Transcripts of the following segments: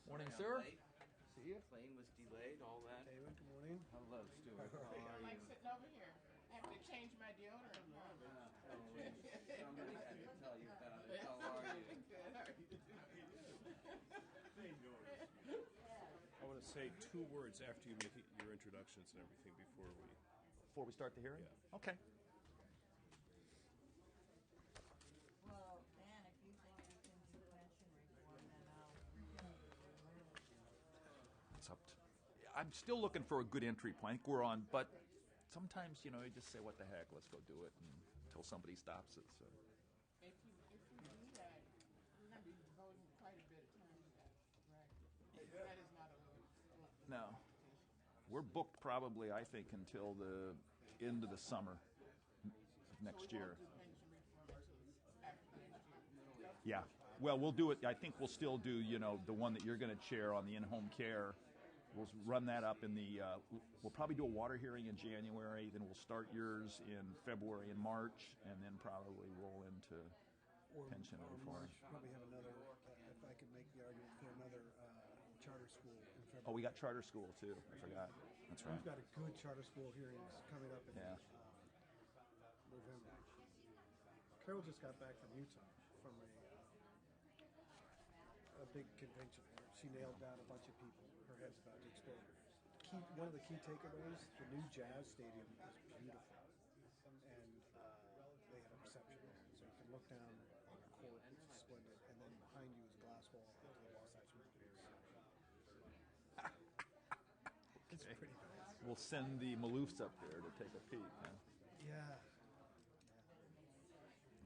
Morning, sir. See you. Plane was delayed, all that. David, good morning. Hello, Stuart. How are I'm you? like sitting over here. I have to change my deodorant. Somebody had to tell you about it. How are you? Good. How are you? I want to say 2 words after you make your introductions and everything Before we start the hearing? Yeah. Okay. Well, Dan, if you think you can do pension reform, then I'll. It's up to, I'm still looking for a good entry point. I think we're on, but sometimes, you just say, what the heck, let's go do it until somebody stops it. So. If you do that, we're going to be devoting quite a bit of time to that, right? That is not a No. We're booked probably, I think, until the end of the summer next year. So we won't do pension reform until after next year. Yeah. Well, we'll do it. I think we'll still do, the one that you're going to chair on the in-home care. We'll run that up in the, we'll probably do a water hearing in January, then we'll start yours in February and March, and then probably roll into pension reform. March, probably have another, if I could make the argument for another charter school in February. Oh, we got charter school, too. I forgot. That's right. We've got a good charter school hearings coming up in November. Carol just got back from Utah from a big convention. She nailed down a bunch of people. Her head's about to explode. One of the key takeaways, the new Jazz Stadium is beautiful. And they have a reception there. So you can look down on the court, which is splendid. And then behind you is a glass wall into the Wasatch Mountains. It's pretty nice. We'll send the Maloofs up there to take a peek. Huh? Yeah.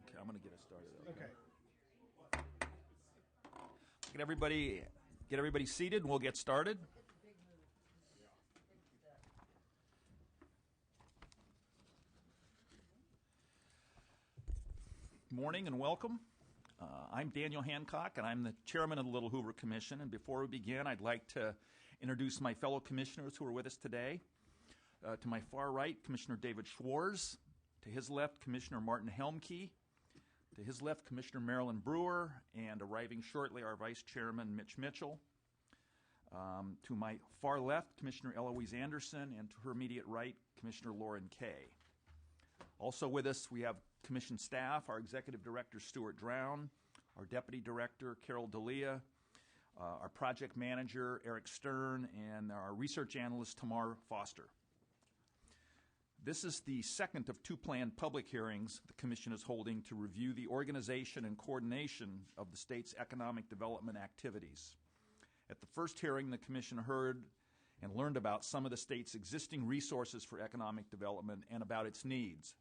Okay, I'm going to get us started. Okay. Get everybody seated, and we'll get started. Good morning and welcome. I'm Daniel Hancock, and I'm the chairman of the Little Hoover Commission. And before we begin, I'd like to introduce my fellow commissioners who are with us today. To my far right, Commissioner David Schwarz. To his left, Commissioner Martin Helmke. To his left, Commissioner Marilyn Brewer, and arriving shortly, our Vice Chairman, Mitch Mitchell. To my far left, Commissioner Eloise Anderson, and to her immediate right, Commissioner Lauren Kay. Also with us, we have Commission staff, our Executive Director, Stuart Drown, our Deputy Director, Carol D'Elia, our Project Manager, Eric Stern, and our Research Analyst, Tamar Foster. This is the second of 2 planned public hearings the Commission is holding to review the organization and coordination of the state's economic development activities. At the first hearing, the Commission heard and learned about some of the state's existing resources for economic development and about its needs.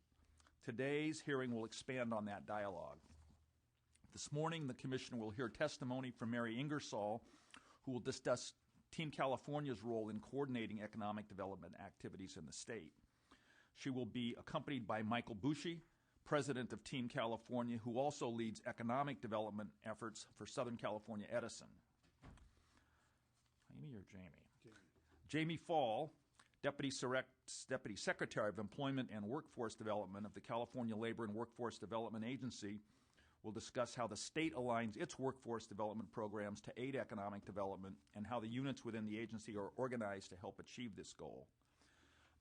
Today's hearing will expand on that dialogue. This morning, the Commission will hear testimony from Mary Ingersoll, who will discuss Team California's role in coordinating economic development activities in the state. She will be accompanied by Michael Bushey, president of Team California, who also leads economic development efforts for Southern California Edison. Amy or Jamie? Jamie Fall, Deputy Secretary of Employment and Workforce Development of the California Labor and Workforce Development Agency, will discuss how the state aligns its workforce development programs to aid economic development and how the units within the agency are organized to help achieve this goal.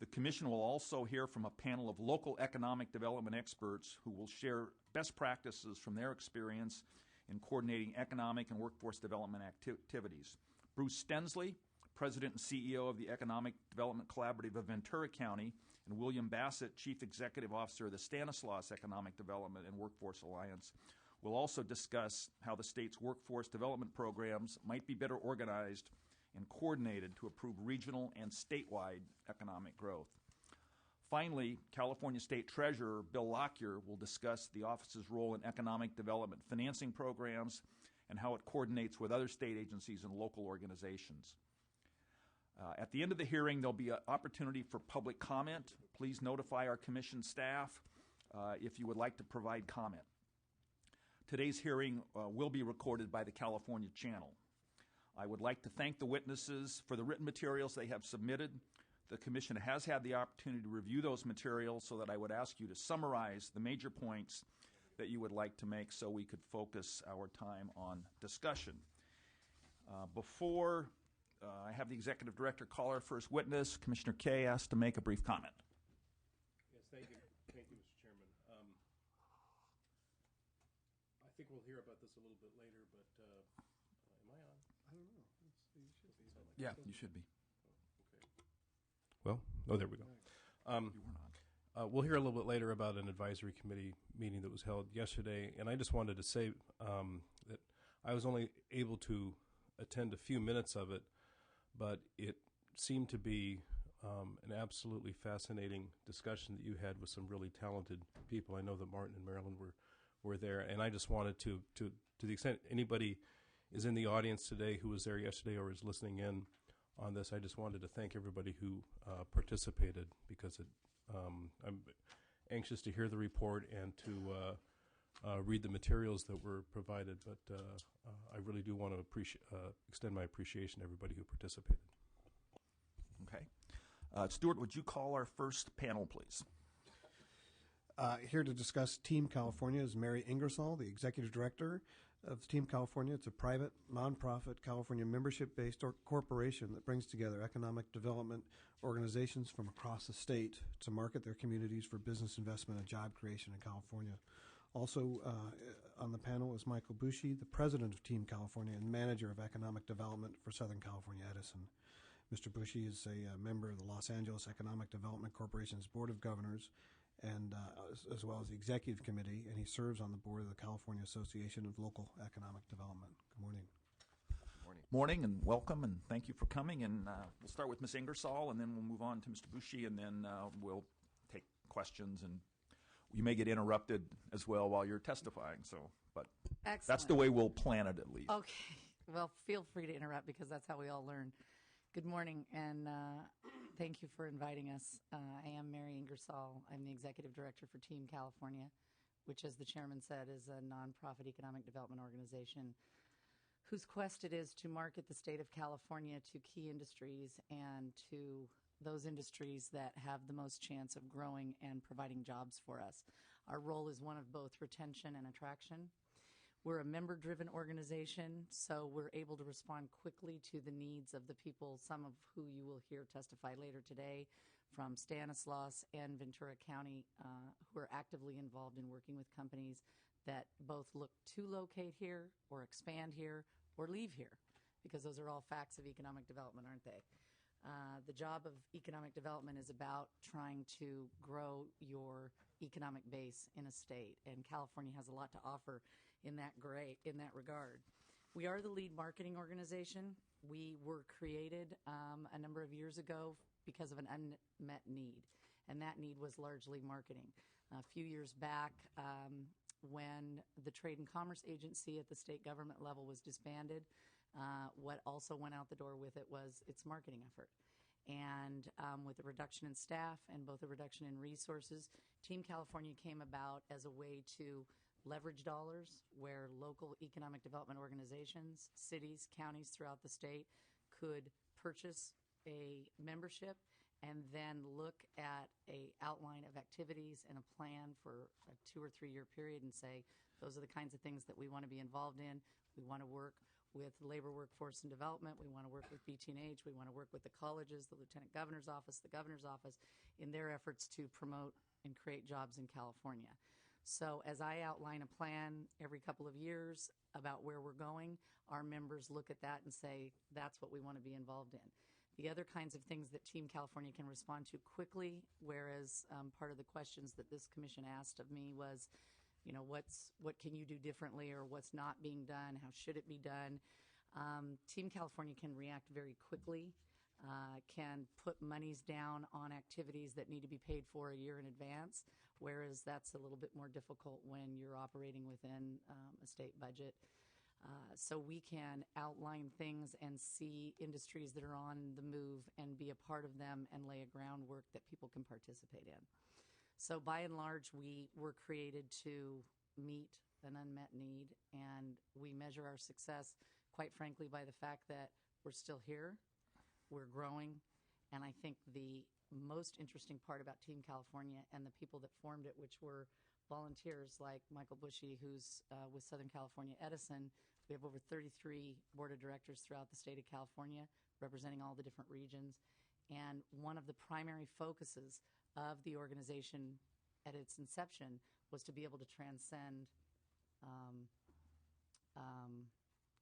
The Commission will also hear from a panel of local economic development experts who will share best practices from their experience in coordinating economic and workforce development activities. Bruce Stensley, President and CEO of the Economic Development Collaborative of Ventura County, and William Bassett, Chief Executive Officer of the Stanislaus Economic Development and Workforce Alliance, will also discuss how the state's workforce development programs might be better organized and coordinated to improve regional and statewide economic growth. Finally, California State Treasurer Bill Lockyer will discuss the office's role in economic development financing programs and how it coordinates with other state agencies and local organizations. At the end of the hearing, there'll be an opportunity for public comment. Please notify our Commission staff if you would like to provide comment. Today's hearing will be recorded by the California Channel. I would like to thank the witnesses for the written materials they have submitted. The Commission has had the opportunity to review those materials, so that I would ask you to summarize the major points that you would like to make so we could focus our time on discussion. Before I have the executive director call our first witness, Commissioner Kay asked to make a brief comment. Yes, thank you. Thank you, Mr. Chairman. I think we'll hear about this a little bit later, but am I on? I don't know. You should be. Yeah, you should be. Okay. Well, oh, there we go. You weren't on. We'll hear a little bit later about an advisory committee meeting that was held yesterday, and I just wanted to say that I was only able to attend a few minutes of it, but it seemed to be an absolutely fascinating discussion that you had with some really talented people. I know that Martin and Marilyn were there, and I just wanted to the extent anybody is in the audience today who was there yesterday or is listening in on this, I just wanted to thank everybody who participated, because I'm anxious to hear the report and to read the materials that were provided, but I really do want to extend my appreciation to everybody who participated. Okay. Stuart, would you call our first panel, please? Here to discuss Team California is Mary Ingersoll, the executive director of Team California. It's a private, nonprofit, California membership-based corporation that brings together economic development organizations from across the state to market their communities for business investment and job creation in California. Also on the panel is Michael Bushi, the president of Team California and manager of economic development for Southern California Edison. Mr. Bushi is a member of the Los Angeles Economic Development Corporation's Board of Governors, and as well as the Executive Committee, and he serves on the board of the California Association of Local Economic Development. Good morning. Morning, and welcome, and thank you for coming. And we'll start with Ms. Ingersoll, and then we'll move on to Mr. Bushi, and then we'll take questions, and you may get interrupted as well while you're testifying. So, but Excellent. That's the way we'll plan it, at least. Okay. Well, feel free to interrupt, because that's how we all learn. Good morning, and thank you for inviting us. I am Mary Ingersoll. I'm the executive director for Team California, which, as the chairman said, is a nonprofit economic development organization whose quest it is to market the state of California to key industries and to those industries that have the most chance of growing and providing jobs for us. Our role is one of both retention and attraction. We're a member-driven organization, so we're able to respond quickly to the needs of the people, some of who you will hear testify later today, from Stanislaus and Ventura County, who are actively involved in working with companies that both look to locate here or expand here or leave here, because those are all facts of economic development, aren't they? The job of economic development is about trying to grow your economic base in a state, and California has a lot to offer in that regard. We are the lead marketing organization. We were created a number of years ago because of an unmet need, and that need was largely marketing. A few years back, when the Trade and Commerce Agency at the state government level was disbanded, what also went out the door with it was its marketing effort. And with a reduction in staff and both a reduction in resources, Team California came about as a way to leverage dollars where local economic development organizations, cities, counties throughout the state could purchase a membership and then look at a outline of activities and a plan for a 2 or 3 year period and say, those are the kinds of things that we want to be involved in. We want to work with labor workforce and development. We want to work with BT&H. We want to work with the colleges, the Lieutenant Governor's Office, the Governor's Office in their efforts to promote and create jobs in California. So as I outline a plan every couple of years about where we're going, our members look at that and say, that's what we want to be involved in. The other kinds of things that Team California can respond to quickly, whereas part of the questions that this commission asked of me was, you know, what can you do differently, or what's not being done, how should it be done? Team California can react very quickly, can put monies down on activities that need to be paid for a year in advance, whereas that's a little bit more difficult when you're operating within a state budget. So we can outline things and see industries that are on the move and be a part of them and lay a groundwork that people can participate in. So by and large, we were created to meet an unmet need, and we measure our success, quite frankly, by the fact that we're still here, we're growing, and I think the most interesting part about Team California and the people that formed it, which were volunteers like Michael Bushi, who's with Southern California Edison, We have over 33 board of directors throughout the state of California, representing all the different regions. And one of the primary focuses of the organization at its inception was to be able to transcend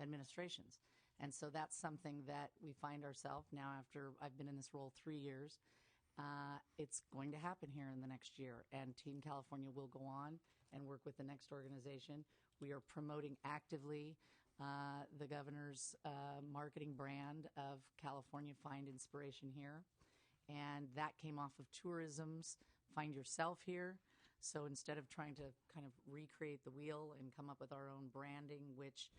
administrations. And so that's something that we find ourselves now after I've been in this role 3 years. It's going to happen here in the next year, and Team California will go on and work with the next organization. We are promoting actively the governor's marketing brand of California Find Inspiration Here, and that came off of tourism's Find Yourself Here. So instead of trying to kind of recreate the wheel and come up with our own branding, which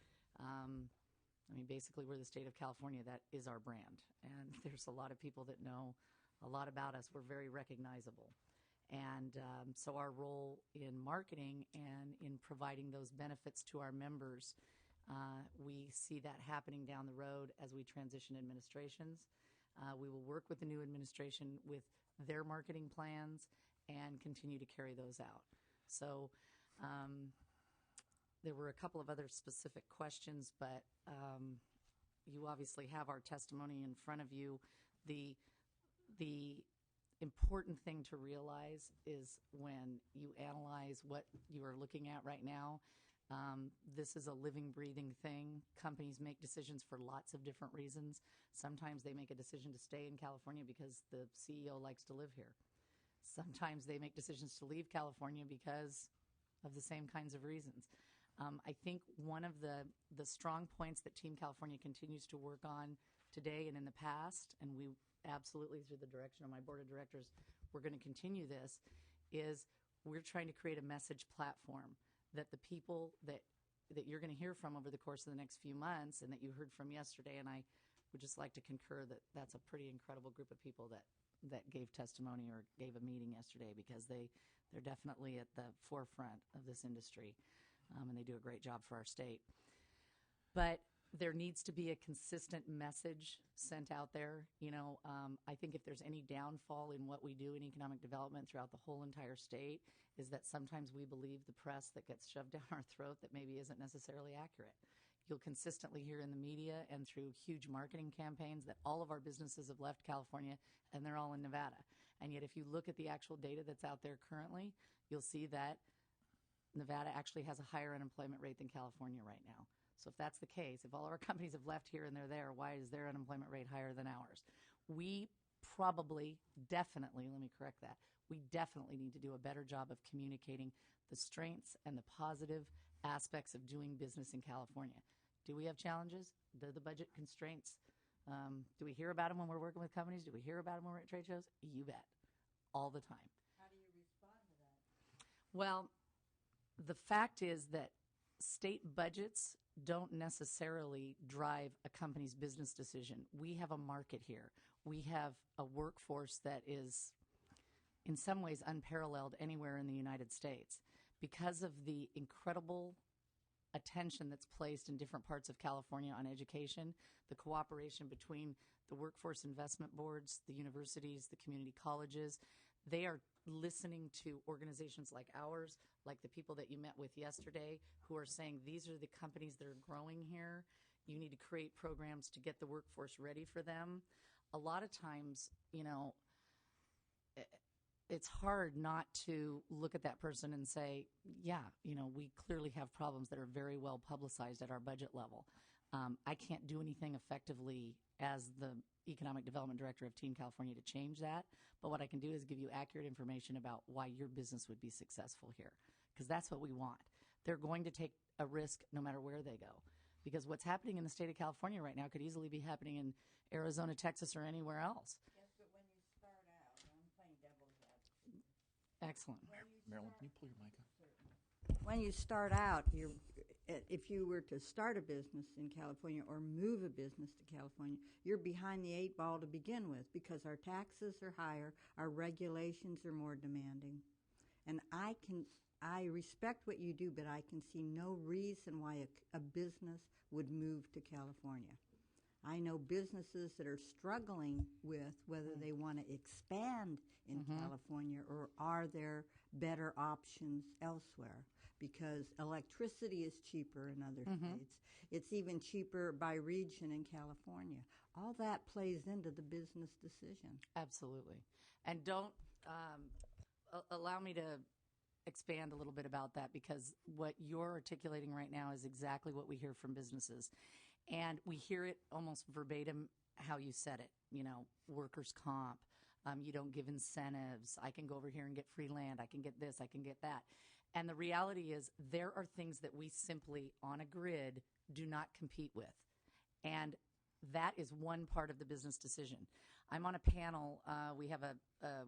basically we're the state of California, that is our brand. And there's a lot of people that know a lot about us. We're very recognizable. And so our role in marketing and in providing those benefits to our members, we see that happening down the road as we transition administrations. We will work with the new administration with their marketing plans and continue to carry those out. So there were a couple of other specific questions, but you obviously have our testimony in front of you. The important thing to realize is when you analyze what you are looking at right now, this is a living, breathing thing. Companies make decisions for lots of different reasons. Sometimes they make a decision to stay in California because the CEO likes to live here. Sometimes they make decisions to leave California because of the same kinds of reasons. I think one of the strong points that Team California continues to work on today and in the past, and we absolutely, through the direction of my board of directors, we're going to continue this, is we're trying to create a message platform that the people that you're going to hear from over the course of the next few months and that you heard from yesterday, and I would just like to concur that that's a pretty incredible group of people that gave testimony or gave a meeting yesterday, because they're definitely at the forefront of this industry, and they do a great job for our state. But there needs to be a consistent message sent out there. I think if there's any downfall in what we do in economic development throughout the whole entire state, is that sometimes we believe the press that gets shoved down our throat that maybe isn't necessarily accurate. You'll consistently hear in the media and through huge marketing campaigns that all of our businesses have left California and they're all in Nevada. And yet if you look at the actual data that's out there currently, you'll see that Nevada actually has a higher unemployment rate than California right now. So if that's the case, if all of our companies have left here and they're there, why is their unemployment rate higher than ours? We definitely need to do a better job of communicating the strengths and the positive aspects of doing business in California. Do we have challenges? Do the budget constraints? Do we hear about them when we're working with companies? Do we hear about them when we're at trade shows? You bet. All the time. How do you respond to that? Well, the fact is that state budgets don't necessarily drive a company's business decision. We have a market here. We have a workforce that is in some ways unparalleled anywhere in the United States. Because of the incredible attention that's placed in different parts of California on education, the cooperation between the workforce investment boards, the universities, the community colleges, they are listening to organizations like ours, like the people that you met with yesterday, who are saying these are the companies that are growing here. You need to create programs to get the workforce ready for them. A lot of times, it's hard not to look at that person and say, yeah, we clearly have problems that are very well publicized at our budget level. I can't do anything effectively as the Economic Development Director of Team California to change that, but what I can do is give you accurate information about why your business would be successful here, because that's what we want. They're going to take a risk no matter where they go, because what's happening in the state of California right now could easily be happening in Arizona, Texas, or anywhere else. Yes, but when you start out, I'm playing devil's advocate. Excellent. Marilyn, can you pull your mic up? When you start out, if you were to start a business in California or move a business to California, you're behind the 8 ball to begin with, because our taxes are higher, our regulations are more demanding. And I respect what you do, but I can see no reason why a business would move to California. I know businesses that are struggling with whether they want to expand in California, or are there better options elsewhere. because electricity is cheaper in other states. It's even cheaper by region in California. All that plays into the business decision. Absolutely. And don't allow me to expand a little bit about that, because what you're articulating right now is exactly what we hear from businesses. And we hear it almost verbatim how you said it, workers' comp. You don't give incentives. I can go over here and get free land. I can get this. I can get that. And the reality is there are things that we simply, on a grid, do not compete with. And that is one part of the business decision. I'm on a panel. We have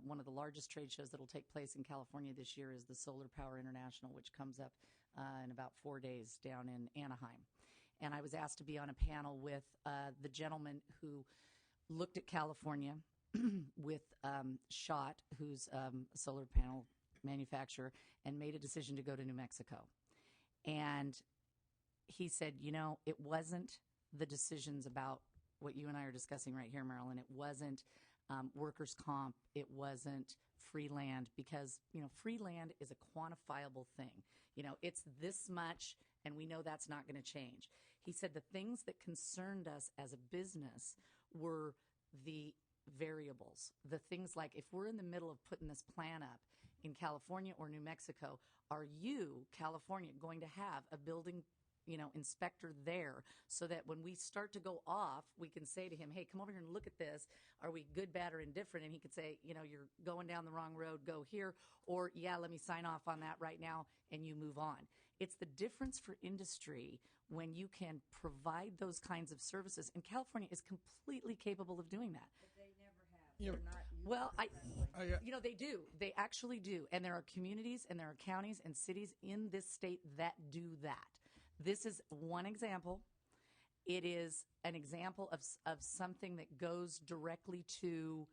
one of the largest trade shows that will take place in California this year is the Solar Power International, which comes up in about 4 days down in Anaheim. And I was asked to be on a panel with the gentleman who looked at California with Schott, who's a solar panel manufacturer, and made a decision to go to New Mexico. And he said, it wasn't the decisions about what you and I are discussing right here, Marilyn. It wasn't workers' comp. It wasn't free land, because, free land is a quantifiable thing. It's this much, and we know that's not going to change. He said the things that concerned us as a business were the variables, the things like, if we're in the middle of putting this plan up in California or New Mexico, are you, California, going to have a building inspector there, so that when we start to go off, we can say to him, hey, come over here and look at this. Are we good, bad, or indifferent? And he could say, you're going down the wrong road, go here. Or, yeah, let me sign off on that right now, and you move on. It's the difference for industry when you can provide those kinds of services. And California is completely capable of doing that. But they never have. Yeah. Well, they do. They actually do. And there are communities and there are counties and cities in this state that do that. This is one example. It is an example of something that goes directly to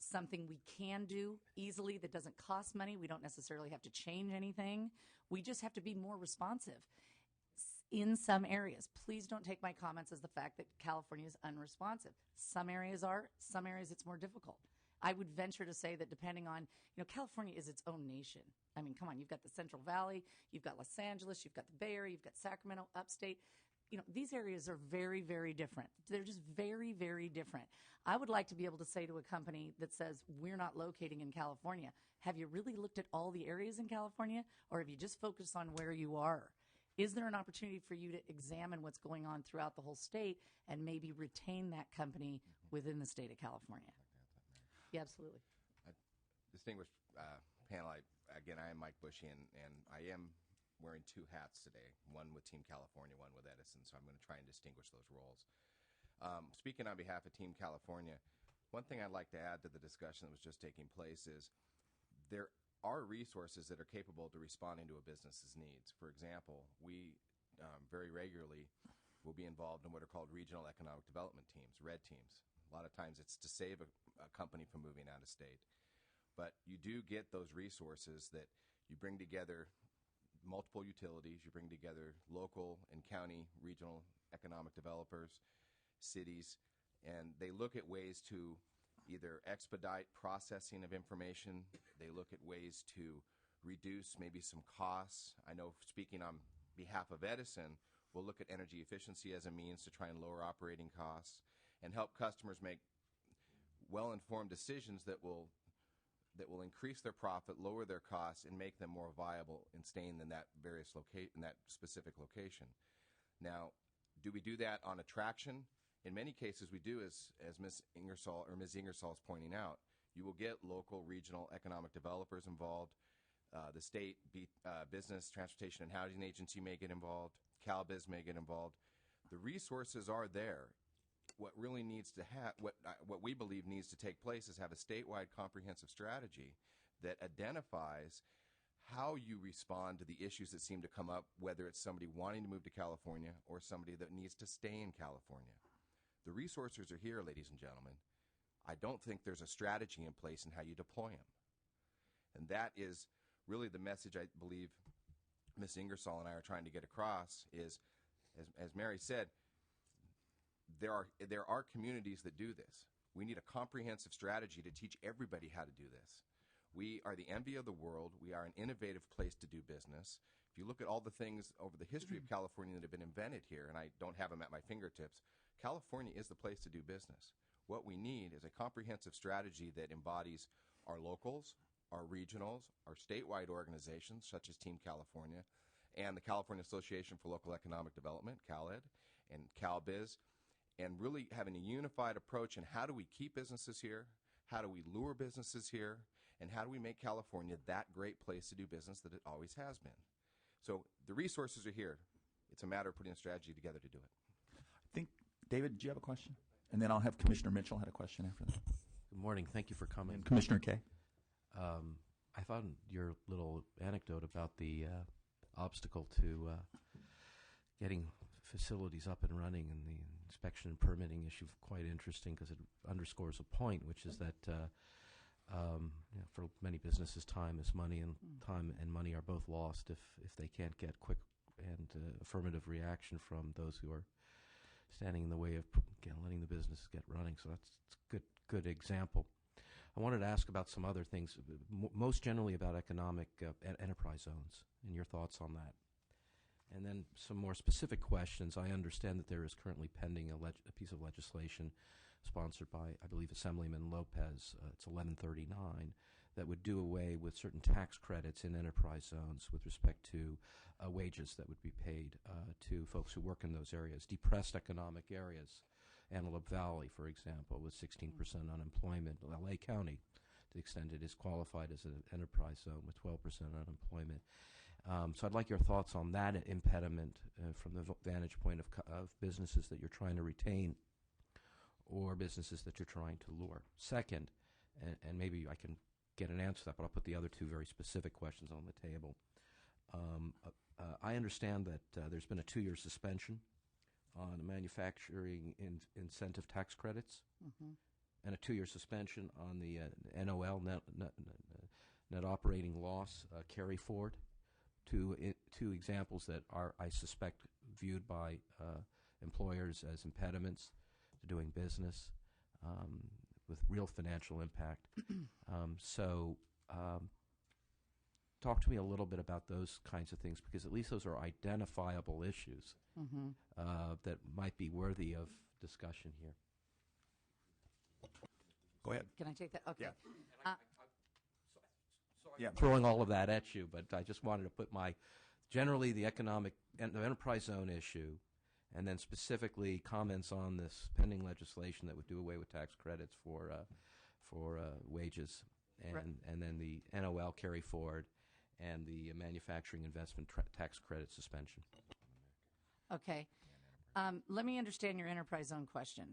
something we can do easily that doesn't cost money. We don't necessarily have to change anything. We just have to be more responsive in some areas. Please don't take my comments as the fact that California is unresponsive. Some areas are, some areas it's more difficult. I would venture to say that depending on, California is its own nation. I mean, come on, you've got the Central Valley, you've got Los Angeles, you've got the Bay Area, you've got Sacramento, upstate. These areas are very, very different. They're just very, very different. I would like to be able to say to a company that says, we're not locating in California, have you really looked at all the areas in California, or have you just focused on where you are? Is there an opportunity for you to examine what's going on throughout the whole state and maybe retain that company within the state of California? Yeah, absolutely. Distinguished panel, I am Mike Bushy, and I am wearing two hats today, one with Team California, one with Edison, so I'm going to try and distinguish those roles. Speaking on behalf of Team California, one thing I'd like to add to the discussion that was just taking place is there are resources that are capable of responding to a business's needs. For example, we very regularly will be involved in what are called regional economic development teams, RED teams. A lot of times it's to save a company from moving out of state. But you do get those resources that you bring together multiple utilities, you bring together local and county, regional economic developers, cities, and they look at ways to either expedite processing of information, they look at ways to reduce maybe some costs. I know, speaking on behalf of Edison, we'll look at energy efficiency as a means to try and lower operating costs and help customers make well-informed decisions that will increase their profit, lower their costs, and make them more viable in staying in that in that specific location. Now, do we do that on attraction? In many cases, we do, as Ms. Ingersoll is pointing out. You will get local, regional economic developers involved. The state business, transportation, and housing agency may get involved. CalBiz may get involved. The resources are there. What really needs to what we believe needs to take place is have a statewide comprehensive strategy that identifies how you respond to the issues that seem to come up, whether it's somebody wanting to move to California or somebody that needs to stay in California. The resources are here, ladies and gentlemen. I don't think there's a strategy in place in how you deploy them. And that is really the message I believe Ms. Ingersoll and I are trying to get across is, as Mary said, there are communities that do this. We need a comprehensive strategy to teach everybody how to do this. We are the envy of the world. We are an innovative place to do business. If you look at all the things over the history of California that have been invented here, and I don't have them at my fingertips, California is the place to do business. What we need is a comprehensive strategy that embodies our locals, our regionals, our statewide organizations, such as Team California, and the California Association for Local Economic Development, CalEd, and CalBiz, and really having a unified approach in how do we keep businesses here, how do we lure businesses here, and how do we make California that great place to do business that it always has been. So the resources are here. It's a matter of putting a strategy together to do it. I think, David, did you have a question? And then I'll have Commissioner Mitchell had a question after that. Good morning. Thank you for coming. And Commissioner Kay. I thought your little anecdote about the obstacle to getting facilities up and running and the inspection and permitting issue quite interesting because it underscores a point, which is that for many businesses, time is money, and time and money are both lost if they can't get quick and affirmative reaction from those who are standing in the way of letting the business get running. So that's a good example. I wanted to ask about some other things, most generally about economic enterprise zones and your thoughts on that. And then some more specific questions. I understand that there is currently pending a piece of legislation sponsored by, I believe, Assemblyman Lopez. It's 1139, that would do away with certain tax credits in enterprise zones with respect to wages that would be paid to folks who work in those areas, depressed economic areas. Antelope Valley, for example, with 16% unemployment. L.A. County, to the extent it is qualified as an enterprise zone, with 12% unemployment. So I'd like your thoughts on that impediment from the vantage point of businesses that you're trying to retain or businesses that you're trying to lure. Second, and maybe I can get an answer to that, but I'll put the other two very specific questions on the table. I understand that there's been a 2-year suspension on manufacturing incentive tax credits, and a 2-year suspension on the NOL, net operating loss carry forward. Two examples that are, I suspect, viewed by employers as impediments to doing business with real financial impact. Talk to me a little bit about those kinds of things, because at least those are identifiable issues that might be worthy of discussion here. Go ahead. Can I take that? Okay. Yeah. Throwing all of that at you, but I just wanted to put generally the economic and the enterprise zone issue, and then specifically comments on this pending legislation that would do away with tax credits for wages, and then the NOL carry forward, and the manufacturing investment tax credit suspension. Okay. Let me understand your enterprise zone question.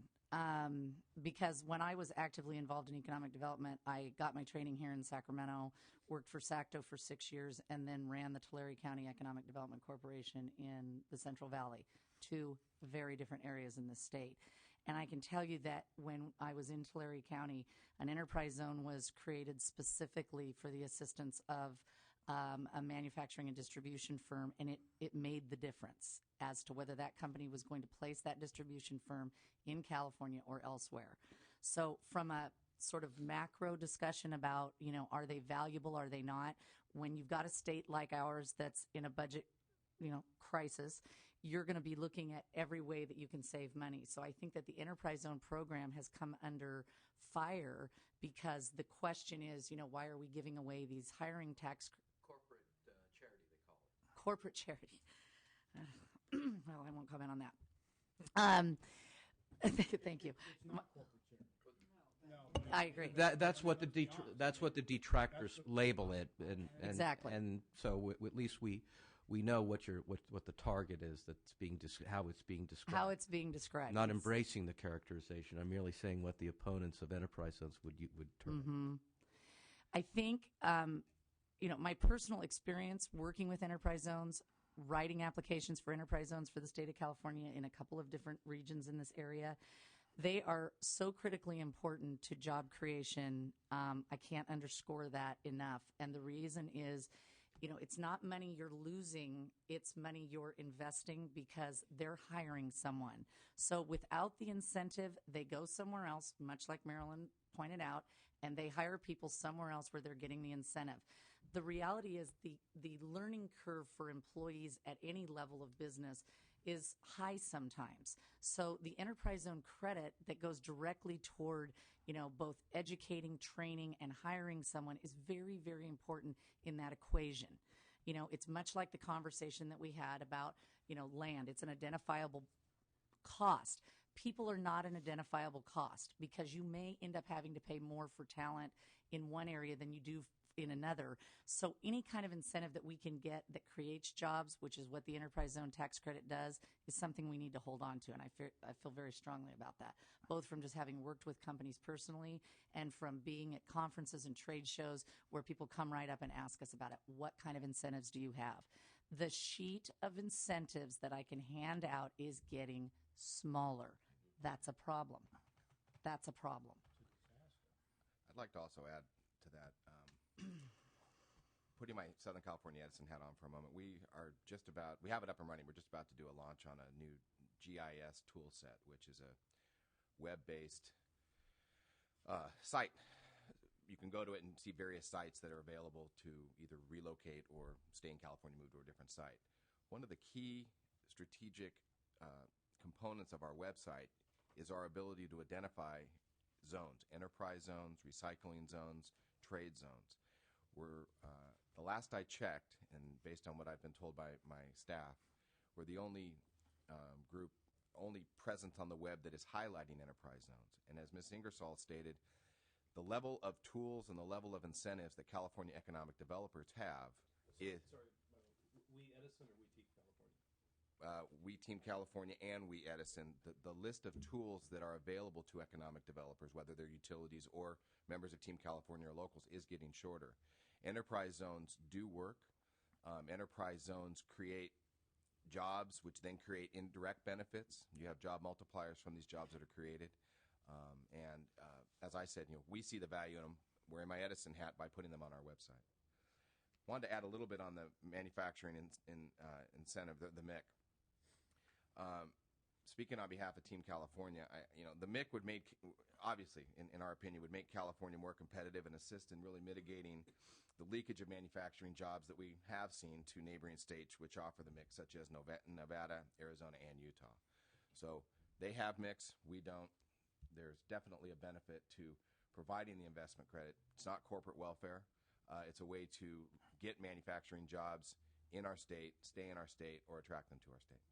Because when I was actively involved in economic development, I got my training here in Sacramento, worked for SACTO for 6 years, and then ran the Tulare County Economic Development Corporation in the Central Valley, 2 very different areas in the state. And I can tell you that when I was in Tulare County, an enterprise zone was created specifically for the assistance of a manufacturing and distribution firm, and it made the difference as to whether that company was going to place that distribution firm in California or elsewhere. So from a sort of macro discussion about, are they valuable, are they not, when you've got a state like ours that's in a budget, crisis, you're going to be looking at every way that you can save money. So I think that the enterprise zone program has come under fire because the question is, why are we giving away these hiring tax Corporate charity, they call it. Corporate charity. Well, I won't comment on that. Thank you. It's not corporate charity. No. I agree. That's what the detractors label it, and Exactly. And so at least we know what the target is that's being how it's being described. How it's being described. Not embracing the characterization. I'm merely saying what the opponents of enterprise zones would term. I think my personal experience working with enterprise zones, writing applications for enterprise zones for the state of California in a couple of different regions in this area, they are so critically important to job creation. I can't underscore that enough. And the reason is, it's not money you're losing, it's money you're investing because they're hiring someone. So without the incentive, they go somewhere else, much like Marilyn pointed out, and they hire people somewhere else where they're getting the incentive. the reality is the learning curve for employees at any level of business is high sometimes. So the enterprise zone credit that goes directly toward, both educating, training, and hiring someone is very, very important in that equation. It's much like the conversation that we had about, land. It's an identifiable cost. People are not an identifiable cost because you may end up having to pay more for talent in one area than you do in another. So any kind of incentive that we can get that creates jobs, which is what the enterprise zone tax credit does, is something we need to hold on to. And I feel very strongly about that, both from just having worked with companies personally and from being at conferences and trade shows where people come right up and ask us about it. What kind of incentives do you have? The sheet of incentives that I can hand out is getting smaller. That's a problem. That's a problem. I'd like to also add to that, putting my Southern California Edison hat on for a moment, we have it up and running. We're just about to do a launch on a new GIS tool set, which is a web-based site. You can go to it and see various sites that are available to either relocate or stay in California, move to a different site. One of the key strategic components of our website is our ability to identify zones, enterprise zones, recycling zones, trade zones. The last I checked, and based on what I've been told by my staff, we're the only presence on the web that is highlighting enterprise zones. And as Ms. Ingersoll stated, the level of tools and the level of incentives that California economic developers have is... We Edison or we Team California? We Team California and we Edison, the list of tools that are available to economic developers, whether they're utilities or members of Team California or locals, is getting shorter. Enterprise zones do work. Enterprise zones create jobs, which then create indirect benefits. You have job multipliers from these jobs that are created. As I said, we see the value in them. Wearing my Edison hat by putting them on our website. Wanted to add a little bit on the manufacturing incentive, the MIC. Speaking on behalf of Team California, the MIC would make, obviously, in our opinion, would make California more competitive and assist in really mitigating the leakage of manufacturing jobs that we have seen to neighboring states which offer the MIC, such as Nevada, Arizona, and Utah. So they have MICs, we don't. There's definitely a benefit to providing the investment credit. It's not corporate welfare. It's a way to get manufacturing jobs in our state, stay in our state, or attract them to our state.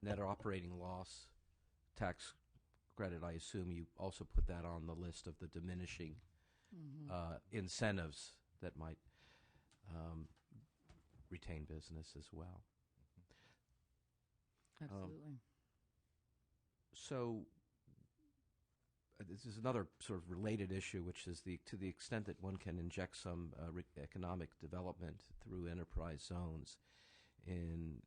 And the net operating loss tax credit, I assume you also put that on the list of the diminishing incentives that might retain business as well. Absolutely. So this is another sort of related issue, which is to the extent that one can inject some economic development through enterprise zones in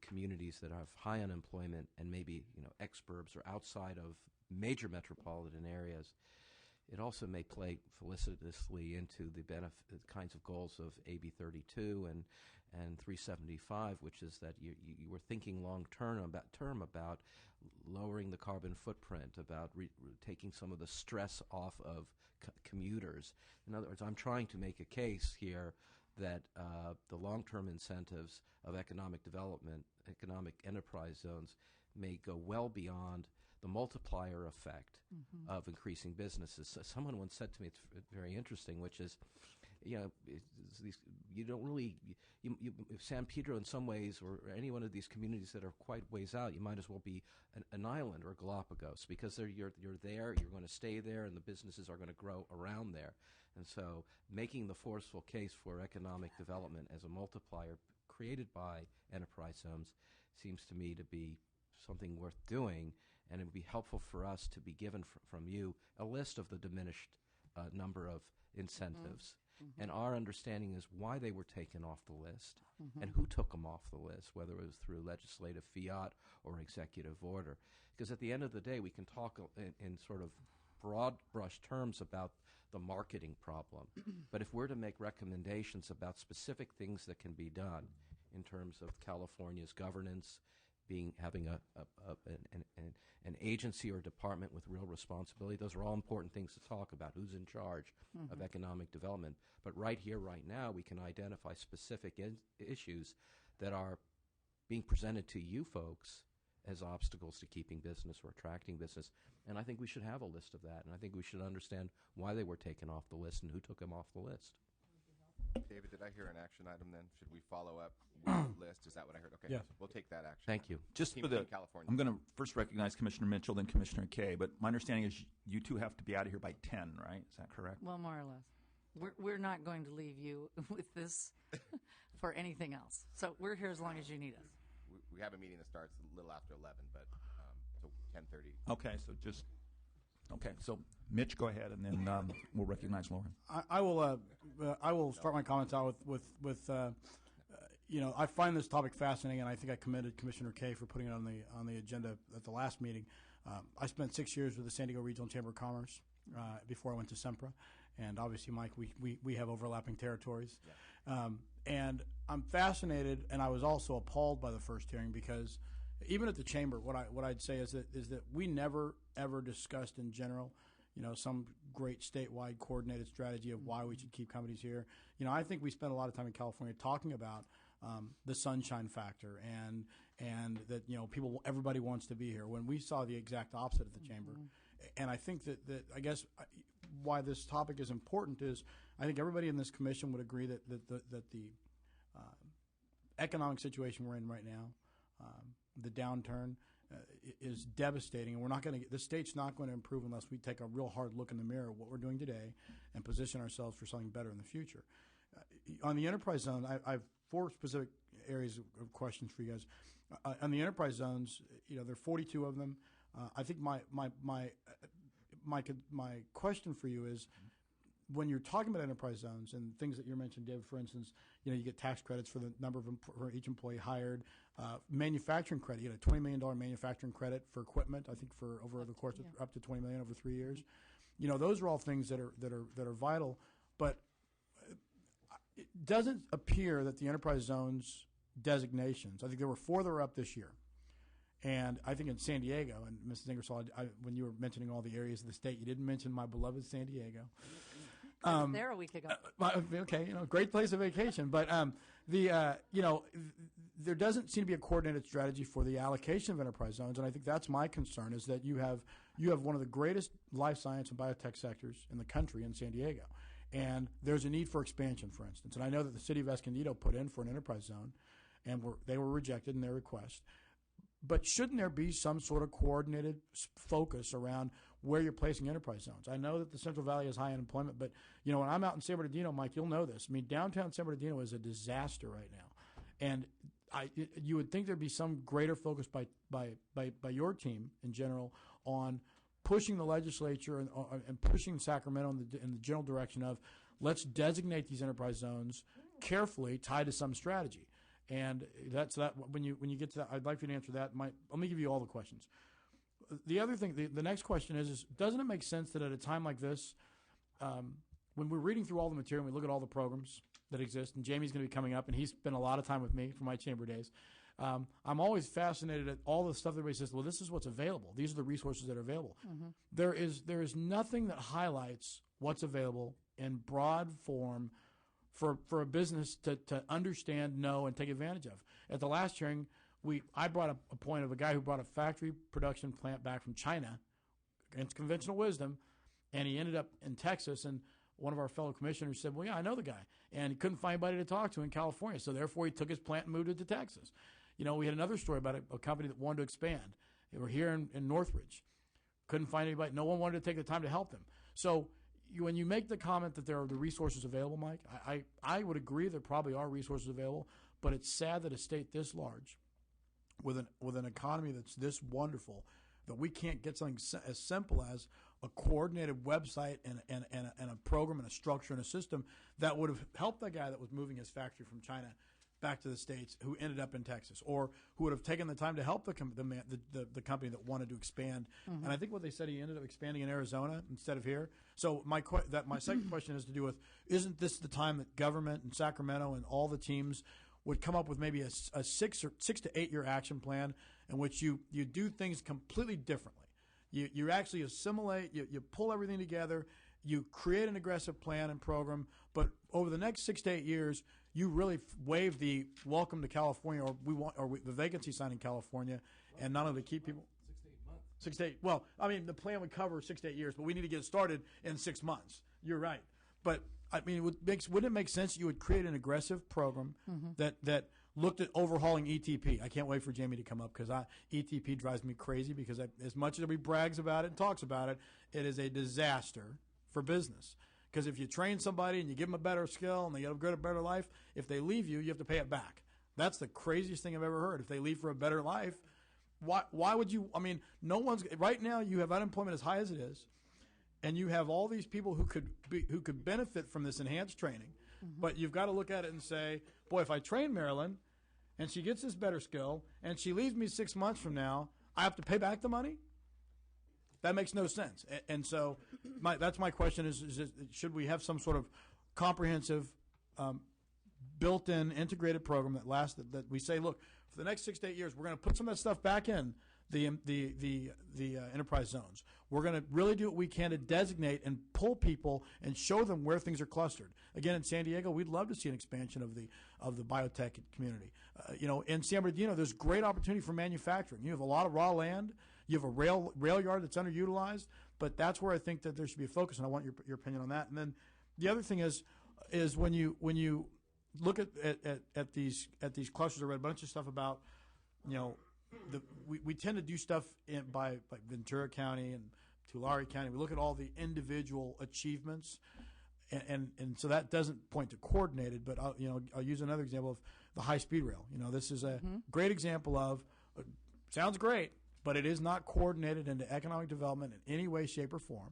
communities that have high unemployment and maybe exurbs or outside of major metropolitan areas. It also may play felicitously into the kinds of goals of AB 32 and 375, which is that you were thinking long term about lowering the carbon footprint, about taking some of the stress off of commuters. In other words, I'm trying to make a case here that the long-term incentives of economic development, economic enterprise zones, may go well beyond the multiplier effect of increasing businesses. So someone once said to me, it's very interesting, which is, you don't really, San Pedro in some ways, or any one of these communities that are quite ways out, you might as well be an island or Galapagos, because you're there, you're going to stay there, and the businesses are going to grow around there. And so making the forceful case for economic development as a multiplier created by enterprise zones seems to me to be something worth doing, and it would be helpful for us to be given from you a list of the diminished number of incentives. And our understanding is why they were taken off the list and who took them off the list, whether it was through legislative fiat or executive order. Because at the end of the day, we can talk in sort of broad brush terms about the marketing problem. But if we're to make recommendations about specific things that can be done in terms of California's governance having an agency or department with real responsibility. Those are all important things to talk about. Who's in charge of economic development? But right here, right now, we can identify specific issues that are being presented to you folks as obstacles to keeping business or attracting business. And I think we should have a list of that. And I think we should understand why they were taken off the list and who took them off the list. David, did I hear an action item then? Should we follow up with the list? Is that what I heard? Okay. Yes. We'll take that action. Thank you. Just Team for the, California. I'm going to first recognize Commissioner Mitchell, then Commissioner Kay. But my understanding is you two have to be out of here by 10, right? Is that correct? Well, more or less. We're not going to leave you with this for anything else. So we're here as long as you need us. We have a meeting that starts a little after 11, but so 10:30. Okay, so just okay. So Mitch, go ahead, and then we'll recognize Lauren. I will start my comments out with I find this topic fascinating, and I think I commended Commissioner Kay for putting it on the agenda at the last meeting. I spent 6 years with the San Diego Regional Chamber of Commerce before I went to SEMPRA, and obviously, Mike, we have overlapping territories. Yeah. And I'm fascinated, and I was also appalled by the first hearing because even at the chamber, what I'd say is that we never ever discussed in general, some great statewide coordinated strategy of why we should keep companies here. I think we spent a lot of time in California talking about the sunshine factor and that everybody wants to be here when we saw the exact opposite at the chamber. And I think that I guess why this topic is important is I think everybody in this commission would agree that the economic situation we're in right now, the downturn, is devastating, and we're not going to. The state's not going to improve unless we take a real hard look in the mirror at what we're doing today and position ourselves for something better in the future. On the enterprise zone, I have 4 specific areas of questions for you guys. On the enterprise zones, there are 42 of them. I think my question for you is, when you're talking about enterprise zones and things that you mentioned, Dave, for instance, you get tax credits for the number of for each employee hired, manufacturing credit. You get a $20 million manufacturing credit for equipment. I think for over the course of up to $20 million over 3 years. Those are all things that are vital. But it doesn't appear that the enterprise zones designations. I think there were 4 that were up this year. And I think in San Diego, and Mrs. Ingersoll, when you were mentioning all the areas of the state, you didn't mention my beloved San Diego. There a week ago. Okay, great place of vacation. But there doesn't seem to be a coordinated strategy for the allocation of enterprise zones, and I think that's my concern. Is that you have one of the greatest life science and biotech sectors in the country in San Diego, and there's a need for expansion, for instance. And I know that the city of Escondido put in for an enterprise zone, and they were rejected in their request. But shouldn't there be some sort of coordinated focus around where you're placing enterprise zones? I know that the Central Valley has high unemployment, but when I'm out in San Bernardino, Mike, you'll know this. I mean, downtown San Bernardino is a disaster right now, and you would think there'd be some greater focus by your team in general on pushing the legislature and pushing Sacramento in the general direction of let's designate these enterprise zones carefully tied to some strategy. And that's that. When you get to that, I'd like you to answer that. Let me give you all the questions. The other thing, the next question is doesn't it make sense that at a time like this, when we're reading through all the material and we look at all the programs that exist, and Jamie's going to be coming up, and he's spent a lot of time with me for my chamber days, I'm always fascinated at all the stuff that everybody says, well, this is what's available. These are the resources that are available. Mm-hmm. There is nothing that highlights what's available in broad form for a business to understand, know, and take advantage of. At the last hearing, I brought up a point of a guy who brought a factory production plant back from China against conventional wisdom, and he ended up in Texas, and one of our fellow commissioners said, well, yeah, I know the guy, and he couldn't find anybody to talk to in California, so therefore he took his plant and moved it to Texas. We had another story about a company that wanted to expand. They were here in Northridge. Couldn't find anybody. No one wanted to take the time to help them. So when you make the comment that there are the resources available, Mike, I would agree there probably are resources available, but it's sad that a state this large, with an economy that's this wonderful, that we can't get something as simple as a coordinated website and a program and a structure and a system that would have helped that guy that was moving his factory from China back to the States who ended up in Texas, or who would have taken the time to help the company that wanted to expand. Mm-hmm. And I think what they said, he ended up expanding in Arizona instead of here. So my second question has to do with, isn't this the time that government and Sacramento and all the teams would come up with maybe a 6 to 8 year action plan in which you do things completely differently. You actually assimilate, you pull everything together, you create an aggressive plan and program, but over the next 6 to 8 years, you really waive the welcome to California, the vacancy sign in California, and not only keep people 6 to 8. Well, I mean, the plan would cover 6 to 8 years, but we need to get started in 6 months. You're right, but I mean, wouldn't it make sense you would create an aggressive program that looked at overhauling ETP? I can't wait for Jamie to come up because ETP drives me crazy because as much as everybody brags about it and talks about it, it is a disaster for business. Because if you train somebody and you give them a better skill and they get a better life, if they leave you have to pay it back. That's the craziest thing I've ever heard. If they leave for a better life, why would you? I mean, no one's right now. You have unemployment as high as it is, and you have all these people who could benefit from this enhanced training. But you've got to look at it and say, boy, if I train Marilyn and she gets this better skill and she leaves me 6 months from now, I have to pay back the money? That makes no sense. And so that's my question is should we have some sort of comprehensive built-in integrated program that we say, look, for the next 6 to 8 years, we're going to put some of that stuff back in the enterprise zones. We're going to really do what we can to designate and pull people and show them where things are clustered. Again, in San Diego, we'd love to see an expansion of the biotech community. In San Bernardino, there's great opportunity for manufacturing. You have a lot of raw land. You have a rail yard that's underutilized. But that's where I think that there should be a focus, and I want your opinion on that. And then the other thing is when you look at these clusters, I read a bunch of stuff about we tend to do stuff by Ventura County and Tulare County. We look at all the individual achievements, and so that doesn't point to coordinated. But I'll use another example of the high-speed rail. This is a great example of sounds great, but it is not coordinated into economic development in any way, shape, or form.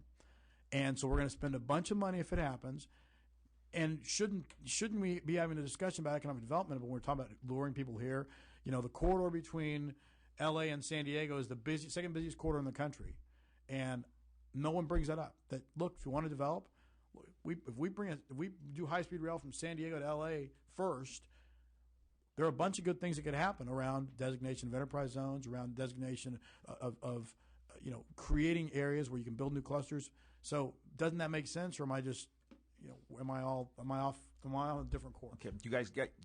And so we're going to spend a bunch of money if it happens. And shouldn't we be having a discussion about economic development when we're talking about luring people here? The corridor between L.A. and San Diego is the second busiest corridor in the country, and no one brings that up. That look, if you want to develop, if we do high-speed rail from San Diego to L.A. first, there are a bunch of good things that could happen around designation of enterprise zones, around designation of creating areas where you can build new clusters. So doesn't that make sense, or am I just am I on a different course? Okay, did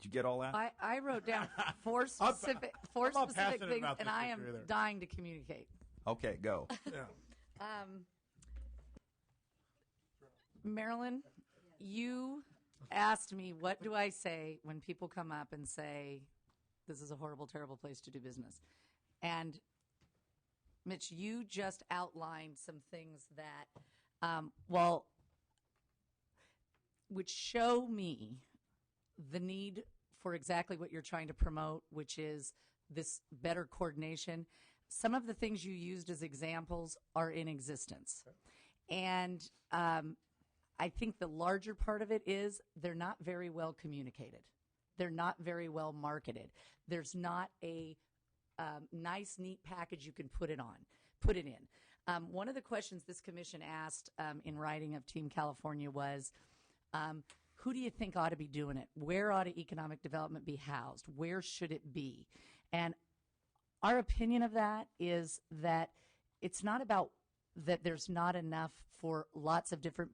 you get all that? I wrote down four specific things, and I am dying to communicate. Okay, go. Yeah. Marilyn, you asked me, what do I say when people come up and say, this is a horrible, terrible place to do business? And Mitch, you just outlined some things that, would show me the need for exactly what you're trying to promote, which is this better coordination. Some of the things you used as examples are in existence. And I think the larger part of it is they're not very well communicated. They're not very well marketed. There's not a nice, neat package you can put it in. One of the questions this commission asked in writing of Team California was, who do you think ought to be doing it? Where ought economic development be housed? Where should it be? And our opinion of that is that it's not about that there's not enough for lots of different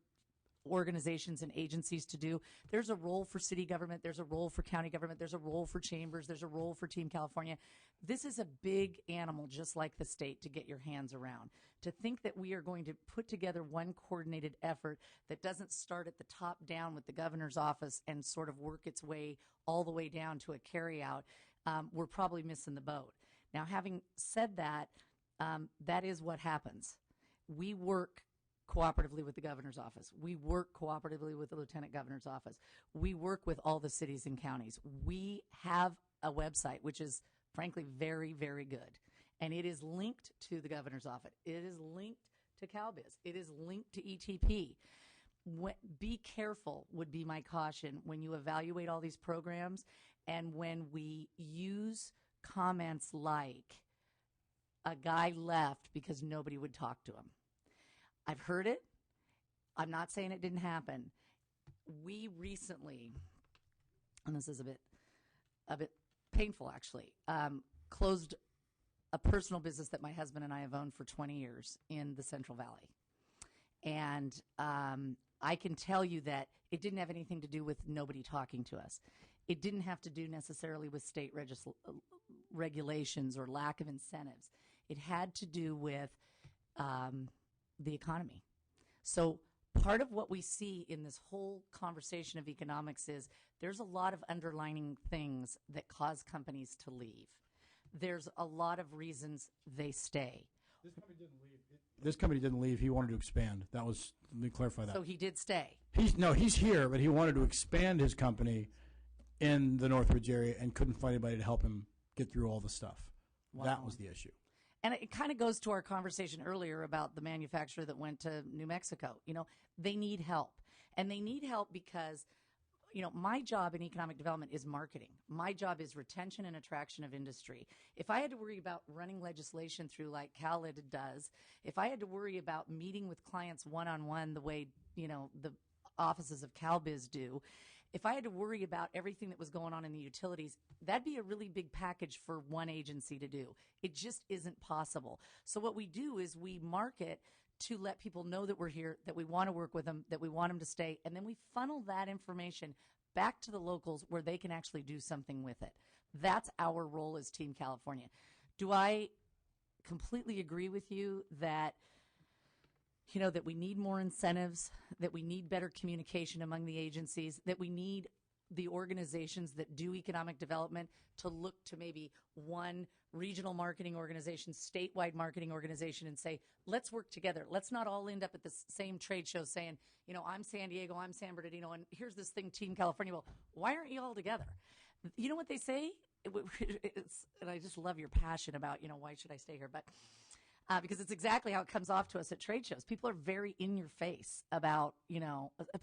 organizations and agencies to do. There's a role for city government. There's a role for county government. There's a role for chambers. There's a role for Team California. This is a big animal, just like the state, to get your hands around. To think that we are going to put together one coordinated effort that doesn't start at the top down with the governor's office and sort of work its way all the way down to a carryout, we're probably missing the boat. Now, having said that, that is what happens. We work cooperatively with the governor's office. We work cooperatively with the lieutenant governor's office. We work with all the cities and counties. We have a website, which is frankly very, very good. And it is linked to the governor's office. It is linked to CalBiz. It is linked to ETP. Be careful would be my caution when you evaluate all these programs and when we use comments like, a guy left because nobody would talk to him. I've heard it. I'm not saying it didn't happen. We recently, and this is a bit a bit painful, actually. Closed a personal business that my husband and I have owned for 20 years in the Central Valley. And I can tell you that it didn't have anything to do with nobody talking to us. It didn't have to do necessarily with state regulations or lack of incentives. It had to do with the economy. So part of what we see in this whole conversation of economics is there's a lot of underlining things that cause companies to leave. There's a lot of reasons they stay. This company didn't leave. He wanted to expand. Let me clarify that. So he did stay. He's here, but he wanted to expand his company in the Northridge area and couldn't find anybody to help him get through all the stuff. Wow. That was the issue. And it kind of goes to our conversation earlier about the manufacturer that went to New Mexico. They need help. And they need help because, my job in economic development is marketing. My job is retention and attraction of industry. If I had to worry about running legislation through like CalEd does, if I had to worry about meeting with clients one-on-one the way, the offices of CalBiz do, if I had to worry about everything that was going on in the utilities, that'd be a really big package for one agency to do. It just isn't possible. So what we do is we market to let people know that we're here, that we want to work with them, that we want them to stay, and then we funnel that information back to the locals where they can actually do something with it. That's our role as Team California. Do I completely agree with you that that we need more incentives, that we need better communication among the agencies, that we need the organizations that do economic development to look to maybe one regional marketing organization, statewide marketing organization, and say, let's work together. Let's not all end up at the same trade show saying, I'm San Diego, I'm San Bernardino, and here's this thing, Team California. Well, why aren't you all together? You know what they say? And I just love your passion about, why should I stay here? But because it's exactly how it comes off to us at trade shows. People are very in your face about,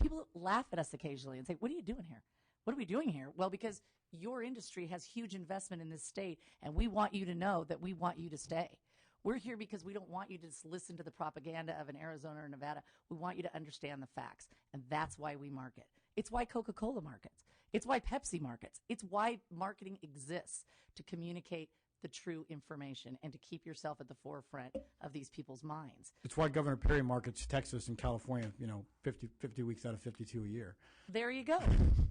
people laugh at us occasionally and say, what are you doing here? What are we doing here? Well, because your industry has huge investment in this state, and we want you to know that we want you to stay. We're here because we don't want you to just listen to the propaganda of an Arizona or Nevada. We want you to understand the facts, and that's why we market. It's why Coca-Cola markets. It's why Pepsi markets. It's why marketing exists, to communicate the true information and to keep yourself at the forefront of these people's minds. It's why Governor Perry markets Texas and California, 50 weeks out of 52 a year. There you go.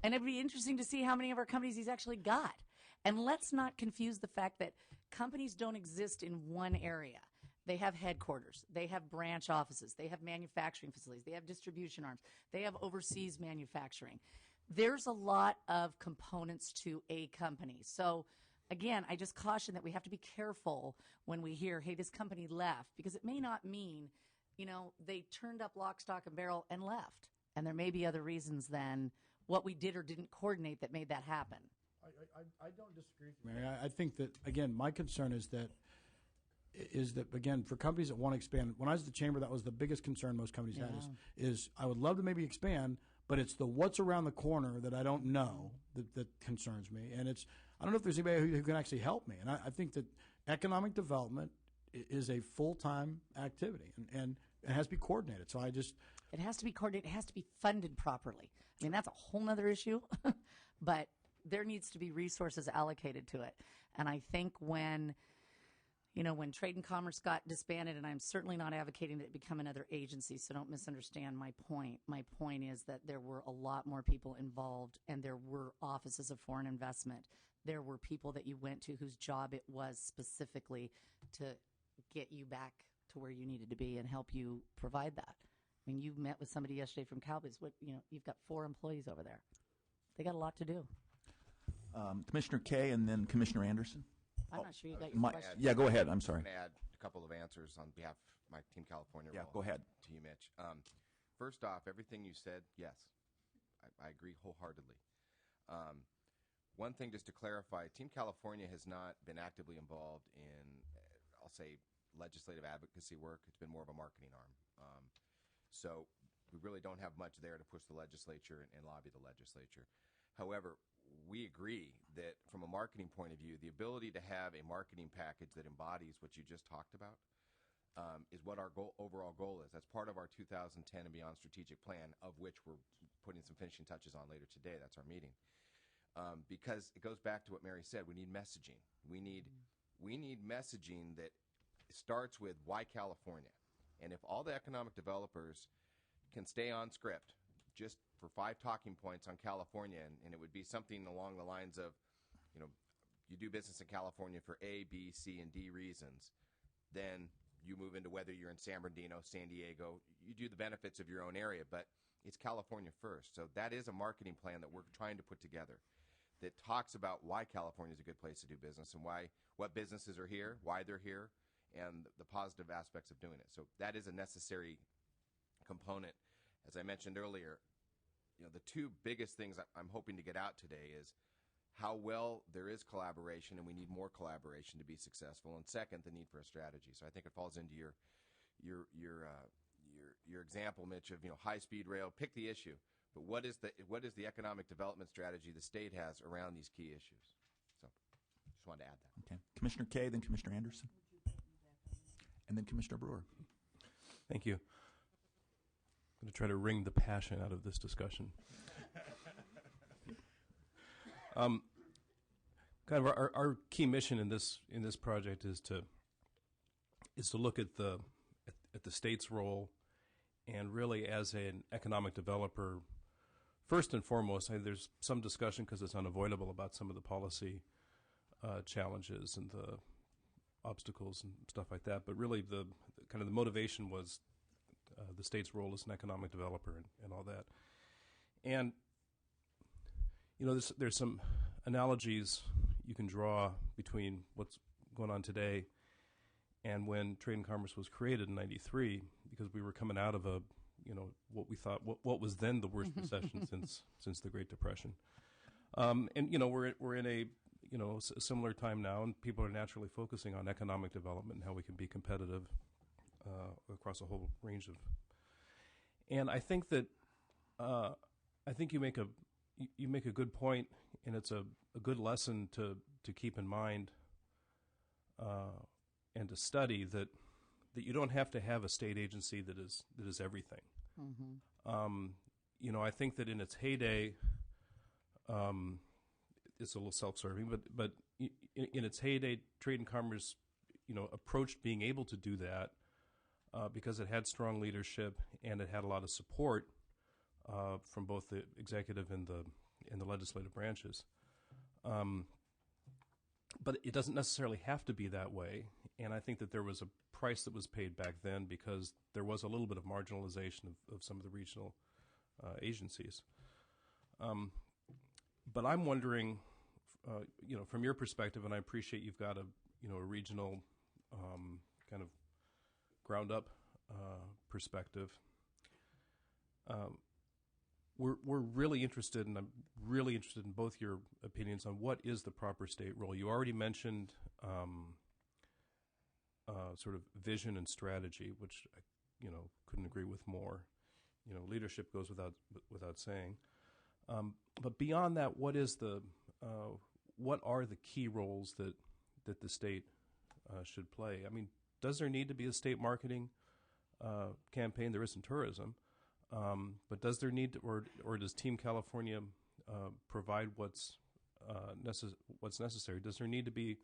And it'd be interesting to see how many of our companies he's actually got. And let's not confuse the fact that companies don't exist in one area. They have headquarters. They have branch offices. They have manufacturing facilities. They have distribution arms. They have overseas manufacturing. There's a lot of components to a company. So again, I just caution that we have to be careful when we hear, hey, this company left, because it may not mean, they turned up lock, stock, and barrel and left. And there may be other reasons than what we did or didn't coordinate that made that happen. I don't disagree with you, Mary. I think that, again, my concern is that, again, for companies that want to expand, when I was at the chamber, that was the biggest concern most companies had is I would love to maybe expand, but it's the what's around the corner that I don't know that concerns me. And I don't know if there's anybody who can actually help me. And I think that economic development is a full-time activity, and it has to be coordinated. So it has to be coordinated. It has to be funded properly. I mean, that's a whole nother issue, but there needs to be resources allocated to it. And I think when Trade and Commerce got disbanded, and I'm certainly not advocating that it become another agency, so don't misunderstand my point. My point is that there were a lot more people involved, and there were offices of foreign investment. There were people that you went to whose job it was specifically to get you back to where you needed to be and help you provide that. I mean, you met with somebody yesterday from CalBiz. You've got 4 employees over there. They got a lot to do. Commissioner Kay and then Commissioner Anderson. I'm not sure you got your question. Yeah, go ahead. I'm sorry. I'm going to add a couple of answers on behalf of my Team California role. Go ahead. To you, Mitch. First off, everything you said, yes, I agree wholeheartedly. One thing just to clarify, Team California has not been actively involved in, I'll say, legislative advocacy work. It's been more of a marketing arm. So we really don't have much there to push the legislature and lobby the legislature. However, we agree that from a marketing point of view, the ability to have a marketing package that embodies what you just talked about is what our overall goal is. That's part of our 2010 and beyond strategic plan, of which we're putting some finishing touches on later today. That's our meeting. because it goes back to what Mary said. We need messaging. We need messaging that starts with why California. And if all the economic developers can stay on script just for 5 talking points on California, and it would be something along the lines of, you do business in California for A, B, C, and D reasons, then you move into whether you're in San Bernardino, San Diego, you do the benefits of your own area, but it's California first. So that is a marketing plan that we're trying to put together that talks about why California is a good place to do business and what businesses are here, why they're here, and the positive aspects of doing it. So that is a necessary component. As I mentioned earlier, the 2 biggest things I'm hoping to get out today is how well there is collaboration, and we need more collaboration to be successful. And second, the need for a strategy. So I think it falls into your example, Mitch, of high-speed rail. Pick the issue, but what is the economic development strategy the state has around these key issues? So just wanted to add that. Okay, Commissioner Kay, then Commissioner Anderson, and then Commissioner Brewer. Thank you. I'm going to try to wring the passion out of this discussion. Kind of our key mission in this project is to look at the state's role, and really as an economic developer, first and foremost. There's some discussion because it's unavoidable about some of the policy challenges and the obstacles and stuff like that. But really, the kind of the motivation was the state's role as an economic developer and all that. And there's some analogies you can draw between what's going on today and when Trade and Commerce was created in '93, because we were coming out of what we thought what was then the worst recession since the Great Depression. And we're in a similar time now, and people are naturally focusing on economic development and how we can be competitive across a whole range of. And I think that you make a good point, and it's a good lesson to keep in mind and to study that you don't have to have a state agency that is everything. Mm-hmm. I think that in its heyday, it's a little self-serving, but in its heyday, Trade and Commerce, approached being able to do that because it had strong leadership and it had a lot of support from both the executive and the legislative branches. But it doesn't necessarily have to be that way, and I think that there was a price that was paid back then because there was a little bit of marginalization of some of the regional agencies. But I'm wondering, from your perspective, and I appreciate you've got a regional kind of ground-up perspective. We're really interested, and I'm really interested in both your opinions on what is the proper state role. You already mentioned sort of vision and strategy, which I couldn't agree with more. Leadership goes without saying. But beyond that, what are the key roles that the state should play? I mean, does there need to be a state marketing campaign? There is in tourism. But does there need to, or does Team California provide what's necessary? Does there need to be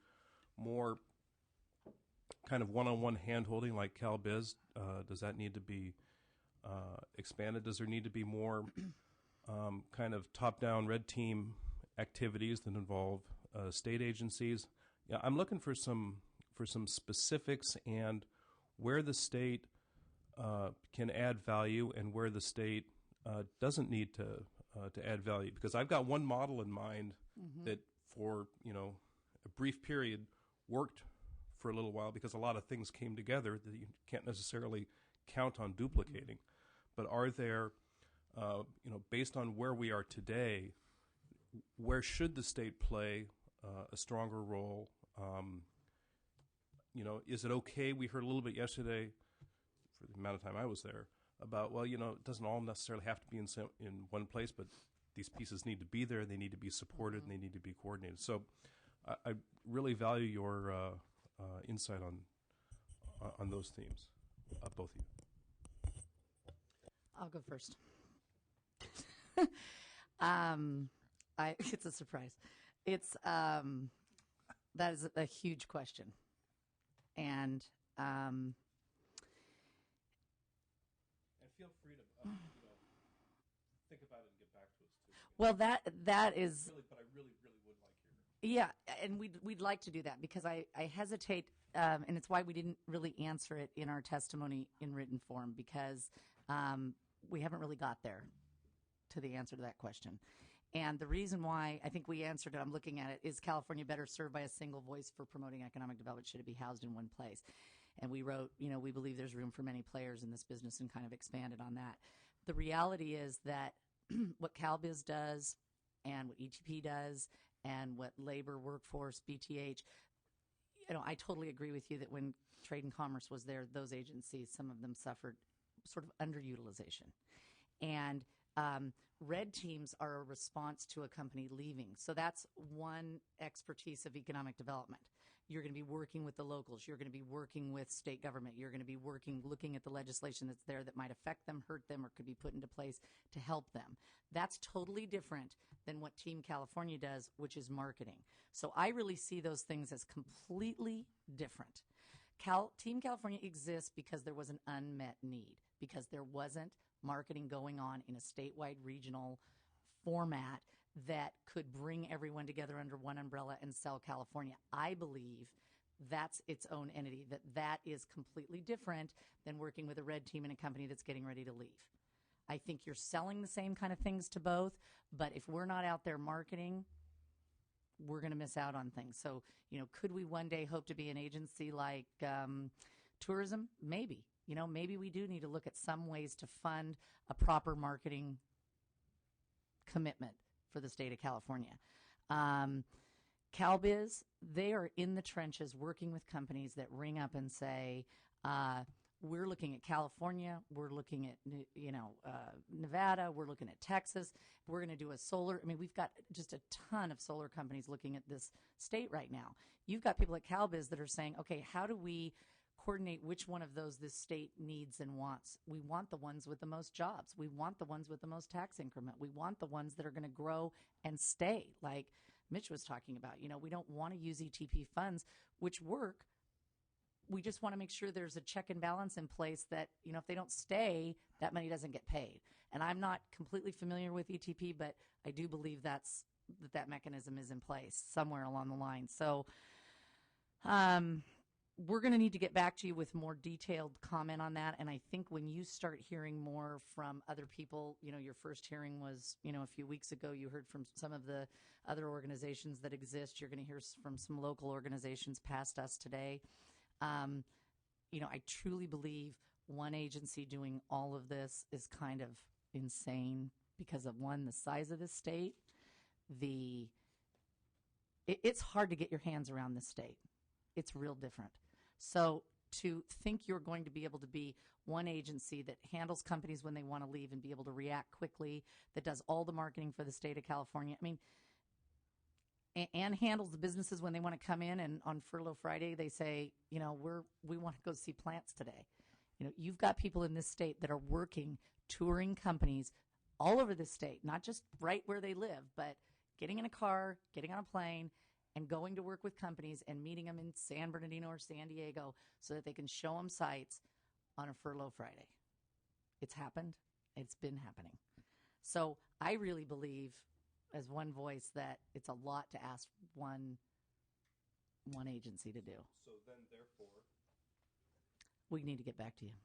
more kind of one-on-one hand-holding like CalBiz? Does that need to be expanded? Does there need to be more kind of top-down red team activities that involve state agencies? Yeah, I'm looking for some specifics and where the state can add value and where the state doesn't need to add value. Because I've got one model in mind that for a brief period worked for a little while because a lot of things came together that you can't necessarily count on duplicating. But are there, based on where we are today, where should the state play a stronger role? Is it okay? We heard a little bit yesterday, for the amount of time I was there, about, it doesn't all necessarily have to be in one place, but these pieces need to be there, they need to be supported, and they need to be coordinated. So I really value your insight on those themes, both of you. I'll go first. It's a surprise. It's that is a huge question, and And feel free to think about it and get back to us too. well, that is But I really would like your. yeah, and we'd like to do that because I hesitate, and it's why we didn't really answer it in our testimony in written form because we haven't really got there to the answer to that question. And the reason why I think we answered it, I'm looking at it, is California better served by a single voice for promoting economic development? Should it be housed in one place? And we wrote, we believe there's room for many players in this business and kind of expanded on that. The reality is that what CalBiz does and what ETP does and what labor, workforce, BTH, I totally agree with you that when Trade and Commerce was there, those agencies, some of them suffered sort of underutilization. And red teams are a response to a company leaving. So that's one expertise of economic development. You're going to be working with the locals. You're going to be working with state government. You're going to be looking at the legislation that's there that might affect them, hurt them, or could be put into place to help them. That's totally different than what Team California does, which is marketing. So I really see those things as completely different. Team California exists because there was an unmet need, because there wasn't marketing going on in a statewide regional format that could bring everyone together under one umbrella and sell California. I believe that's its own entity, that is completely different than working with a red team in a company that's getting ready to leave. I think you're selling the same kind of things to both, but if we're not out there marketing, we're going to miss out on things. So, could we one day hope to be an agency like tourism? Maybe. Maybe we do need to look at some ways to fund a proper marketing commitment for the state of California. CalBiz, they are in the trenches working with companies that ring up and say, we're looking at California, we're looking at, Nevada, we're looking at Texas, we're going to do a solar. We've got just a ton of solar companies looking at this state right now. You've got people at CalBiz that are saying, okay, how do we coordinate which one of those this state needs and wants? We want the ones with the most jobs. We want the ones with the most tax increment. We want the ones that are going to grow and stay, like Mitch was talking about. We don't want to use ETP funds, which work. We just want to make sure there's a check and balance in place that, if they don't stay, that money doesn't get paid. And I'm not completely familiar with ETP, but I do believe that mechanism is in place somewhere along the line. So, we're going to need to get back to you with more detailed comment on that. And I think when you start hearing more from other people, your first hearing was, a few weeks ago, you heard from some of the other organizations that exist. You're going to hear from some local organizations past us today. I truly believe one agency doing all of this is kind of insane because of, one, the size of the state. It's hard to get your hands around this state. It's real different. So to think you're going to be able to be one agency that handles companies when they want to leave and be able to react quickly, that does all the marketing for the state of California, and handles the businesses when they want to come in, and on Furlough Friday they say, we want to go see plants today. You've got people in this state that are working, touring companies all over the state, not just right where they live, but getting in a car, getting on a plane, and going to work with companies and meeting them in San Bernardino or San Diego so that they can show them sites on a Furlough Friday. It's happened. It's been happening. So I really believe, as one voice, that it's a lot to ask one agency to do. So then, therefore, we need to get back to you.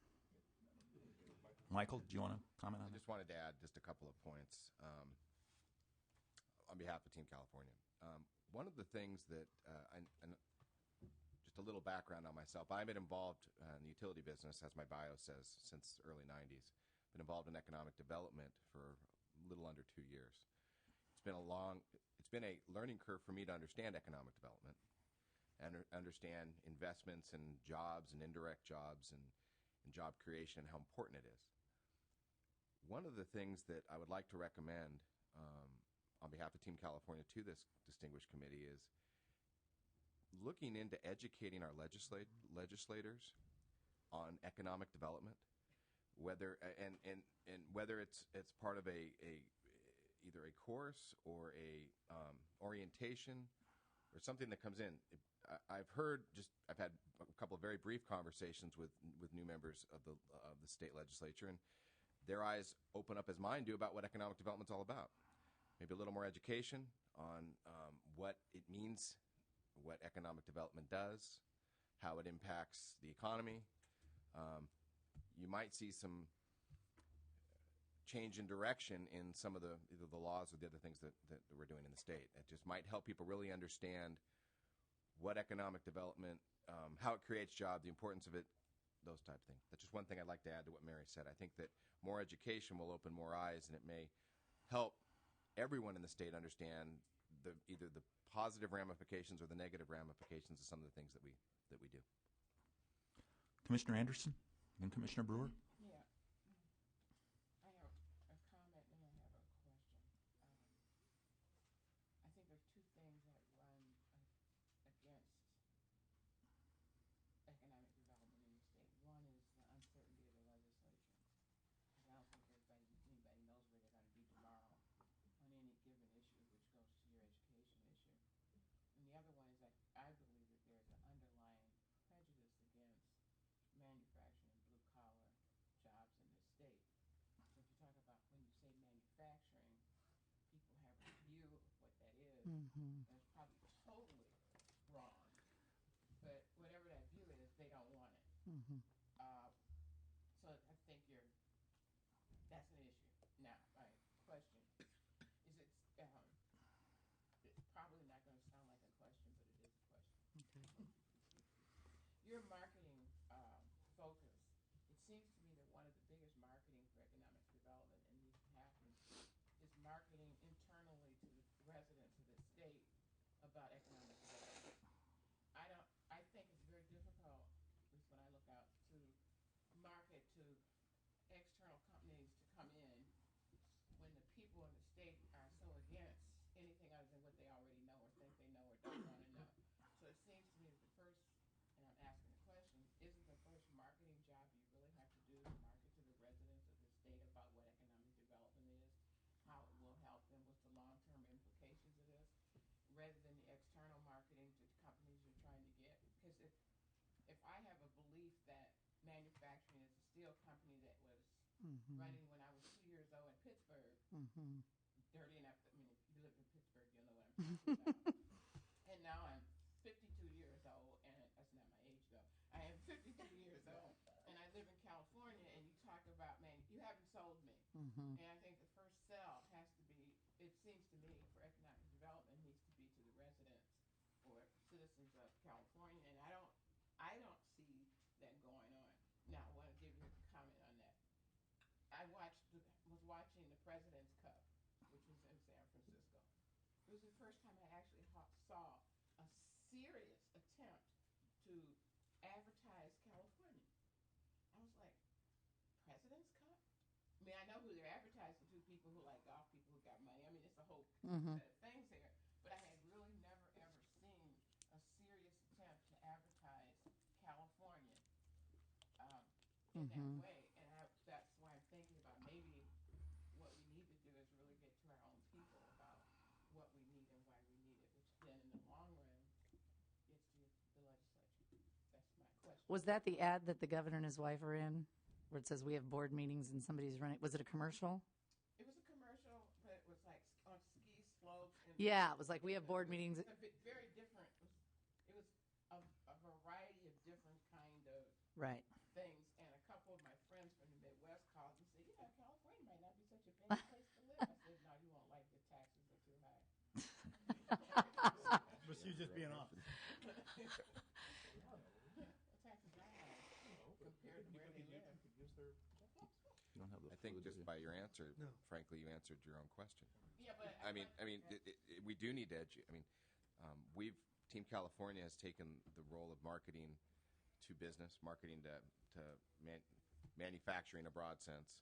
Michael, do you want to comment on I that? just wanted to add just a couple of points on behalf of Team California. One of the things that, and just a little background on myself, I've been involved in the utility business, as my bio says, since the early 90s. Been involved in economic development for a little under 2 years. It's been a learning curve for me to understand economic development and understand investments and jobs and indirect jobs and job creation and how important it is. One of the things that I would like to recommend on behalf of Team California to this distinguished committee is looking into educating our legislators on economic development, whether and whether it's part of a either a course or a orientation or something that comes in. I've had a couple of very brief conversations with new members of the state legislature, and their eyes open up as mine do about what economic development's all about. Maybe a little more education on what it means, what economic development does, how it impacts the economy. You might see some change in direction in some of either the laws or the other things that we're doing in the state. It just might help people really understand what economic development, how it creates jobs, the importance of it, those type of things. That's just one thing I'd like to add to what Mary said. I think that more education will open more eyes, and it may help everyone in the state understand either the positive ramifications or the negative ramifications of some of the things that we do. Commissioner Anderson and Commissioner Brewer. Yeah. I have a comment and I have a question. I think there's two things that run against economic development in the state. One is the uncertainty of the legislature. I don't think anybody knows where they're going to be tomorrow on any given issue, which goes to your education issue. And the other one is that I believe that there's an underlying prejudice against manufacturing and blue-collar jobs in this state. So if you talk about when you say manufacturing, people have a view of what that is. That's probably totally wrong. But whatever that view is, they don't want it. So I think that's an issue. Now, my question is, it's probably not going to sound like a question, but it is a question. Okay. Your marketing focus, it seems to me that one of the biggest marketing for economic development and needs to happen is marketing internally to the residents of the state about economic development. I think it's very difficult, at least when I look out, to market to external companies to come in when the people in the state are so against anything other than what they already know or think they know or don't want to know. So it seems to me that the first, and I'm asking the question, isn't the first marketing job you really have to do to market to the residents of the state about what economic development is, how it will help them, what's the long-term implications of this, rather than the external marketing to companies you're trying to get? Because if I have a belief that manufacturing is a steel company that was running when I was 2 years old in Pittsburgh, dirty enough, I mean, if you live in Pittsburgh, you'll know what I'm talking about. And now I'm 52 years old, and that's not my age, though. I am 52 years old, and I live in California, and you talk about, you haven't sold me. And I think the first sell has to be, it seems to me, for economic development, needs to be to the residents or citizens of California, and I don't see that going on. Now, I want to give you a comment on that. I was watching the President's Cup, which was in San Francisco. It was the first time I actually saw a serious attempt to advertise California. I was like, President's Cup? I mean, I know who they're advertising to, people who like golf, people who got money. I mean, it's a whole set of things here. But I had really never, ever seen a serious attempt to advertise California in that way. And that's why I'm thinking about maybe what we need to do is really get to our own people about what we need and why we need it, which then in the long run gets to the legislature. That's my question. Was that the ad that the governor and his wife are in, where it says we have board meetings and somebody's running? Was it a commercial? It was a commercial, but it was like on ski slopes. And Yeah, it was like we have board meetings. It's a bit very different. It was a variety of different kind of things. And a couple of my friends from the Midwest called and said, California might not be such a bad place to live. I said, no, you won't like the taxes are too high. But she's just being honest. The taxes are high compared to where they live. You don't have the I think just by your answer, frankly, you answered your own question. Yeah, but we do need to educate. I mean, Team California has taken the role of marketing to business, marketing to manufacturing in a broad sense.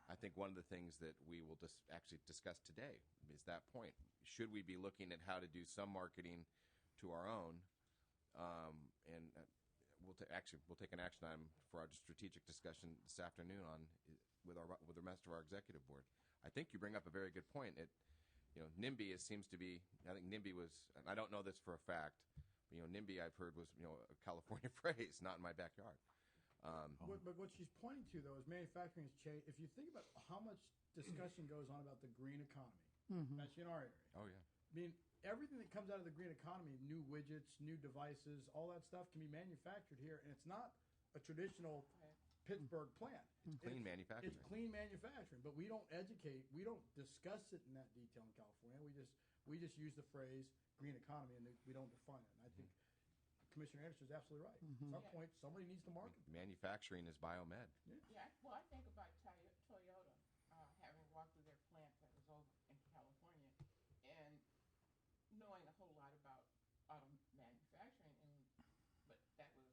I think one of the things that we will actually discuss today is that point. Should we be looking at how to do some marketing to our own? We'll take an action item for our strategic discussion this afternoon with the rest of our executive board. I think you bring up a very good point. NIMBY seems to be. I think NIMBY was. And I don't know this for a fact. But, NIMBY I've heard was a California phrase, not in my backyard. But what she's pointing to, though, is manufacturing has changed. If you think about how much discussion goes on about the green economy, especially in our area. Oh yeah. I mean, everything that comes out of the green economy, new widgets, new devices, all that stuff can be manufactured here, and it's not a traditional Pittsburgh plant. Clean manufacturing. It's clean manufacturing, but we don't educate, we don't discuss it in that detail in California. We just use the phrase green economy, and we don't define it. And I think Commissioner Anderson is absolutely right. At some point, somebody needs to market it. Manufacturing is biomed. Yeah, well, I think about Toyota having walked through their plant that was over in California and knowing a whole lot about auto manufacturing, but that was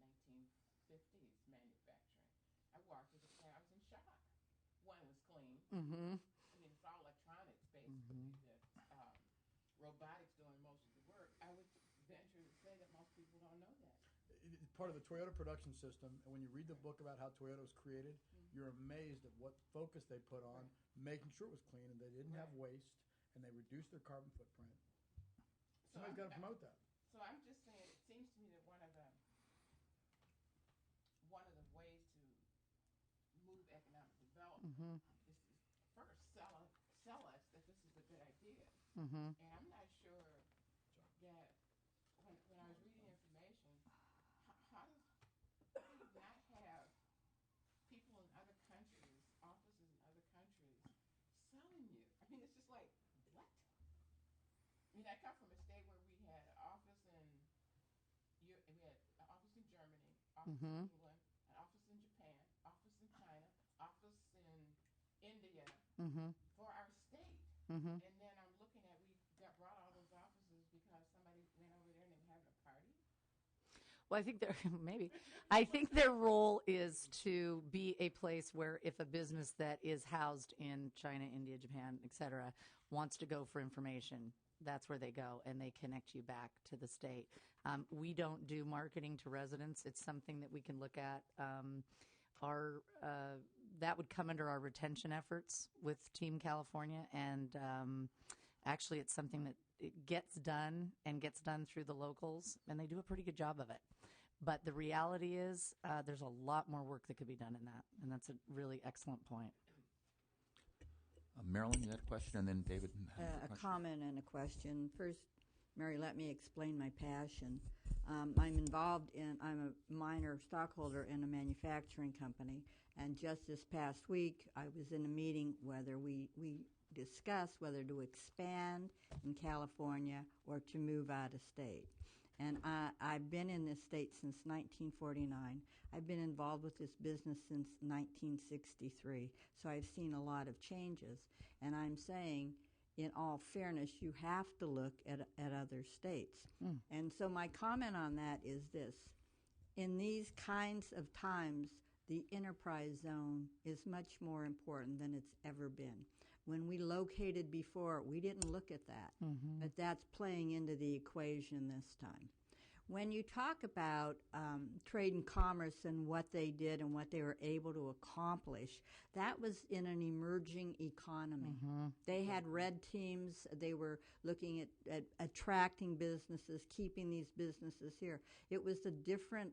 1950s manufacturing. I walked through the plant. I was in shock. One was clean. I mean, it's all electronics basically. That robotics doing most of the work. I would venture to say that most people don't know that. It's part of the Toyota production system, and when you read the book about how Toyota was created, you're amazed at what focus they put on making sure it was clean and they didn't have waste and they reduced their carbon footprint. Somebody's got to promote that. So I'm just saying, it seems to me that one of the ways to move economic development is to first sell us that this is a good idea. And I'm not sure that when I was reading information, how do you not have people in other countries, offices in other countries, selling you? I mean, it's just like, what? I mean, I come from a state where we had an office in Germany, office in England, an office in Japan, office in China, office in India for our state. And then I'm looking at, we brought all those offices because somebody went over there and they were having a party. Well, I think I think their role is to be a place where if a business that is housed in China, India, Japan, et cetera, wants to go for information, that's where they go, and they connect you back to the state. We don't do marketing to residents. It's something that we can look at. That would come under our retention efforts with Team California, and actually it's something that it gets done through the locals, and they do a pretty good job of it. But the reality is there's a lot more work that could be done in that, and that's a really excellent point. Marilyn, you had a question, and then David. A comment and a question. First, Mary, let me explain my passion. I'm a minor stockholder in a manufacturing company, and just this past week I was in a meeting whether we discussed whether to expand in California or to move out of state. And I've been in this state since 1949. I've been involved with this business since 1963, so I've seen a lot of changes. And I'm saying, in all fairness, you have to look at other states. And so my comment on that is this. In these kinds of times, the enterprise zone is much more important than it's ever been. When we located before, we didn't look at that, but that's playing into the equation this time. When you talk about trade and commerce and what they did and what they were able to accomplish, that was in an emerging economy. They had red teams. They were looking at attracting businesses, keeping these businesses here. It was a different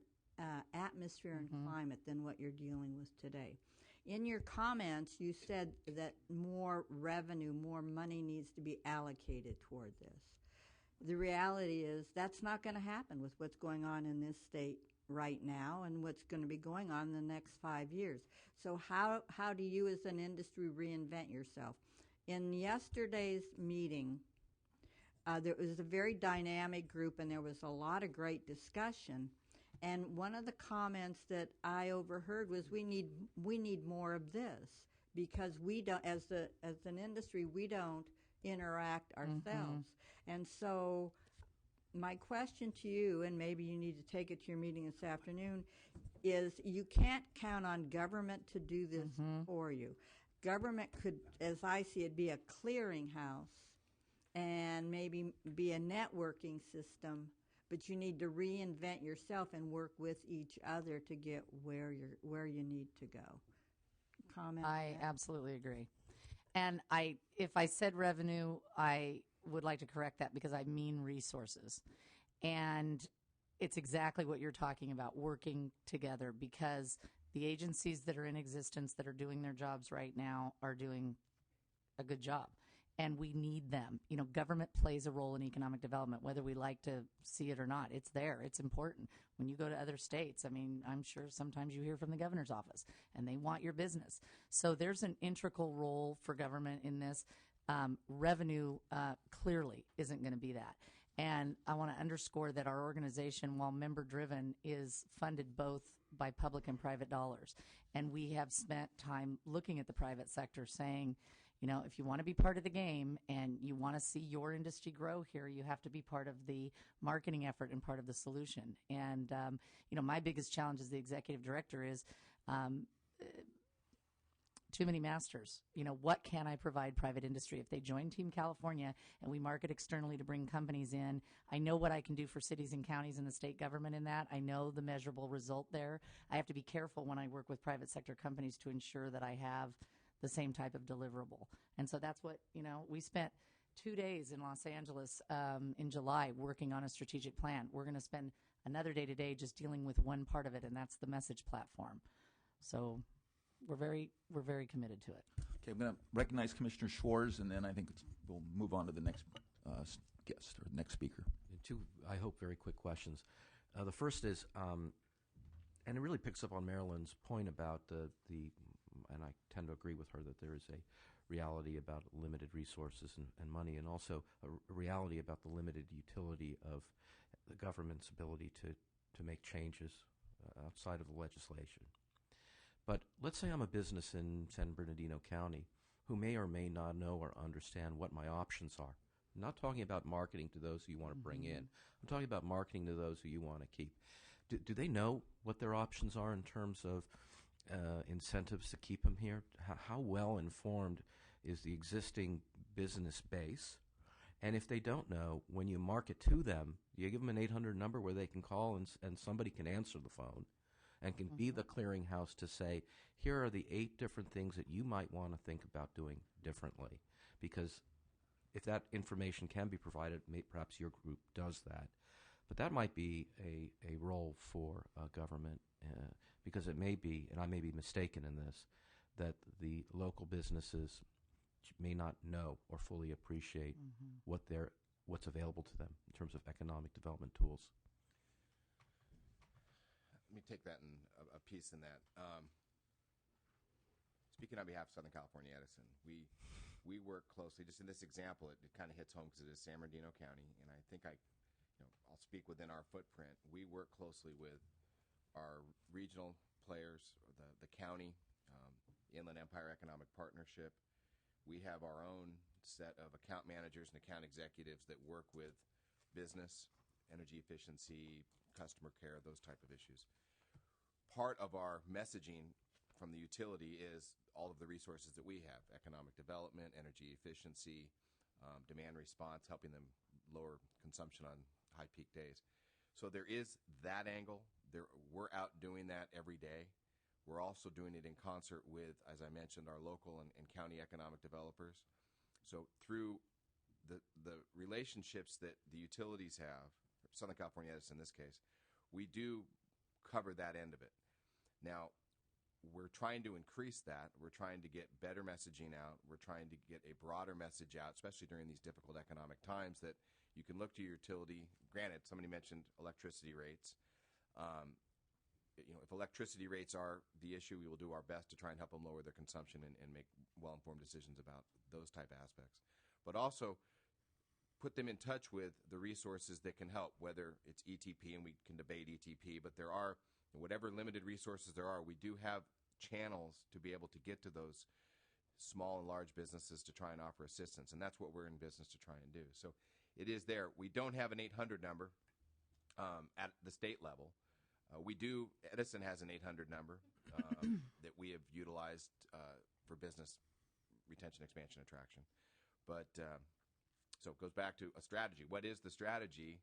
atmosphere and climate than what you're dealing with today. In your comments, you said that more revenue, more money needs to be allocated toward this. The reality is that's not going to happen with what's going on in this state right now and what's going to be going on in the next 5 years. So how do you as an industry reinvent yourself? In yesterday's meeting, there was a very dynamic group and there was a lot of great discussion. And one of the comments that I overheard was we need more of this because we don't, as an industry, we don't interact ourselves. And so my question to you, and maybe you need to take it to your meeting this afternoon, is you can't count on government to do this for you. Government could, as I see it, be a clearinghouse and maybe be a networking system, but you need to reinvent yourself and work with each other to get where you need to go. Comment? I absolutely agree. And if I said revenue, I would like to correct that because I mean resources. And it's exactly what you're talking about, working together, because the agencies that are in existence that are doing their jobs right now are doing a good job. And we need them. You know, government plays a role in economic development, whether we like to see it or not. It's there. It's important. When you go to other states, I mean, I'm sure sometimes you hear from the governor's office, and they want your business. So there's an integral role for government in this. Revenue clearly isn't going to be that. And I want to underscore that our organization, while member-driven, is funded both by public and private dollars. And we have spent time looking at the private sector saying, you know, if you want to be part of the game and you want to see your industry grow here, you have to be part of the marketing effort and part of the solution. And, you know, my biggest challenge as the executive director is too many masters. You know, what can I provide private industry? If they join Team California and we market externally to bring companies in, I know what I can do for cities and counties and the state government in that. I know the measurable result there. I have to be careful when I work with private sector companies to ensure that I have the same type of deliverable. And so that's what, you know, we spent 2 days in Los Angeles in July working on a strategic plan. We're going to spend another day today just dealing with one part of it, and that's the message platform. So we're very committed to it. Okay, I'm going to recognize Commissioner Schwartz, and then I think we'll move on to the next guest or next speaker. Two, I hope, very quick questions. The first is, and it really picks up on Marilyn's point about the and I tend to agree with her that there is a reality about limited resources and money, and also a reality about the limited utility of the government's ability to make changes outside of the legislation. But let's say I'm a business in San Bernardino County who may or may not know or understand what my options are. I'm not talking about marketing to those who you want to bring in. I'm talking about marketing to those who you want to keep. Do they know what their options are in terms of incentives to keep them here? How well informed is the existing business base? And if they don't know, when you market to them, you give them an 800 number where they can call and somebody can answer the phone and can be the clearinghouse to say, here are the 8 different things that you might want to think about doing differently. Because if that information can be provided, perhaps your group does that. But that might be a role for government, because it may be, and I may be mistaken in this, that the local businesses may not know or fully appreciate what's available to them in terms of economic development tools. Let me take that in a piece in that. Speaking on behalf of Southern California Edison, we work closely. Just in this example, it kind of hits home because it is San Bernardino County, and I think I'll speak within our footprint. We work closely with our regional players, the county, Inland Empire Economic Partnership. We have our own set of account managers and account executives that work with business, energy efficiency, customer care, those type of issues. Part of our messaging from the utility is all of the resources that we have: economic development, energy efficiency, demand response, helping them lower consumption on high peak days. So there is that angle. We're out doing that every day. We're also doing it in concert with, as I mentioned, our local and county economic developers. So through the relationships that the utilities have, Southern California Edison in this case, we do cover that end of it. Now, we're trying to increase that. We're trying to get better messaging out. We're trying to get a broader message out, especially during these difficult economic times, that you can look to your utility. Granted, somebody mentioned electricity rates. If electricity rates are the issue, we will do our best to try and help them lower their consumption and make well-informed decisions about those type of aspects. But also put them in touch with the resources that can help, whether it's ETP, and we can debate ETP, but there are, whatever limited resources there are, we do have channels to be able to get to those small and large businesses to try and offer assistance, and that's what we're in business to try and do. So it is there. We don't have an 800 number at the state level. Edison has an 800 number that we have utilized for business retention, expansion, attraction. But so it goes back to a strategy. What is the strategy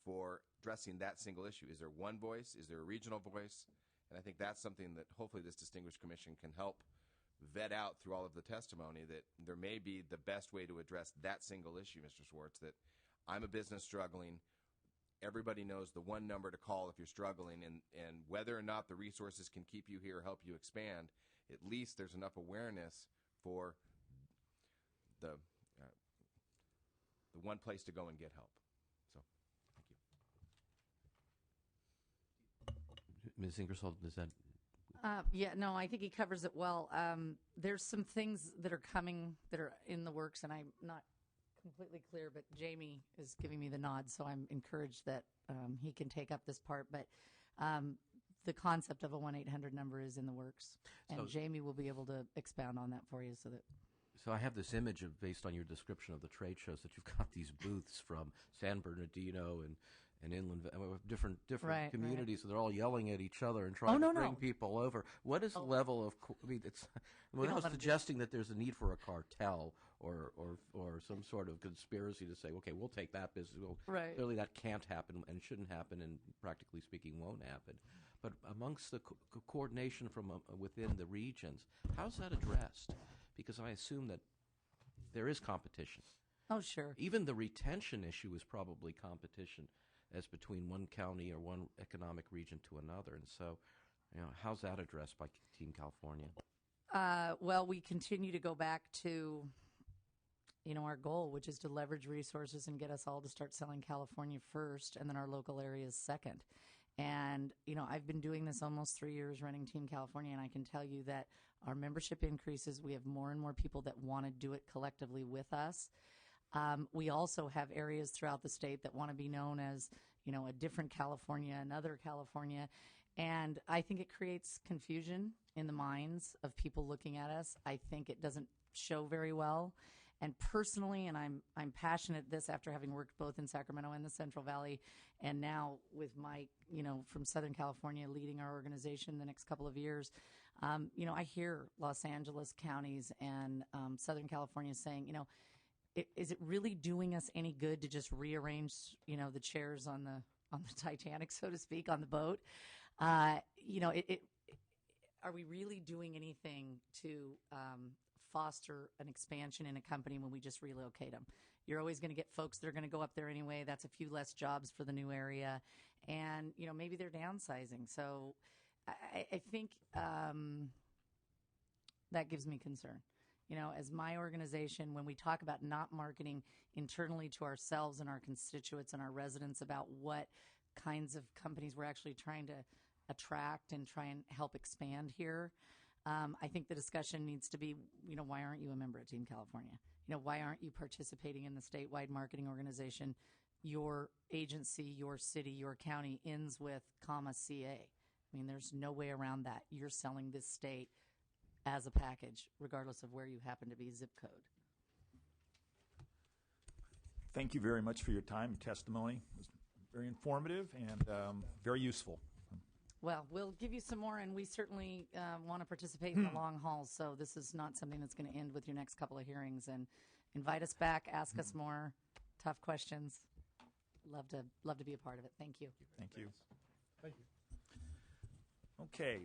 for addressing that single issue? Is there one voice? Is there a regional voice? And I think that's something that hopefully this distinguished commission can help vet out through all of the testimony that there may be the best way to address that single issue, Mr. Schwartz, that I'm a business struggling. Everybody knows the one number to call if you're struggling, and whether or not the resources can keep you here, help you expand, at least there's enough awareness for the one place to go and get help. So, thank you. Ms. Ingersoll, does that? Yeah, no, I think he covers it well. There's some things that are coming that are in the works, and I'm not completely clear, but Jamie is giving me the nod, so I'm encouraged that he can take up this part. But the concept of a 1-800 number is in the works, and So- Jamie will be able to expound on that for you so that. So I have this image of, based on your description of the trade shows, that you've got these booths from San Bernardino and inland, different Right, communities, so they're all yelling at each other and trying to bring people over. What is the level of? I mean, it's without suggesting that there's a need for a cartel or some sort of conspiracy to say, okay, we'll take that business. Well, Right. clearly that can't happen and shouldn't happen, and practically speaking, won't happen. But amongst the coordination from within the regions, how's that addressed? Because I assume that there is competition. Oh, sure. Even the retention issue is probably competition as between one county or one economic region to another. And so, how's that addressed by Team California? Well, we continue to go back to, our goal, which is to leverage resources and get us all to start selling California first, and then our local areas second. And, I've been doing this almost 3 years running Team California, and I can tell you that our membership increases. We have more and more people that want to do it collectively with us. We also have areas throughout the state that want to be known as, a different California, another California. And I think it creates confusion in the minds of people looking at us. I think it doesn't show very well. And personally, and I'm passionate this after having worked both in Sacramento and the Central Valley, and now with Mike, from Southern California leading our organization the next couple of years, I hear Los Angeles counties and Southern California saying, is it really doing us any good to just rearrange, the chairs on the Titanic, so to speak, on the boat? Are we really doing anything to foster an expansion in a company when we just relocate them? You're always going to get folks that are going to go up there anyway. That's a few less jobs for the new area, and maybe they're downsizing. So I think that gives me concern. As my organization, when we talk about not marketing internally to ourselves and our constituents and our residents about what kinds of companies we're actually trying to attract and try and help expand here, I think the discussion needs to be, why aren't you a member of Team California? Why aren't you participating in the statewide marketing organization? Your agency, your city, your county ends with, CA. I mean, there's no way around that. You're selling this state as a package, regardless of where you happen to be zip code. Thank you very much for your time and testimony. It was very informative and very useful. Well, we'll give you some more, and we certainly want to participate in the long haul, so this is not something that's going to end with your next couple of hearings. And invite us back, ask us more tough questions. Love to be a part of it. Thank you. Thank you. Thank you. Okay.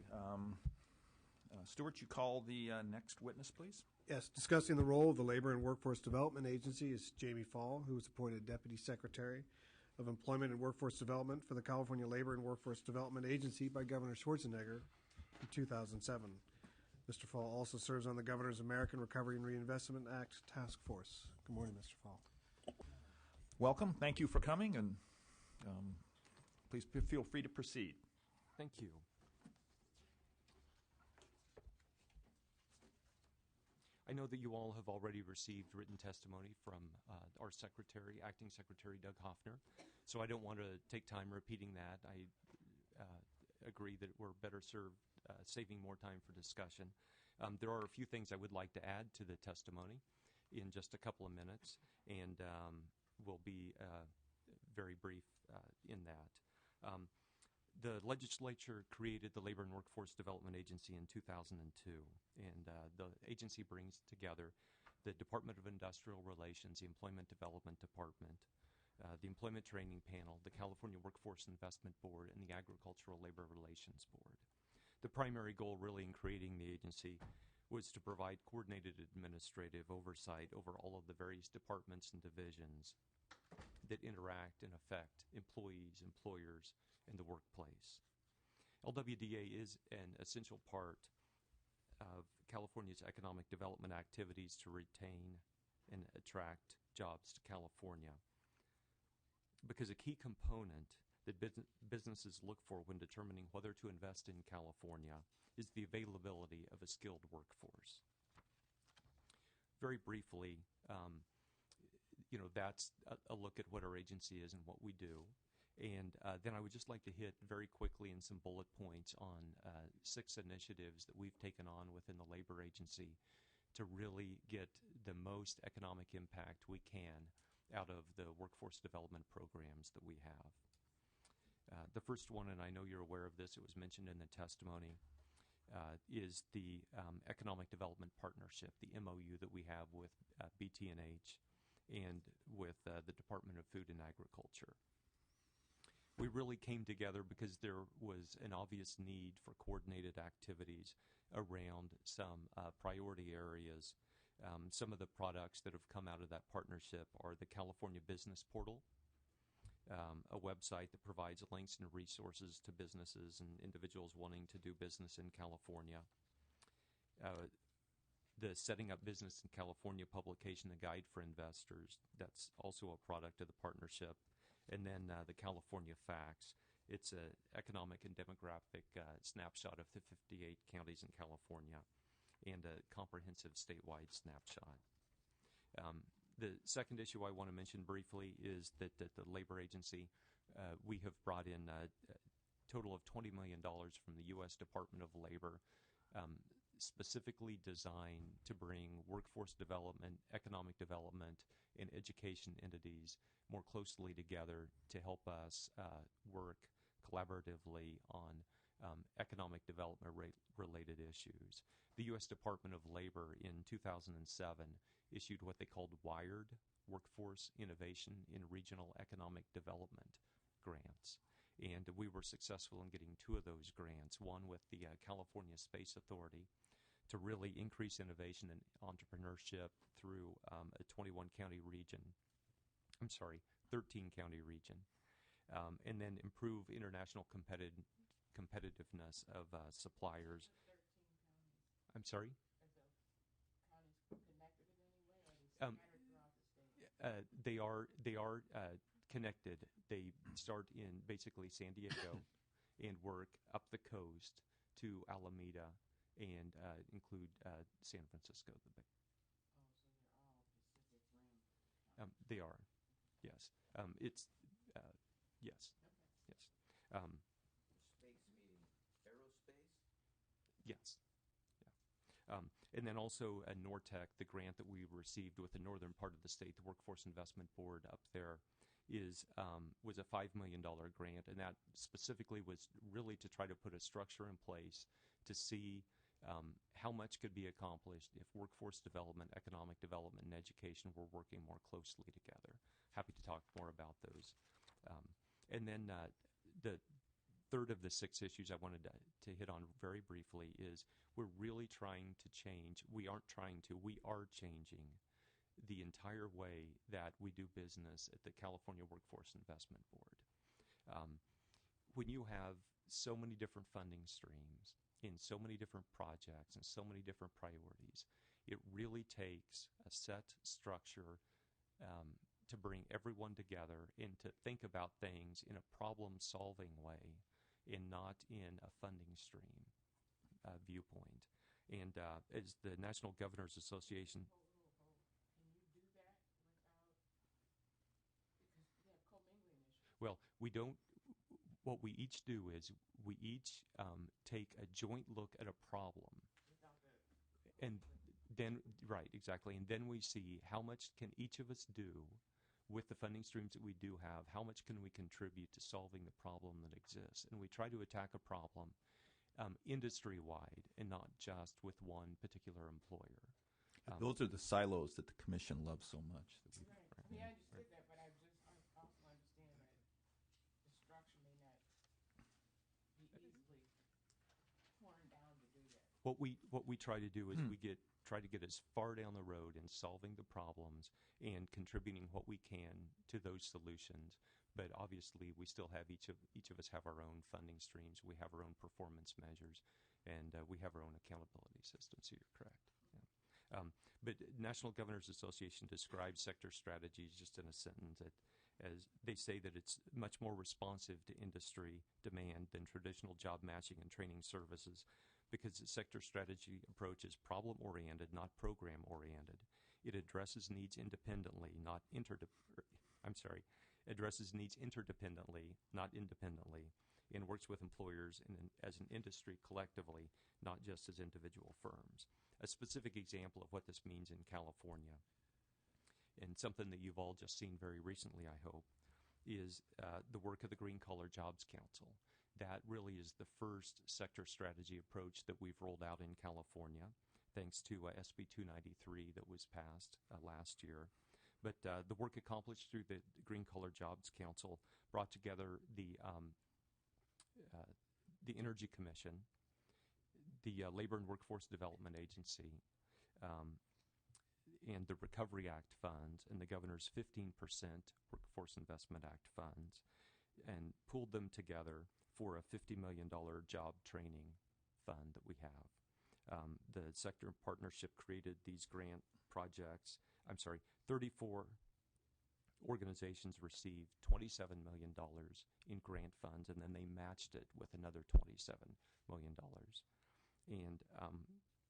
Stuart, you call the next witness, please. Yes, discussing the role of the Labor and Workforce Development Agency is Jamie Fall, who was appointed Deputy Secretary of Employment and Workforce Development for the California Labor and Workforce Development Agency by Governor Schwarzenegger in 2007. Mr. Fall also serves on the Governor's American Recovery and Reinvestment Act Task Force. Good morning, Mr. Fall. Welcome. Thank you for coming, and please feel free to proceed. Thank you. I know that you all have already received written testimony from our Secretary, Acting Secretary Doug Hoffner, so I don't want to take time repeating that. I agree that we're better served saving more time for discussion. There are a few things I would like to add to the testimony in just a couple of minutes, and we'll be very brief in that. The legislature created the Labor and Workforce Development Agency in 2002, and the agency brings together the Department of Industrial Relations, the Employment Development Department, the Employment Training Panel, the California Workforce Investment Board, and the Agricultural Labor Relations Board. The primary goal really in creating the agency was to provide coordinated administrative oversight over all of the various departments and divisions that interact and affect employees, employers, and the workplace. LWDA is an essential part of California's economic development activities to retain and attract jobs to California, because a key component that businesses look for when determining whether to invest in California is the availability of a skilled workforce. Very briefly, that's a look at what our agency is and what we do. And then I would just like to hit very quickly in some bullet points on 6 initiatives that we've taken on within the labor agency to really get the most economic impact we can out of the workforce development programs that we have. The first one, and I know you're aware of this, it was mentioned in the testimony, is the Economic Development Partnership, the MOU that we have with BT&H and with the Department of Food and Agriculture. We really came together because there was an obvious need for coordinated activities around some priority areas. Some of the products that have come out of that partnership are the California Business Portal, a website that provides links and resources to businesses and individuals wanting to do business in California. The Setting Up Business in California publication, A Guide for Investors, that's also a product of the partnership. And then the California Facts. It's an economic and demographic snapshot of the 58 counties in California and a comprehensive statewide snapshot. The second issue I want to mention briefly is that at the labor agency, we have brought in a total of $20 million from the U.S. Department of Labor, specifically designed to bring workforce development, economic development, and education entities more closely together to help us work collaboratively on economic development related issues. The U.S. Department of Labor in 2007 issued what they called WIRED, Workforce Innovation in Regional Economic Development grants. And we were successful in getting 2 of those grants, one with the California Space Authority to really increase innovation and entrepreneurship through a 13-county region, and then improve international competitiveness of suppliers. I'm sorry? They are connected. They start in basically San Diego and work up the coast to Alameda and include San Francisco. They are, yes. It's yes, yes. Space meaning aerospace? Yes. Yeah. And then also NORTEC, the grant that we received with the northern part of the state, the Workforce Investment Board up there, was a $5 million grant, and that specifically was really to try to put a structure in place to see how much could be accomplished if workforce development, economic development, and education were working more closely together. Happy to talk more about those. And then the third of the 6 issues I wanted to hit on very briefly is we're really trying to change. We are changing the entire way that we do business at the California Workforce Investment Board. When you have so many different funding streams in so many different projects and so many different priorities, it really takes a set structure to bring everyone together and to think about things in a problem-solving way and not in a funding stream viewpoint. And as the National Governors Association... Can you do that without... Because you have commingling issues. Well, we don't... What we each do is we each take a joint look at a problem. And then, right, exactly. And then we see how much can each of us do with the funding streams that we do have, how much can we contribute to solving the problem that exists. And we try to attack a problem industry-wide and not just with one particular employer. Those are the silos that the commission loves so much. Right. I mean, I understood that, but I also understand that the structure may not be easily torn down to do that. What we try to do is try to get as far down the road in solving the problems and contributing what we can to those solutions. But obviously, we still have each of us have our own funding streams. We have our own performance measures, and we have our own accountability system. So you're correct. Yeah. But National Governors Association describes sector strategies just in a sentence as they say that it's much more responsive to industry demand than traditional job matching and training services, because the sector strategy approach is problem-oriented, not program-oriented. It addresses needs independently, not addresses needs interdependently, not independently, and works with employers as an industry collectively, not just as individual firms. A specific example of what this means in California, and something that you've all just seen very recently, I hope, is the work of the Green Collar Jobs Council. That really is the first sector strategy approach that we've rolled out in California, thanks to SB 293 that was passed last year. But the work accomplished through the Green Collar Jobs Council brought together the Energy Commission, the Labor and Workforce Development Agency, and the Recovery Act funds, and the governor's 15% Workforce Investment Act funds, and pooled them together for a $50 million job training fund that we have. The sector partnership created these grant projects. 34 organizations received $27 million in grant funds, and then they matched it with another $27 million. And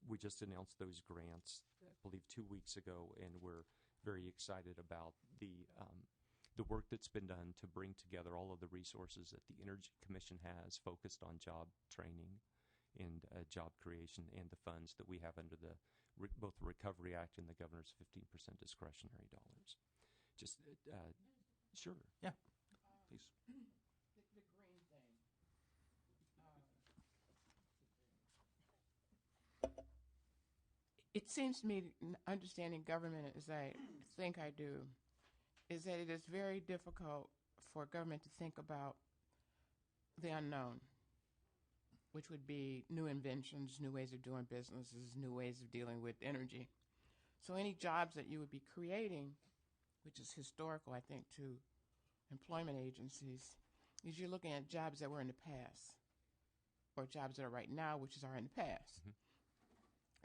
we just announced those grants, I believe, 2 weeks ago, and we're very excited about the work that's been done to bring together all of the resources that the Energy Commission has focused on job training and job creation, and the funds that we have under both the Recovery Act and the governor's 15% discretionary dollars. Just sure. Yeah, please. The green thing. It seems to me, understanding government as I think I do, is that it is very difficult for government to think about the unknown, which would be new inventions, new ways of doing businesses, new ways of dealing with energy. So any jobs that you would be creating, which is historical, I think, to employment agencies, is you're looking at jobs that were in the past, or jobs that are right now, which are in the past.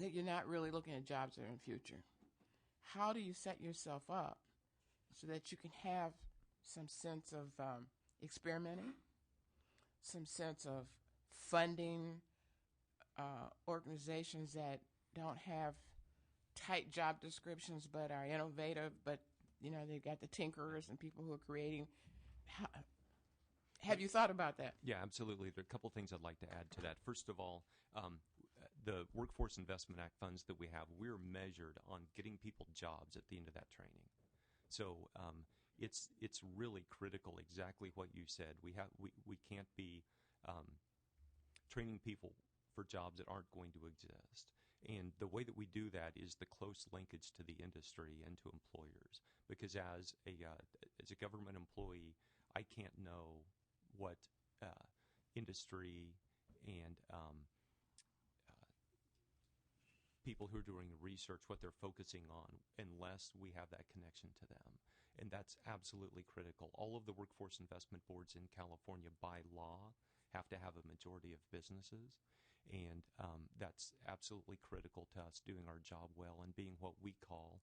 That you're not really looking at jobs that are in the future. How do you set yourself up so that you can have some sense of experimenting, some sense of funding organizations that don't have tight job descriptions but are innovative, but they've got the tinkerers and people who are creating. Have you thought about that? Yeah, absolutely. There are a couple things I'd like to add to that. First of all, the Workforce Investment Act funds that we have, we're measured on getting people jobs at the end of that training. So it's really critical, exactly what you said. We can't be training people for jobs that aren't going to exist. And the way that we do that is the close linkage to the industry and to employers. Because as a government employee, I can't know what industry and people who are doing research, what they're focusing on, unless we have that connection to them. And that's absolutely critical. All of the workforce investment boards in California, by law, have to have a majority of businesses. And that's absolutely critical to us doing our job well and being what we call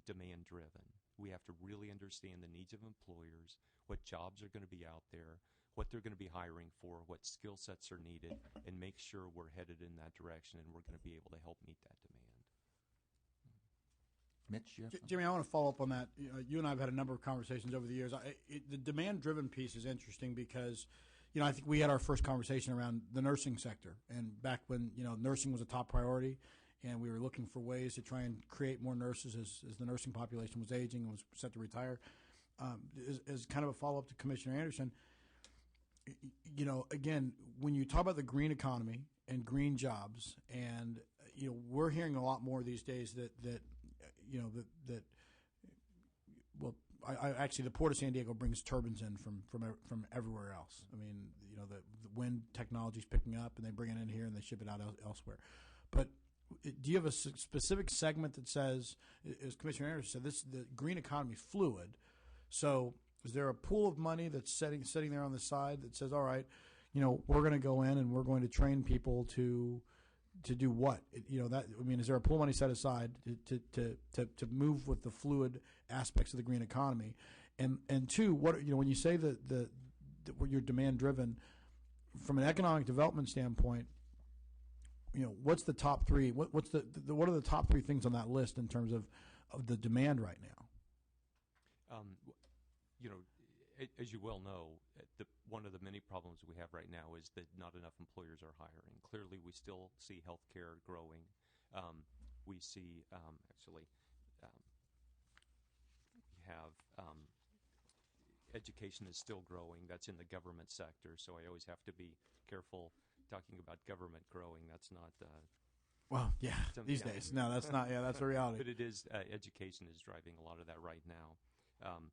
demand-driven. We have to really understand the needs of employers, what jobs are going to be out there, what they're going to be hiring for, what skill sets are needed, and make sure we're headed in that direction and we're going to be able to help meet that demand. Mitch, Jimmy, I want to follow up on that. You and I have had a number of conversations over the years. The demand-driven piece is interesting because, I think we had our first conversation around the nursing sector, and back when nursing was a top priority, and we were looking for ways to try and create more nurses as the nursing population was aging and was set to retire. As kind of a follow-up to Commissioner Anderson, again, when you talk about the green economy and green jobs, and we're hearing a lot more these days that actually the Port of San Diego brings turbines in from everywhere else. I mean, wind technology is picking up, and they bring it in here and they ship it out elsewhere. But do you have a specific segment that says, as Commissioner Anderson said, the green economy is fluid? So is there a pool of money that's sitting there on the side that says, all right, we're going to go in and we're going to train people to do what? Is there a pool of money set aside to move with the fluid aspects of the green economy? And two, when you say that you're demand driven, from an economic development standpoint, what's the top three? What are the top three things on that list in terms of the demand right now? As you well know, one of the many problems we have right now is that not enough employers are hiring. Clearly, we still see healthcare growing. We see, we have education is still growing. That's in the government sector, so I always have to be careful talking about government growing. That's not. Well, yeah, these days. No, that's not. Yeah, that's a reality. But it is. Education is driving a lot of that right now.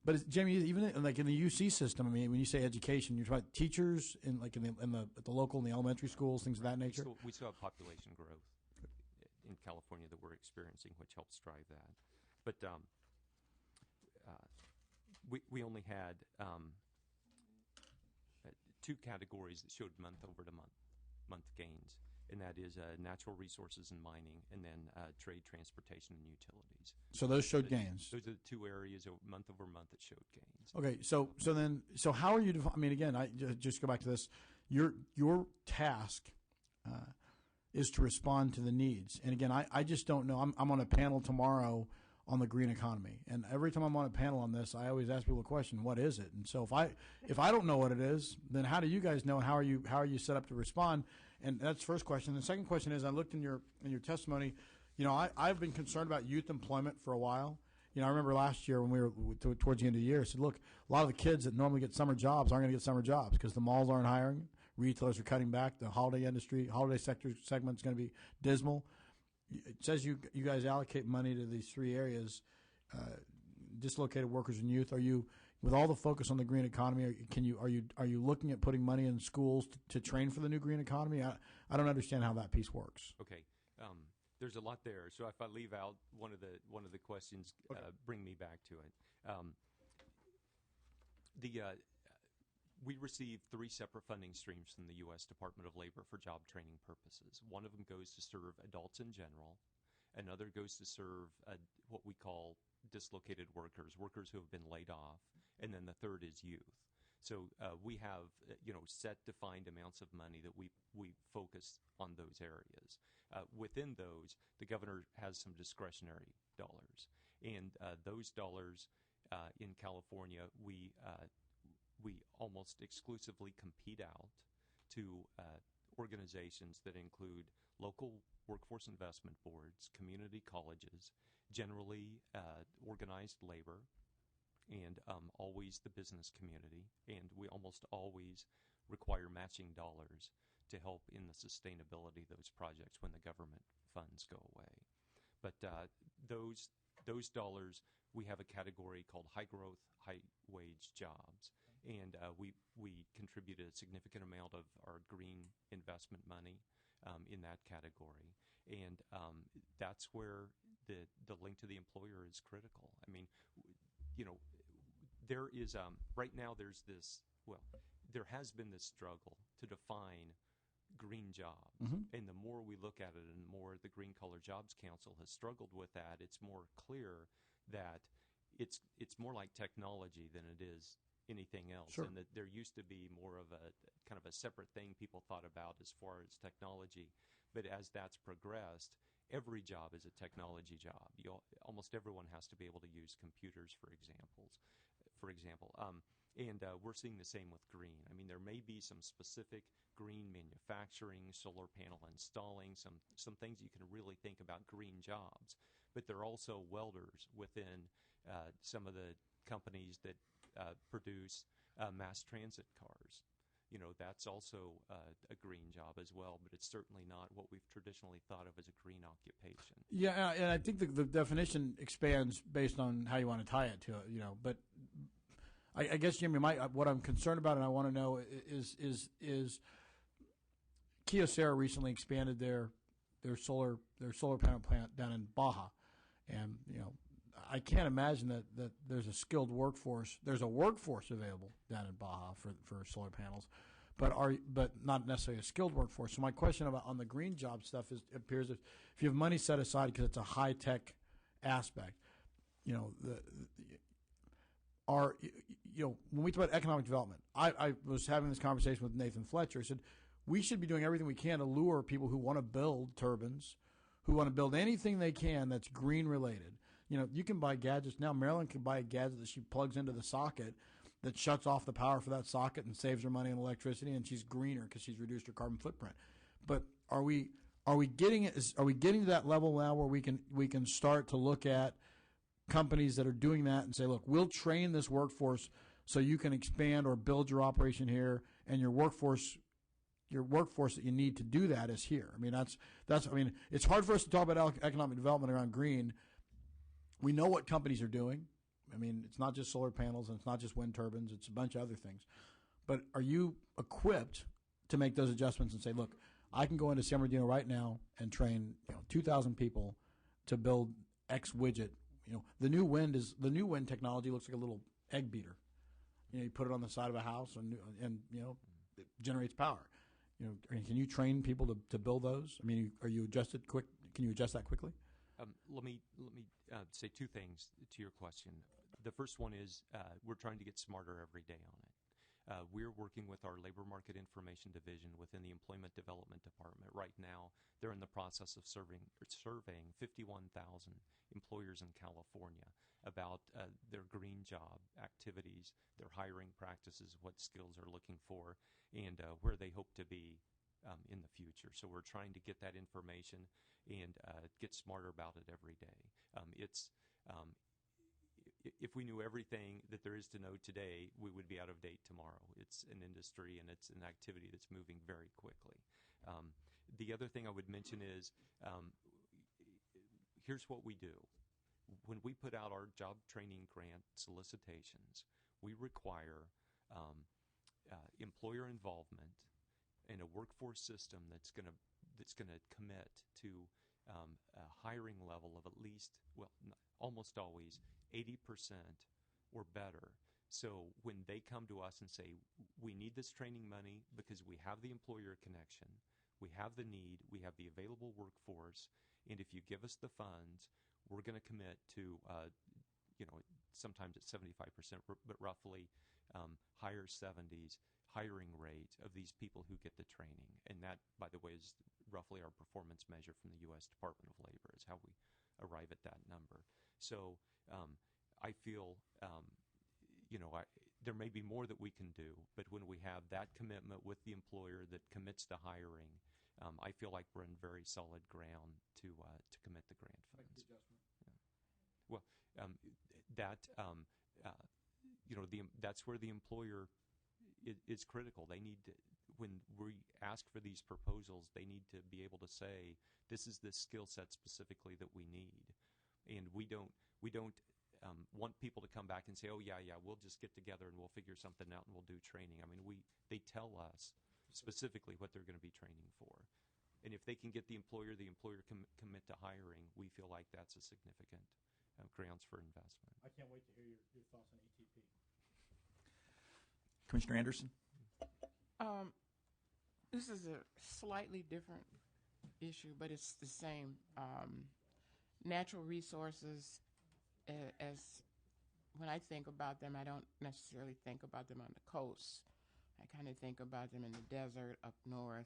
But Jamie, even like in the UC system, I mean, when you say education, you're talking about teachers at the local and the elementary schools, things of that nature. We still have population growth in California that we're experiencing, which helps drive that. But we only had two categories that showed month gains, and that is natural resources and mining, and then trade, transportation, and utilities. So those showed gains. Those are the two areas month over month that showed gains. Okay, so how are you? I mean, again, I just go back to this. Your task is to respond to the needs, and again, I just don't know. I'm on a panel tomorrow on the green economy, and every time I'm on a panel on this, I always ask people a question: what is it? And so if I don't know what it is, then how do you guys know? And how are you set up to respond? And that's the first question. The second question is, I looked in your testimony. I've been concerned about youth employment for a while. I remember last year when we were towards the end of the year, I said, look, a lot of the kids that normally get summer jobs aren't going to get summer jobs because the malls aren't hiring, retailers are cutting back, the holiday segment is going to be dismal. It says you guys allocate money to these three areas, dislocated workers and youth. Are you, with all the focus on the green economy, are you looking at putting money in schools to train for the new green economy? I don't understand how that piece works. Okay, there's a lot there. So if I leave out one of the questions, okay, bring me back to it. We receive three separate funding streams from the U.S. Department of Labor for job training purposes. One of them goes to serve adults in general. Another goes to serve what we call dislocated workers who have been laid off. And then the third is youth. So we have set defined amounts of money that we focus on those areas. Within those, the governor has some discretionary dollars. And those dollars in California, we almost exclusively compete out to organizations that include local workforce investment boards, community colleges, generally organized labor, and always the business community. And we almost always require matching dollars to help in the sustainability of those projects when the government funds go away. But those dollars, we have a category called high growth, high wage jobs. And we contribute a significant amount of our green investment money in that category. And that's where the link to the employer is critical. I mean, there is, right now there has been this struggle to define green jobs. Mm-hmm. And the more we look at it and the more the Green Collar Jobs Council has struggled with that, it's more clear that it's more like technology than it is anything else. Sure. And that there used to be more of a kind of a separate thing people thought about as far as technology. But as that's progressed, every job is a technology job. Almost everyone has to be able to use computers, for example. And we're seeing the same with green. I mean, there may be some specific green manufacturing, solar panel installing, some things you can really think about green jobs. But there are also welders within some of the companies that produce mass transit cars. That's also a green job as well, but it's certainly not what we've traditionally thought of as a green occupation. Yeah, and I think the definition expands based on how you want to tie it to it, But I guess, Jimmy, what I'm concerned about and I want to know is Kyocera recently expanded their solar panel plant down in Baja, and I can't imagine that there's a skilled workforce. There's a workforce available down in Baja for solar panels, but not necessarily a skilled workforce. So my question on the green job stuff is, it appears if you have money set aside because it's a high tech aspect, when we talk about economic development, I was having this conversation with Nathan Fletcher. He said we should be doing everything we can to lure people who want to build turbines, who want to build anything they can that's green related. You can buy gadgets now. Marilyn can buy a gadget that she plugs into the socket that shuts off the power for that socket and saves her money on electricity, and she's greener because she's reduced her carbon footprint. But are we getting to that level now where we can start to look at companies that are doing that and say, look, we'll train this workforce so you can expand or build your operation here, and your workforce that you need to do that is here. I mean, it's hard for us to talk about economic development around green. We know what companies are doing. I mean, it's not just solar panels and it's not just wind turbines. It's a bunch of other things. But are you equipped to make those adjustments and say, look, I can go into San Bernardino right now and train 2,000 people to build X widget. The new wind technology looks like a little egg beater. You put it on the side of a house and it generates power. Can you train people to build those? I mean, are you adjusted quick? Can you adjust that quickly? Let me say two things to your question. The first one is we're trying to get smarter every day on it. We're working with our Labor Market Information Division within the Employment Development Department. Right now, they're in the process of surveying 51,000 employers in California about their green job activities, their hiring practices, what skills they're looking for, and where they hope to be in the future. So we're trying to get that information and get smarter about it every day. If we knew everything that there is to know today, we would be out of date tomorrow. It's an industry and it's an activity that's moving very quickly. The other thing I would mention is here's what we do. When we put out our job training grant solicitations, we require employer involvement in a workforce system that's going to commit to a hiring level of at least, almost always 80% or better. So when they come to us and say, we need this training money because we have the employer connection, we have the need, we have the available workforce, and if you give us the funds, we're going to commit to, sometimes it's 75%, but roughly higher 70s hiring rate of these people who get the training. And that, by the way, is roughly our performance measure from the U.S. Department of Labor, is how we arrive at that number. So I feel, there may be more that we can do, but when we have that commitment with the employer that commits to hiring, I feel like we're in very solid ground to commit the grant funds. Yeah. Well, that's where the employer is critical. They need to, when we ask for these proposals, they need to be able to say, this is the skill set specifically that we need. And we don't want people to come back and say, oh, yeah, we'll just get together and we'll figure something out and we'll do training. I mean, they tell us specifically what they're going to be training for. And if they can get the employer commit to hiring, we feel like that's a significant grounds for investment. I can't wait to hear your thoughts on ATP. Commissioner Anderson? This is a slightly different issue, but it's the same. Natural resources, as when I think about them, I don't necessarily think about them on the coast. I kind of think about them in the desert up north.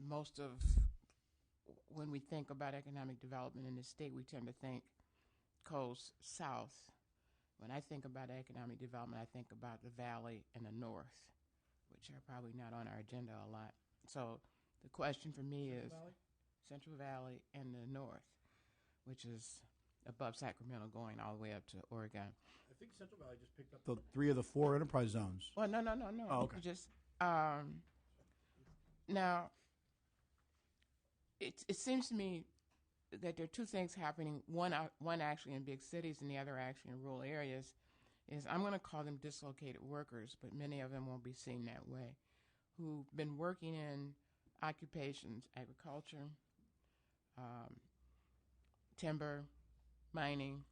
Most of when we think about economic development in the state, we tend to think coast south. When I think about economic development, I think about the valley and the north, which are probably not on our agenda a lot. So the question for me is Central Valley and the north, which is above Sacramento going all the way up to Oregon. I think Central Valley just picked up the 3 of the 4 enterprise zones. Well, no. Oh, okay. Now, it seems to me that there are two things happening. One actually in big cities and the other actually in rural areas. I'm going to call them dislocated workers, but many of them won't be seen that way. who've been working in occupations, agriculture, timber, mining,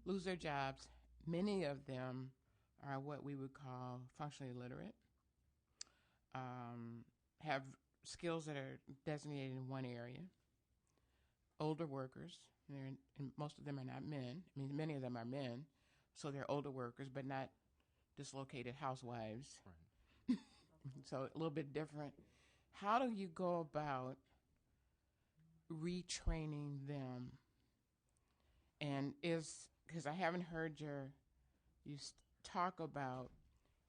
lose their jobs. Many of them are what we would call functionally illiterate, have skills that are designated in one area, older workers, and most of them are not men. I mean, many of them are men, so they're older workers, but not dislocated housewives. Right. So a little bit different. How do you go about retraining them? And because I haven't heard you talk about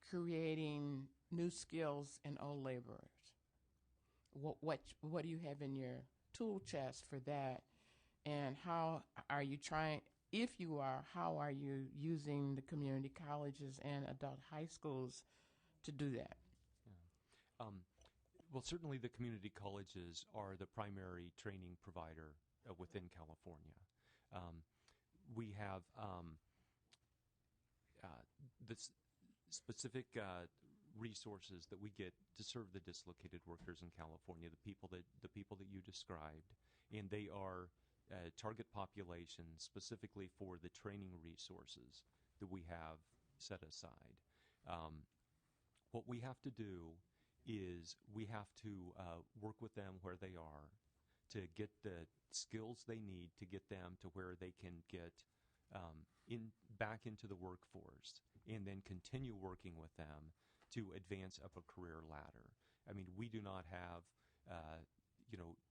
creating new skills in old laborers. What do you have in your tool chest for that? And how are you trying, if you are, how are you using the community colleges and adult high schools to do that? Yeah. Well, certainly the community colleges are the primary training provider within California. We have the specific resources that we get to serve the dislocated workers in California, the people that you described, and they are target populations specifically for the training resources that we have set aside. What we have to do is we have to work with them where they are to get the skills they need to get them to where they can get back into the workforce, and then continue working with them to advance up a career ladder. I mean, we do not have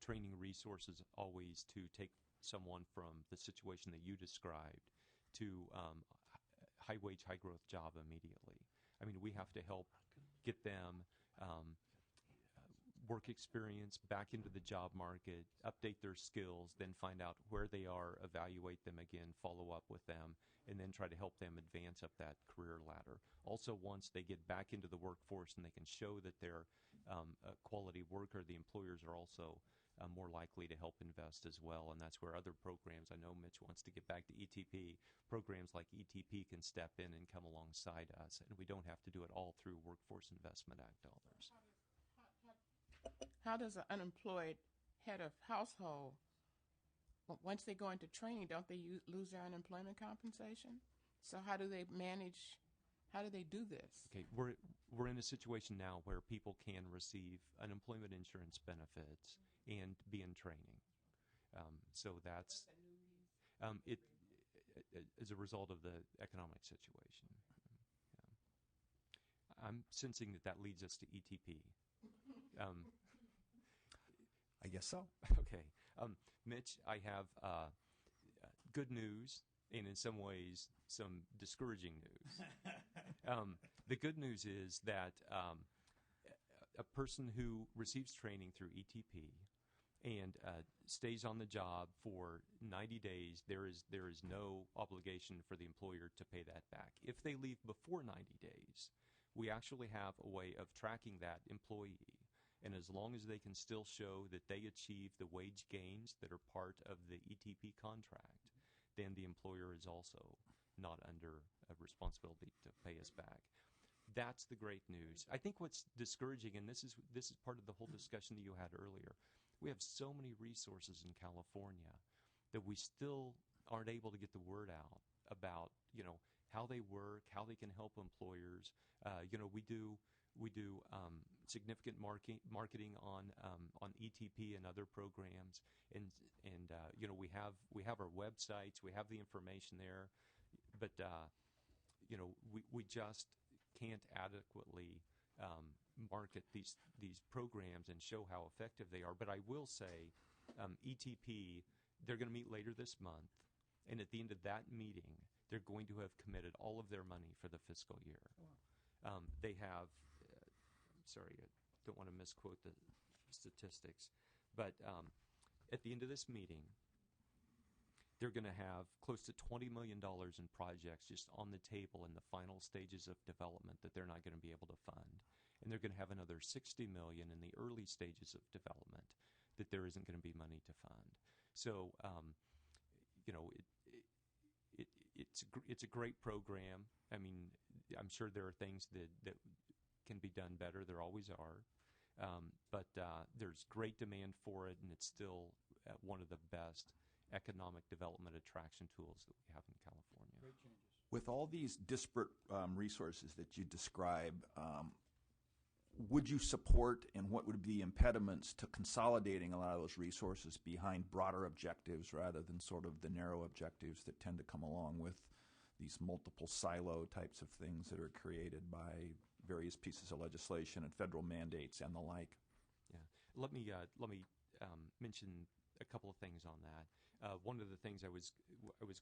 training resources always to take someone from the situation that you described to high wage, high growth job immediately. I mean, we have to help get them work experience back into the job market, update their skills, then find out where they are, evaluate them again, follow up with them, and then try to help them advance up that career ladder. Also, once they get back into the workforce and they can show that they're a quality worker, the employers are also more likely to help invest as well, and that's where other programs, I know Mitch wants to get back to ETP, programs like ETP can step in and come alongside us, and we don't have to do it all through Workforce Investment Act dollars. How does an unemployed head of household, once they go into training, don't they lose their unemployment compensation? So how do they do this? Okay, we're in a situation now where people can receive unemployment insurance benefits and be in training. So that's it as a result of the economic situation. Yeah. I'm sensing that leads us to ETP. I guess so. Okay. Mitch, I have good news and in some ways some discouraging news. The good news is that a person who receives training through ETP and stays on the job for 90 days, there is no obligation for the employer to pay that back. If they leave before 90 days, we actually have a way of tracking that employee. And as long as they can still show that they achieve the wage gains that are part of the ETP contract, then the employer is also not under a responsibility to pay us back. That's the great news. I think what's discouraging, and this is part of the whole discussion that you had earlier, we have so many resources in California that we still aren't able to get the word out about, how they work, how they can help employers. We do significant marketing on ETP and other programs, and we have our websites, we have the information there, but we just can't adequately market these programs and show how effective they are. But I will say, ETP, they're going to meet later this month, and at the end of that meeting, they're going to have committed all of their money for the fiscal year. They have. Sorry, I don't want to misquote the statistics, but at the end of this meeting, they're going to have close to $20 million in projects just on the table in the final stages of development that they're not going to be able to fund. And they're going to have another $60 million in the early stages of development that there isn't going to be money to fund. So, it's a great program. I mean, I'm sure there are things that can be done better. There always are. But there's great demand for it, and it's still one of the best economic development attraction tools that we have in California. Great changes. With all these disparate resources that you describe, would you support, and what would be impediments to consolidating a lot of those resources behind broader objectives rather than sort of the narrow objectives that tend to come along with these multiple silo types of things that are created by various pieces of legislation and federal mandates and the like? Yeah, let me mention a couple of things on that. One of the things I was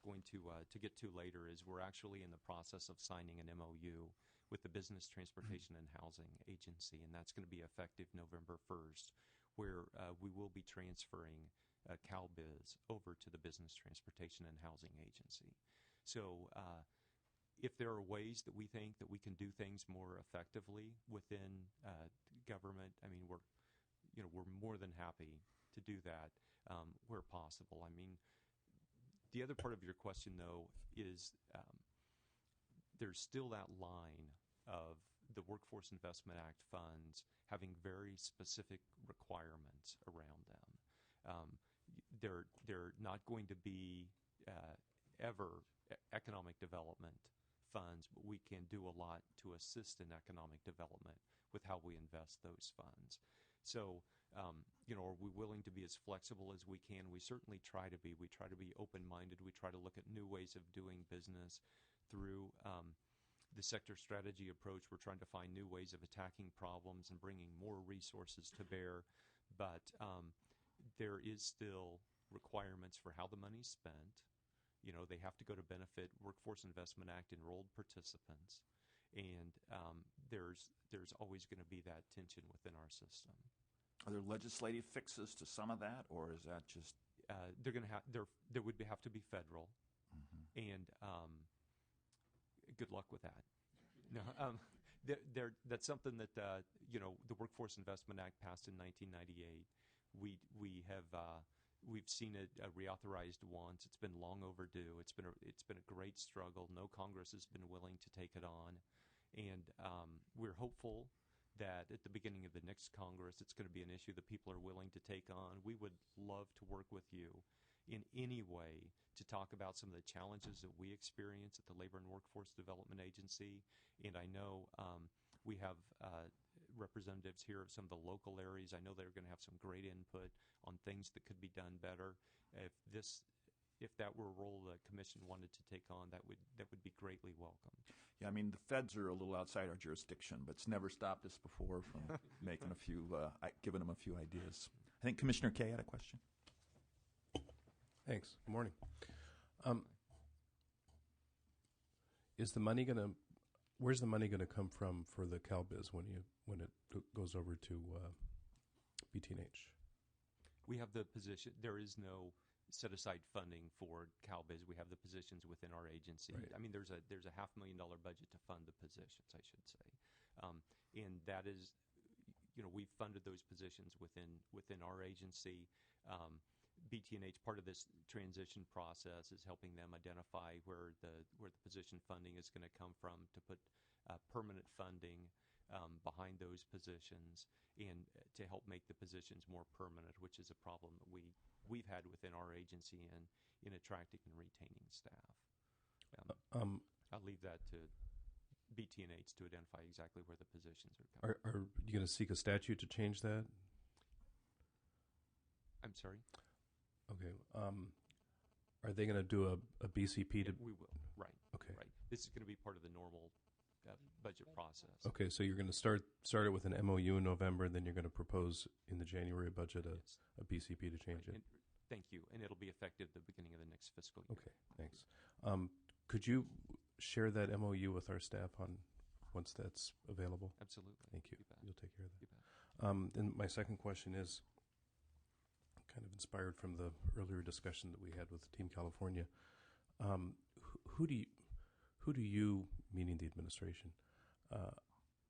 going to get to later is we're actually in the process of signing an MOU with the Business Transportation and Housing Agency, and that's going to be effective November 1st, where we will be transferring CalBiz over to the Business Transportation and Housing Agency. So if there are ways that we think that we can do things more effectively within government, I mean, we're more than happy to do that where possible. I mean, the other part of your question, though, is there's still that line of the Workforce Investment Act funds having very specific requirements around them. They're not going to be ever economic development funds, but we can do a lot to assist in economic development with how we invest those funds. So, are we willing to be as flexible as we can? We certainly try to be. We try to be open-minded. We try to look at new ways of doing business through the sector strategy approach. We're trying to find new ways of attacking problems and bringing more resources to bear. But there is still requirements for how the money's spent. They have to go to benefit Workforce Investment Act enrolled participants. And there's always going to be that tension within our system. Are there legislative fixes to some of that, or is that just they're going to have there would have to be federal, and good luck with that. No, that's something that the Workforce Investment Act passed in 1998. We've seen it reauthorized once. It's been long overdue. It's been a great struggle. No Congress has been willing to take it on, and we're hopeful that at the beginning of the next Congress, it's going to be an issue that people are willing to take on. We would love to work with you in any way to talk about some of the challenges that we experience at the Labor and Workforce Development Agency. And I know we have representatives here of some of the local areas. I know they're going to have some great input on things that could be done better. If that were a role the commission wanted to take on, that would be greatly welcome. Yeah, I mean, the feds are a little outside our jurisdiction, but it's never stopped us before from giving them a few ideas. I think Commissioner Kay had a question. Thanks. Good morning. Where's the money going to come from for the CalBiz when it goes over to BT&H? We have the position. There is no set-aside funding for CalBiz. We have the positions within our agency. Right. I mean, there's a $500,000 budget to fund the positions, I should say, and that is, we've funded those positions within our agency. BT&H, part of this transition process is helping them identify where the position funding is going to come from to put permanent funding behind those positions and to help make the positions more permanent, which is a problem that we've had within our agency in attracting and retaining staff. I'll leave that to BT&H to identify exactly where the positions are coming. Are you going to seek a statute to change that? I'm sorry? Okay. Are they going to do a BCP to? We will. Right. Okay. Right. This is going to be part of the normal budget process. Okay, so you're going to start it with an MOU in November, and then you're going to propose in the January budget a BCP to change it. And thank you, and it'll be effective the beginning of the next fiscal year. Okay, thanks. Could you share that MOU with our staff once that's available? Absolutely. Thank you. You'll take care of that. You bet. Then my second question is kind of inspired from the earlier discussion that we had with Team California. Who do you, meaning the administration,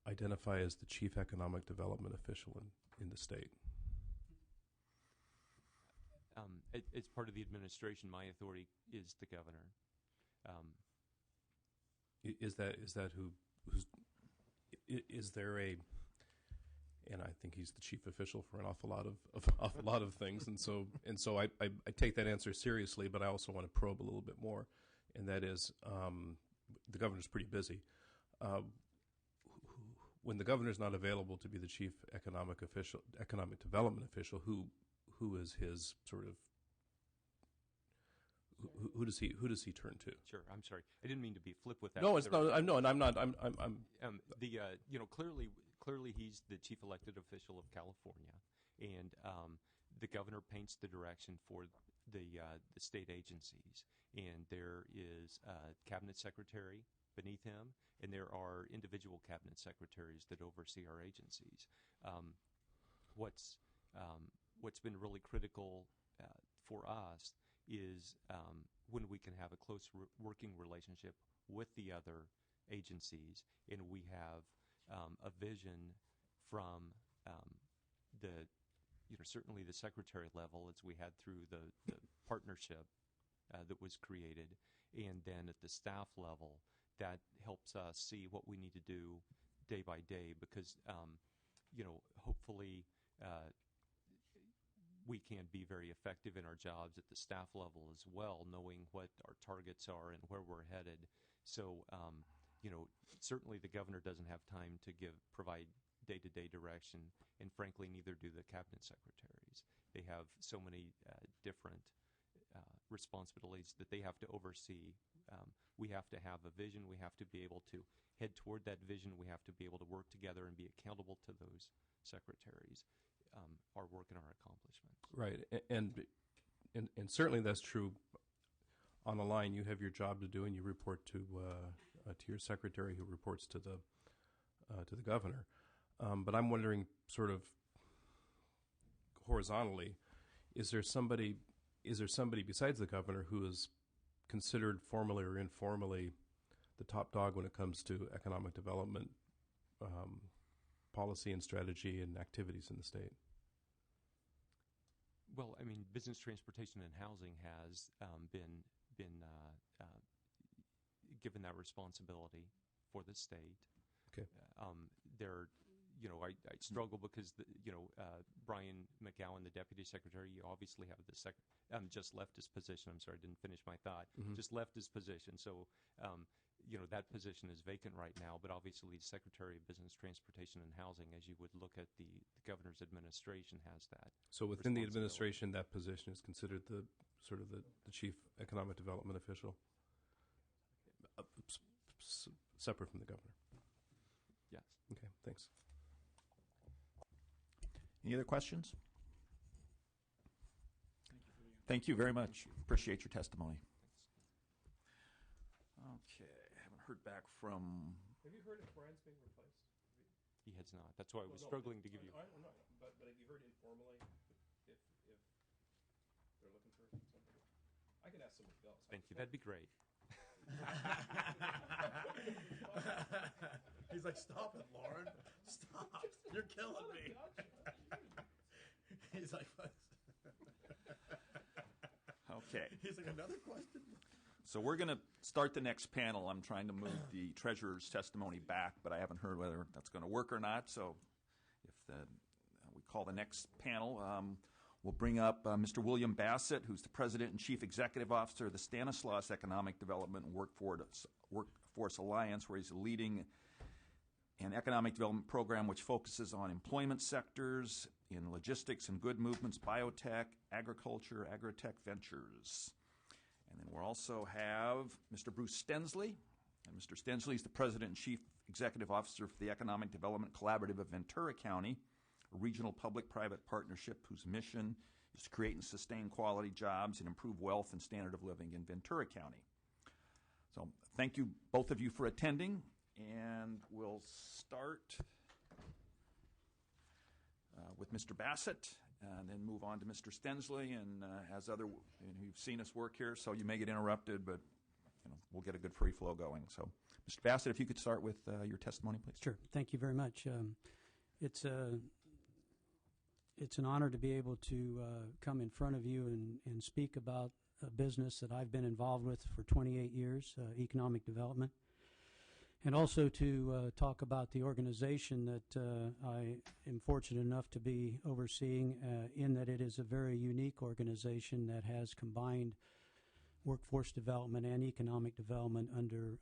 identify as the chief economic development official in the state? As part of the administration, my authority is the governor. Is that is there a, and I think he's the chief official for an awful lot of things, and so I take that answer seriously, but I also want to probe a little bit more, and that is, the governor's pretty busy. When the governor's not available to be the chief economic development official, who is his sort of, who does he turn to? Sure, I'm sorry. I didn't mean to be flip with that. No, it's no, and I'm not. Clearly he's the chief elected official of California, and the governor paints the direction for the state agencies, and there is a cabinet secretary beneath him, and there are individual cabinet secretaries that oversee our agencies. What's been really critical for us is when we can have a close working relationship with the other agencies, and we have a vision from certainly the secretary level, as we had through the partnership that was created, and then at the staff level, that helps us see what we need to do day by day, because hopefully we can be very effective in our jobs at the staff level as well, knowing what our targets are and where we're headed. So certainly the governor doesn't have time to provide day-to-day direction, and frankly, neither do the cabinet secretaries. They have so many different responsibilities that they have to oversee. We have to have a vision. We have to be able to head toward that vision. We have to be able to work together and be accountable to those secretaries, our work and our accomplishments. Right, and certainly that's true. On the line, you have your job to do, and you report to your secretary, who reports to the governor. But I'm wondering, sort of horizontally, is there somebody besides the governor who is considered formally or informally the top dog when it comes to economic development policy and strategy and activities in the state? Well, I mean, business, transportation, and housing has been given that responsibility for the state. Okay. I struggle because Brian McGowan, the deputy secretary, you obviously have the just left his position. I'm sorry, I didn't finish my thought. Mm-hmm. Just left his position, so that position is vacant right now. But obviously, the Secretary of Business, Transportation, and Housing, as you would look at the governor's administration, has that. So within the administration, that position is considered the chief economic development official, separate from the governor. Yes. Okay. Thanks. Any other questions? Thank you very much. Appreciate your testimony. Okay, I haven't heard back from. Have you heard if Brian's being replaced? He has not. That's why I was struggling to give you. But have you heard informally if they're looking for somebody? I could ask somebody else. Thank you. That'd be great. He's like, stop it, Lauren. Stop. You're killing me. He's like, okay. He's like, another question? So we're going to start the next panel. I'm trying to move the treasurer's testimony back, but I haven't heard whether that's going to work or not. So if we call the next panel, we'll bring up Mr. William Bassett, who's the President and Chief Executive Officer of the Stanislaus Economic Development and Workforce Alliance, where he's leading an economic development program which focuses on employment sectors in logistics and good movements, biotech, agriculture, agritech ventures. And then we'll also have Mr. Bruce Stensley. And Mr. Stensley is the President and Chief Executive Officer for the Economic Development Collaborative of Ventura County, a regional public-private partnership whose mission is to create and sustain quality jobs and improve wealth and standard of living in Ventura County. So thank you, both of you, for attending, and we'll start with Mr. Bassett, and then move on to Mr. Stensley, and you've seen us work here, so you may get interrupted, but we'll get a good free flow going. So, Mr. Bassett, if you could start with your testimony, please. Sure. Thank you very much. It's an honor to be able to come in front of you and speak about a business that I've been involved with for 28 years, economic development. and also to talk about the organization that I am fortunate enough to be overseeing, in that it is a very unique organization that has combined workforce development and economic development under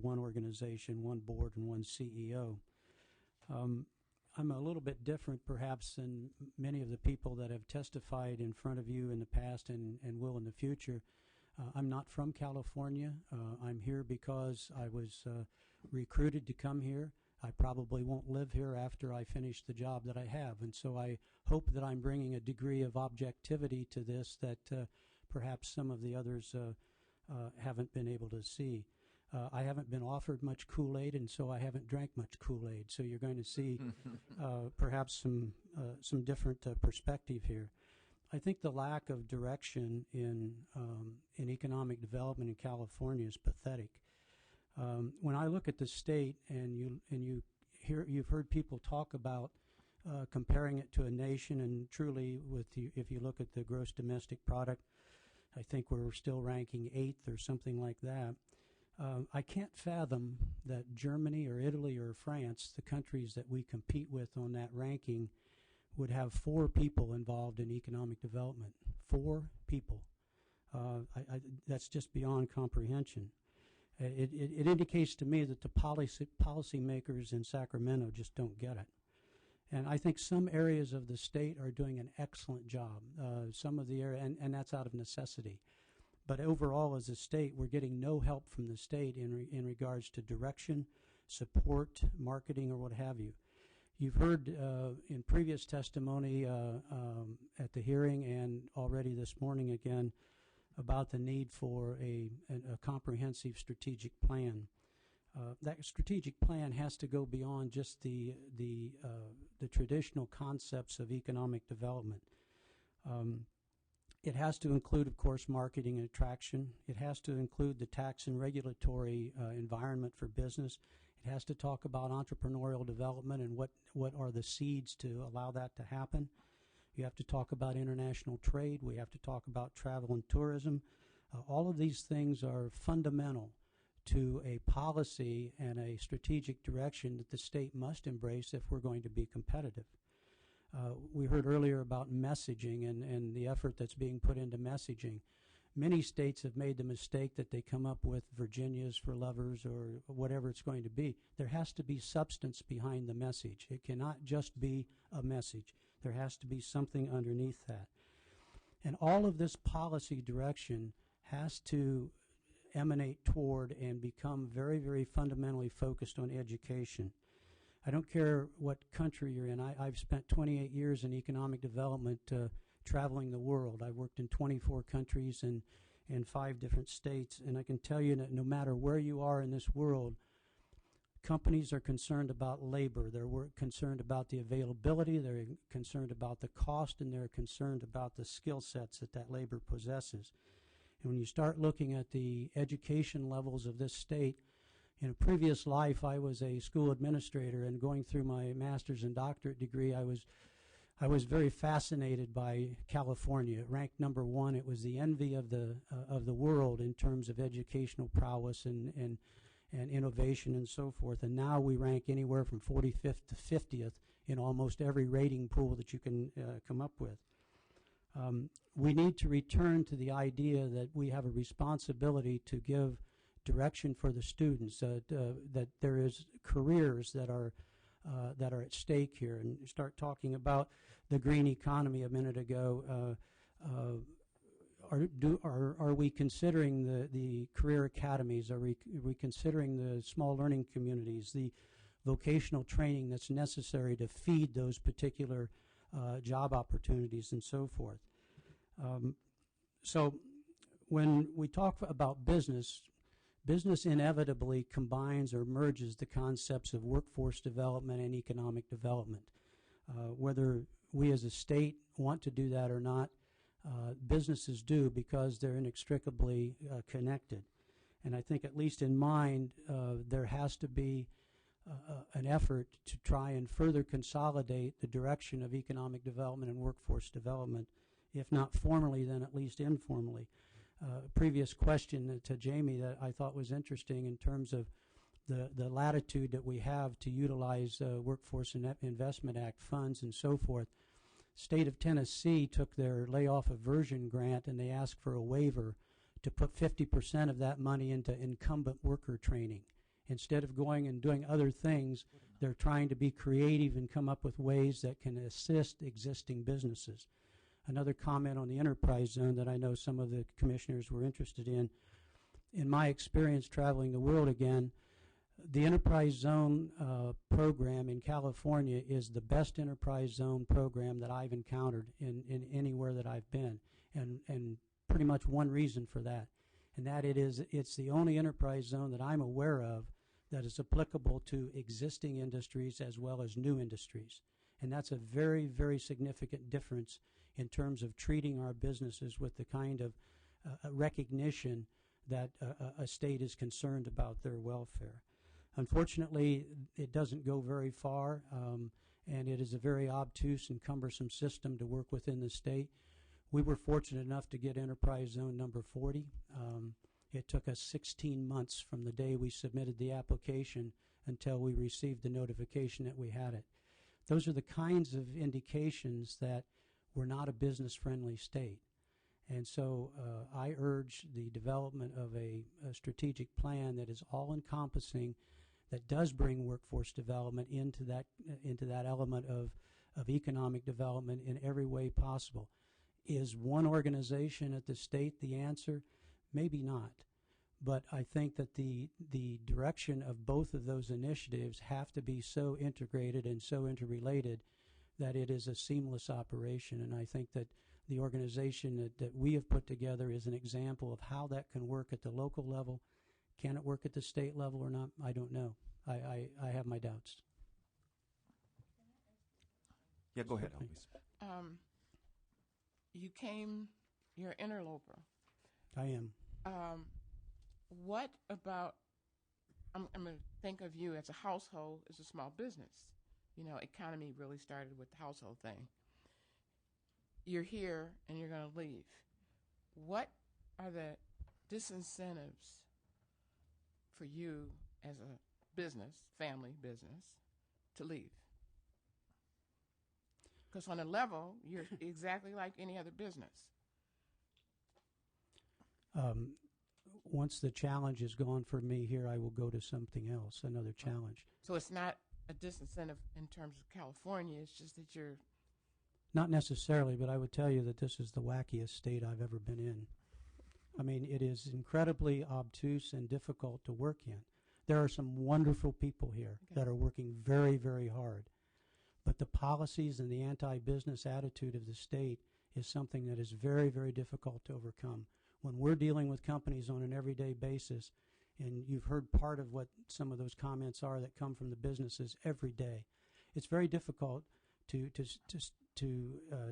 one organization, one board, and one CEO. I'm a little bit different, perhaps, than many of the people that have testified in front of you in the past and will in the future. I'm not from California. I'm here because I was recruited to come here. I probably won't live here after I finish the job that I have, and so I hope that I'm bringing a degree of objectivity to this that perhaps some of the others haven't been able to see. I haven't been offered much Kool-Aid, and so I haven't drank much Kool-Aid. So you're going to see perhaps some different perspective here. I think the lack of direction in economic development in California is pathetic. When I look at the state, and you've heard people talk about comparing it to a nation, and truly, if you look at the gross domestic product, I think we're still ranking 8th or something like that. I can't fathom that Germany or Italy or France, the countries that we compete with on that ranking, would have 4 people involved in economic development. 4 people. That's just beyond comprehension. It indicates to me that the policymakers in Sacramento just don't get it. And I think some areas of the state are doing an excellent job. Some of the area, and that's out of necessity. But overall, as a state, we're getting no help from the state in regards to direction, support, marketing, or what have you. You've heard in previous testimony at the hearing and already this morning again about the need for a comprehensive strategic plan. That strategic plan has to go beyond just the traditional concepts of economic development. It has to include, of course, marketing and attraction. It has to include the tax and regulatory environment for business. It has to talk about entrepreneurial development and what are the seeds to allow that to happen. You have to talk about international trade. We have to talk about travel and tourism. All of these things are fundamental to a policy and a strategic direction that the state must embrace if we're going to be competitive. We heard earlier about messaging and the effort that's being put into messaging. Many states have made the mistake that they come up with Virginia's for lovers or whatever it's going to be. There has to be substance behind the message. It cannot just be a message. There has to be something underneath that. And all of this policy direction has to emanate toward and become very, very fundamentally focused on education. I don't care what country you're in. I've spent 28 years in economic development traveling the world. I worked in 24 countries and 5 different states, and I can tell you that no matter where you are in this world, companies are concerned about labor. They're concerned about the availability, they're concerned about the cost, and they're concerned about the skill sets that labor possesses. And when you start looking at the education levels of this state, in a previous life I was a school administrator, and going through my master's and doctorate degree I was very fascinated by California. It ranked number 1. It was the envy of the world in terms of educational prowess and innovation and so forth. And now we rank anywhere from 45th to 50th in almost every rating pool that you can come up with. We need to return to the idea that we have a responsibility to give direction for the students, that there is careers that are at stake here, and start talking about the green economy a minute ago. Are we considering the career academies? Are we considering the small learning communities, the vocational training that's necessary to feed those particular job opportunities and so forth? So when we talk about business inevitably combines or merges the concepts of workforce development and economic development. Whether we as a state want to do that or not, businesses do, because they're inextricably connected. And I think, at least in mind, there has to be an effort to try and further consolidate the direction of economic development and workforce development, if not formally, then at least informally. Previous question to Jamie that I thought was interesting in terms of the latitude that we have to utilize Workforce Investment Act funds and so forth. State of Tennessee took their layoff aversion grant and they asked for a waiver to put 50% of that money into incumbent worker training. Instead of going and doing other things, they're trying to be creative and come up with ways that can assist existing businesses. Another comment on the enterprise zone that I know some of the commissioners were interested in my experience traveling the world again, the enterprise zone program in California is the best enterprise zone program that I've encountered in anywhere that I've been, and pretty much one reason for that, and that it's the only enterprise zone that I'm aware of that is applicable to existing industries as well as new industries. And that's a very, very significant difference in terms of treating our businesses with the kind of recognition that a state is concerned about their welfare. Unfortunately, it doesn't go very far, and it is a very obtuse and cumbersome system to work within the state. We were fortunate enough to get enterprise zone number 40. It took us 16 months from the day we submitted the application until we received the notification that we had it. Those are the kinds of indications that we're not a business-friendly state. And so I urge the development of a strategic plan that is all-encompassing, that does bring workforce development into that element of economic development in every way possible. Is one organization at the state the answer? Maybe not. But I think that the direction of both of those initiatives have to be so integrated and so interrelated that it is a seamless operation. And I think that the organization that we have put together is an example of how that can work at the local level. Can it work at the state level or not? I don't know. I have my doubts. Yeah, go ahead, Elvis. You're an interloper. I am. What about, I'm going to think of you as a household, as a small business. You know, economy really started with the household thing. You're here and you're going to leave. What are the disincentives for you as a business, family business, to leave? Because on a level, you're exactly like any other business. Once the challenge is gone for me here, I will go to something else, another challenge. So it's not a disincentive in terms of California, it's just that you're... Not necessarily, but I would tell you that this is the wackiest state I've ever been in. I mean, it is incredibly obtuse and difficult to work in. There are some wonderful people here that are working very, very hard. But the policies and the anti-business attitude of the state is something that is very, very difficult to overcome. When we're dealing with companies on an everyday basis, and you've heard part of what some of those comments are that come from the businesses every day, it's very difficult to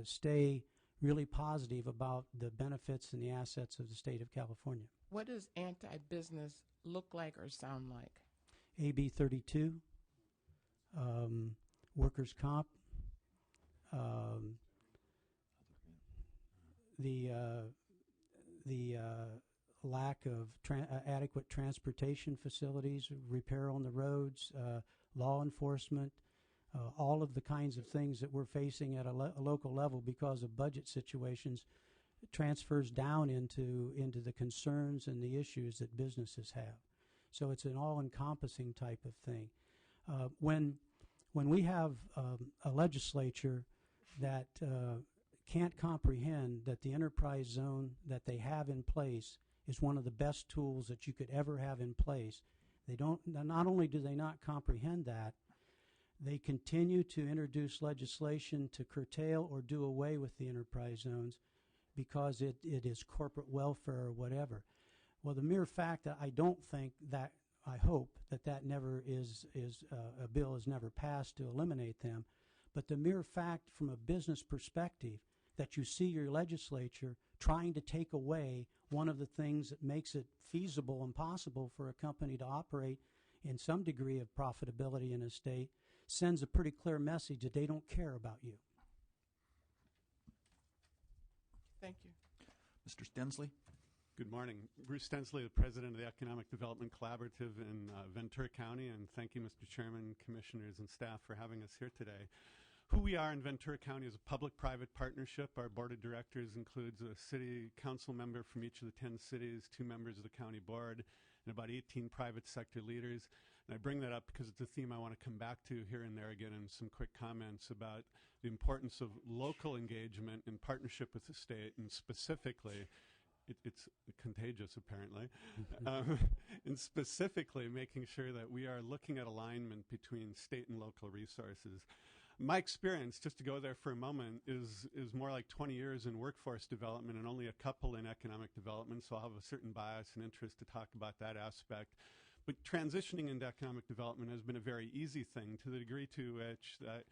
stay really positive about the benefits and the assets of the state of California. What does anti-business look like or sound like? AB 32, workers' comp, the lack of adequate transportation facilities, repair on the roads, law enforcement, all of the kinds of things that we're facing at a local level because of budget situations transfers down into the concerns and the issues that businesses have. So it's an all-encompassing type of thing. When we have a legislature that can't comprehend that the enterprise zone that they have in place is one of the best tools that you could ever have in place, not only do they not comprehend that, they continue to introduce legislation to curtail or do away with the enterprise zones because it is corporate welfare or whatever. Well, the mere fact that I hope that never is a bill is never passed to eliminate them, but the mere fact from a business perspective that you see your legislature trying to take away one of the things that makes it feasible and possible for a company to operate in some degree of profitability in a state sends a pretty clear message that they don't care about you. Thank you. Mr. Stensley? Good morning. Bruce Stensley, the President of the Economic Development Collaborative in Ventura County, and thank you, Mr. Chairman, Commissioners, and staff for having us here today. Who we are in Ventura County is a public-private partnership. Our board of directors includes a city council member from each of the 10 cities, 2 members of the county board, and about 18 private sector leaders. And I bring that up because it's a theme I want to come back to here and there again in some quick comments about the importance of local engagement in partnership with the state, and specifically, it's contagious apparently, and specifically making sure that we are looking at alignment between state and local resources. My experience, just to go there for a moment, is more like 20 years in workforce development and only a couple in economic development, so I'll have a certain bias and interest to talk about that aspect. But transitioning into economic development has been a very easy thing, to the degree to which that,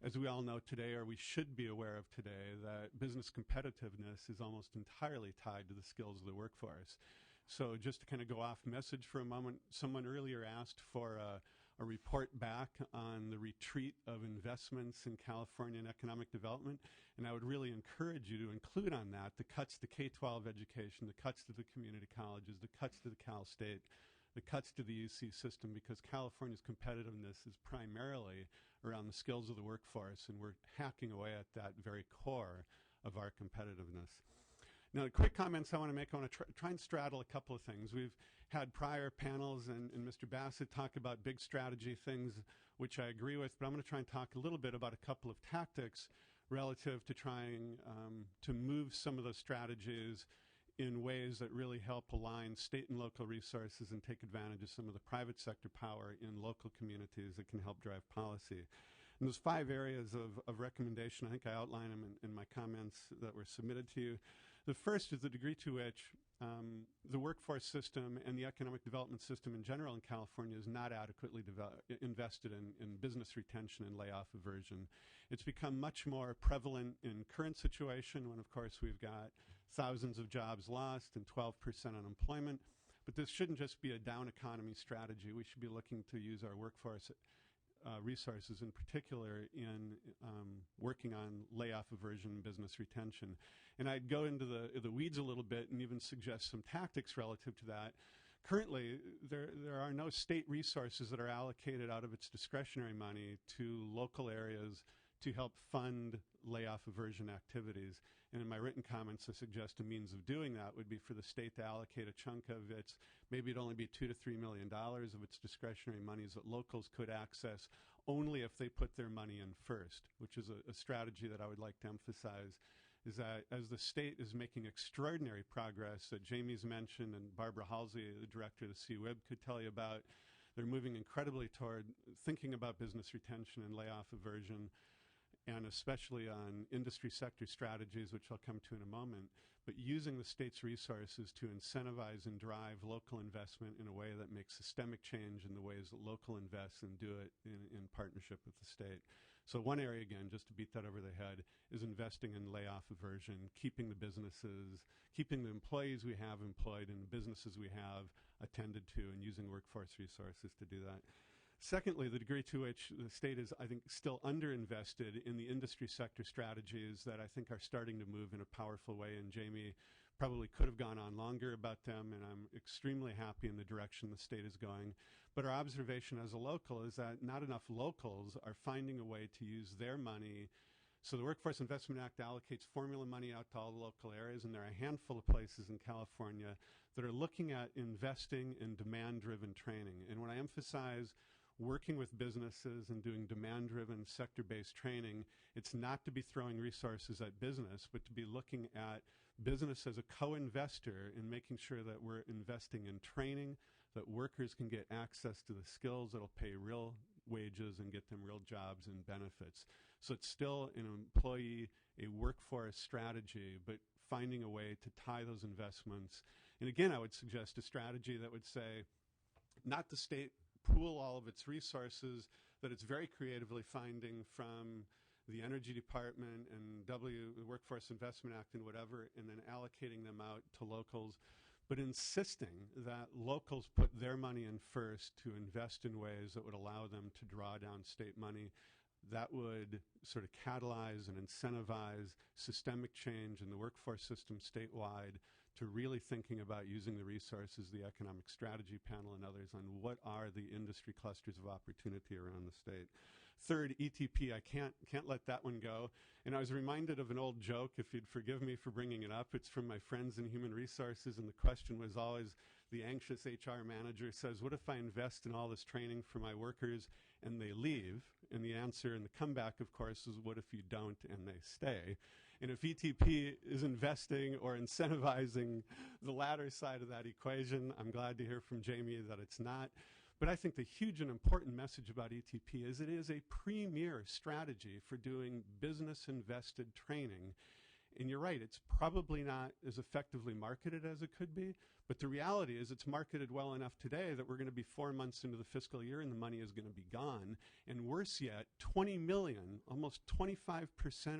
as we all know today, or we should be aware of today, that business competitiveness is almost entirely tied to the skills of the workforce. So just to kind of go off message for a moment, someone earlier asked for a report back on the retreat of investments in California in economic development, and I would really encourage you to include on that the cuts to K-12 education, the cuts to the community colleges, the cuts to the Cal State, the cuts to the UC system, because California's competitiveness is primarily around the skills of the workforce, and we're hacking away at that very core of our competitiveness. Now, the quick comments I want to make, I want to try and straddle a couple of things. We've had prior panels, and Mr. Bassett talk about big strategy things, which I agree with, but I'm going to try and talk a little bit about a couple of tactics relative to trying to move some of those strategies in ways that really help align state and local resources and take advantage of some of the private sector power in local communities that can help drive policy. And those 5 areas of recommendation, I think I outline them in my comments that were submitted to you. The first is the degree to which the workforce system and the economic development system in general in California is not adequately invested in business retention and layoff aversion. It's become much more prevalent in current situation when, of course, we've got thousands of jobs lost and 12% unemployment. But this shouldn't just be a down economy strategy. We should be looking to use our workforce resources in particular in working on layoff aversion and business retention. And I'd go into the weeds a little bit and even suggest some tactics relative to that. Currently, there are no state resources that are allocated out of its discretionary money to local areas to help fund layoff aversion activities. And in my written comments, I suggest a means of doing that would be for the state to allocate a chunk of its, maybe it'd only be $2 to $3 million of its discretionary monies that locals could access only if they put their money in first, which is a strategy that I would like to emphasize, is that as the state is making extraordinary progress that Jamie's mentioned and Barbara Halsey, the director of the CWIB, could tell you about, they're moving incredibly toward thinking about business retention and layoff aversion, and especially on industry sector strategies, which I'll come to in a moment, but using the state's resources to incentivize and drive local investment in a way that makes systemic change in the ways that local invests and do it in partnership with the state. So one area, again, just to beat that over the head, is investing in layoff aversion, keeping the businesses, keeping the employees we have employed and the businesses we have attended to, and using workforce resources to do that. Secondly, the degree to which the state is, I think, still underinvested in the industry sector strategies that I think are starting to move in a powerful way, and Jamie probably could have gone on longer about them, and I'm extremely happy in the direction the state is going. But our observation as a local is that not enough locals are finding a way to use their money. So the Workforce Investment Act allocates formula money out to all the local areas, and there are a handful of places in California that are looking at investing in demand-driven training. And when I emphasize working with businesses and doing demand-driven sector-based training, it's not to be throwing resources at business, but to be looking at business as a co-investor in making sure that we're investing in training, that workers can get access to the skills that'll pay real wages and get them real jobs and benefits. So it's still an employee, a workforce strategy, but finding a way to tie those investments. And again, I would suggest a strategy that would say, not the state pool all of its resources that it's very creatively finding from the Energy Department and the Workforce Investment Act and whatever, and then allocating them out to locals, but insisting that locals put their money in first to invest in ways that would allow them to draw down state money. That would sort of catalyze and incentivize systemic change in the workforce system statewide to really thinking about using the resources, the economic strategy panel and others, on what are the industry clusters of opportunity around the state. Third, ETP, I can't let that one go. And I was reminded of an old joke, if you'd forgive me for bringing it up. It's from my friends in human resources, and the question was always, the anxious HR manager says, what if I invest in all this training for my workers and they leave? And the answer and the comeback, of course, is what if you don't and they stay? And if ETP is investing or incentivizing the latter side of that equation, I'm glad to hear from Jamie that it's not. But I think the huge and important message about ETP is it is a premier strategy for doing business-invested training. And you're right, it's probably not as effectively marketed as it could be, but the reality is it's marketed well enough today that we're going to be 4 months into the fiscal year and the money is going to be gone. And worse yet, 20 million, almost 25%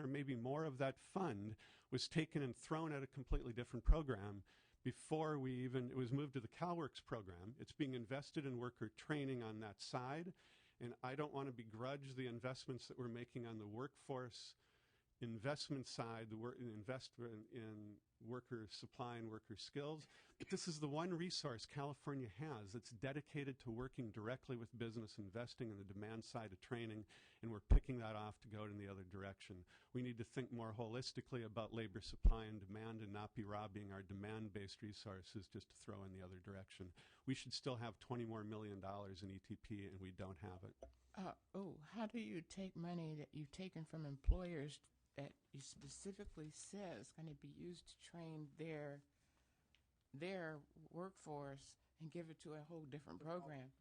or maybe more of that fund was taken and thrown at a completely different program before it was moved to the CalWorks program. It's being invested in worker training on that side, and I don't want to begrudge the investments that we're making on the workforce investment side, investment in worker supply and worker skills. But this is the one resource California has that's dedicated to working directly with business, investing in the demand side of training, and we're picking that off to go in the other direction. We need to think more holistically about labor supply and demand and not be robbing our demand-based resources just to throw in the other direction. We should still have $20 million more in ETP, and we don't have it. How do you take money that you've taken from employers that you specifically says going to be used to train their workforce and give it to a whole different program?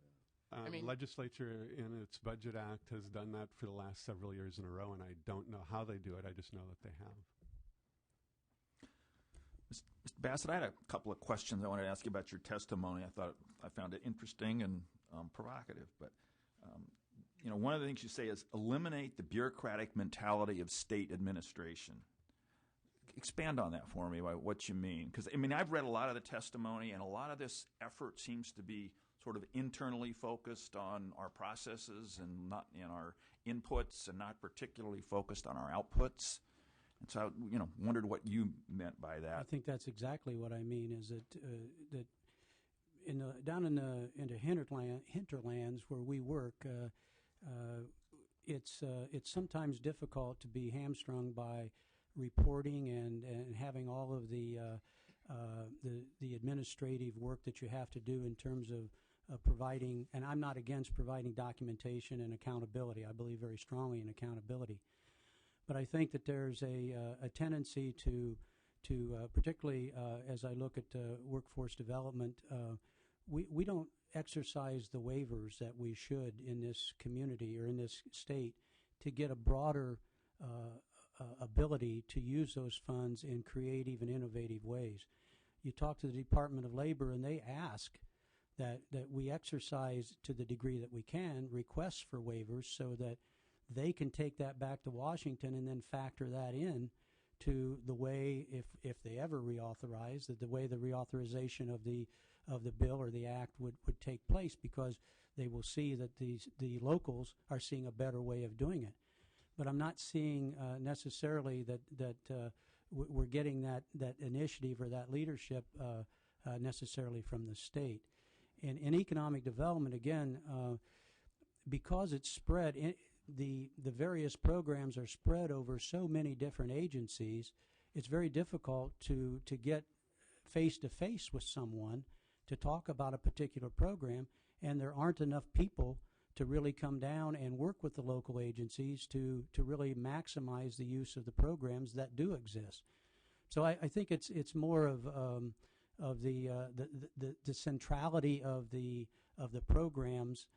Legislature in its Budget Act has done that for the last several years in a row, and I don't know how they do it. I just know that they have. Mr. Bassett, I had a couple of questions I wanted to ask you about your testimony. I found it interesting and provocative, but one of the things you say is eliminate the bureaucratic mentality of state administration. Expand on that for me, what you mean. Because, I've read a lot of the testimony, and a lot of this effort seems to be sort of internally focused on our processes and not in our inputs, and not particularly focused on our outputs. And so I wondered what you meant by that. I think that's exactly what I mean, is that down in the hinterlands where we work, it's sometimes difficult to be hamstrung by reporting and having all of the administrative work that you have to do in terms of providing. And I'm not against providing documentation and accountability. I believe very strongly in accountability, but I think that there's a tendency to particularly as I look at workforce development, we don't exercise the waivers that we should in this community or in this state to get a broader ability to use those funds in creative and innovative ways. You talk to the Department of Labor, and they ask that we exercise, to the degree that we can, requests for waivers so that they can take that back to Washington and then factor that in to the way, if they ever reauthorize, the way the reauthorization of the bill or the act would take place, because they will see that the locals are seeing a better way of doing it. But I'm not seeing necessarily that we're getting that initiative or that leadership necessarily from the state. In economic development, again, because it's spread, the various programs are spread over so many different agencies, it's very difficult to get face-to-face with someone to talk about a particular program, and there aren't enough people to really come down and work with the local agencies to really maximize the use of the programs that do exist. So I think it's more of the centrality of the programs.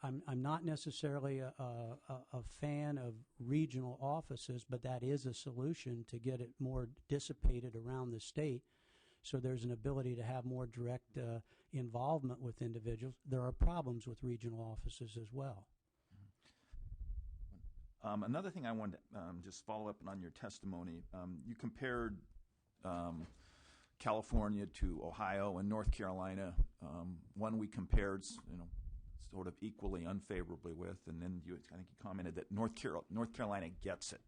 I'm not necessarily a fan of regional offices, but that is a solution to get it more dissipated around the state, so there's an ability to have more direct involvement with individuals. There are problems with regional offices as well. Another thing I wanted to just follow up on your testimony, you compared California to Ohio and North Carolina. One we compared, sort of equally unfavorably with, and then I think you commented that North Carolina gets it.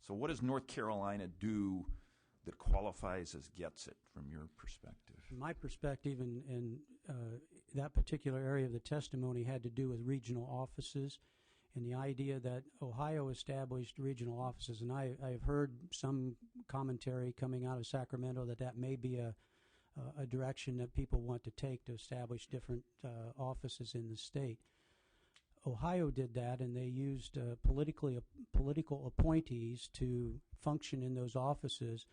So what does North Carolina do that qualifies as gets it from your perspective? From my perspective, and that particular area of the testimony had to do with regional offices and the idea that Ohio established regional offices. And I've heard some commentary coming out of Sacramento that may be a direction that people want to take to establish different offices in the state. Ohio did that, and they used political appointees to function in those offices,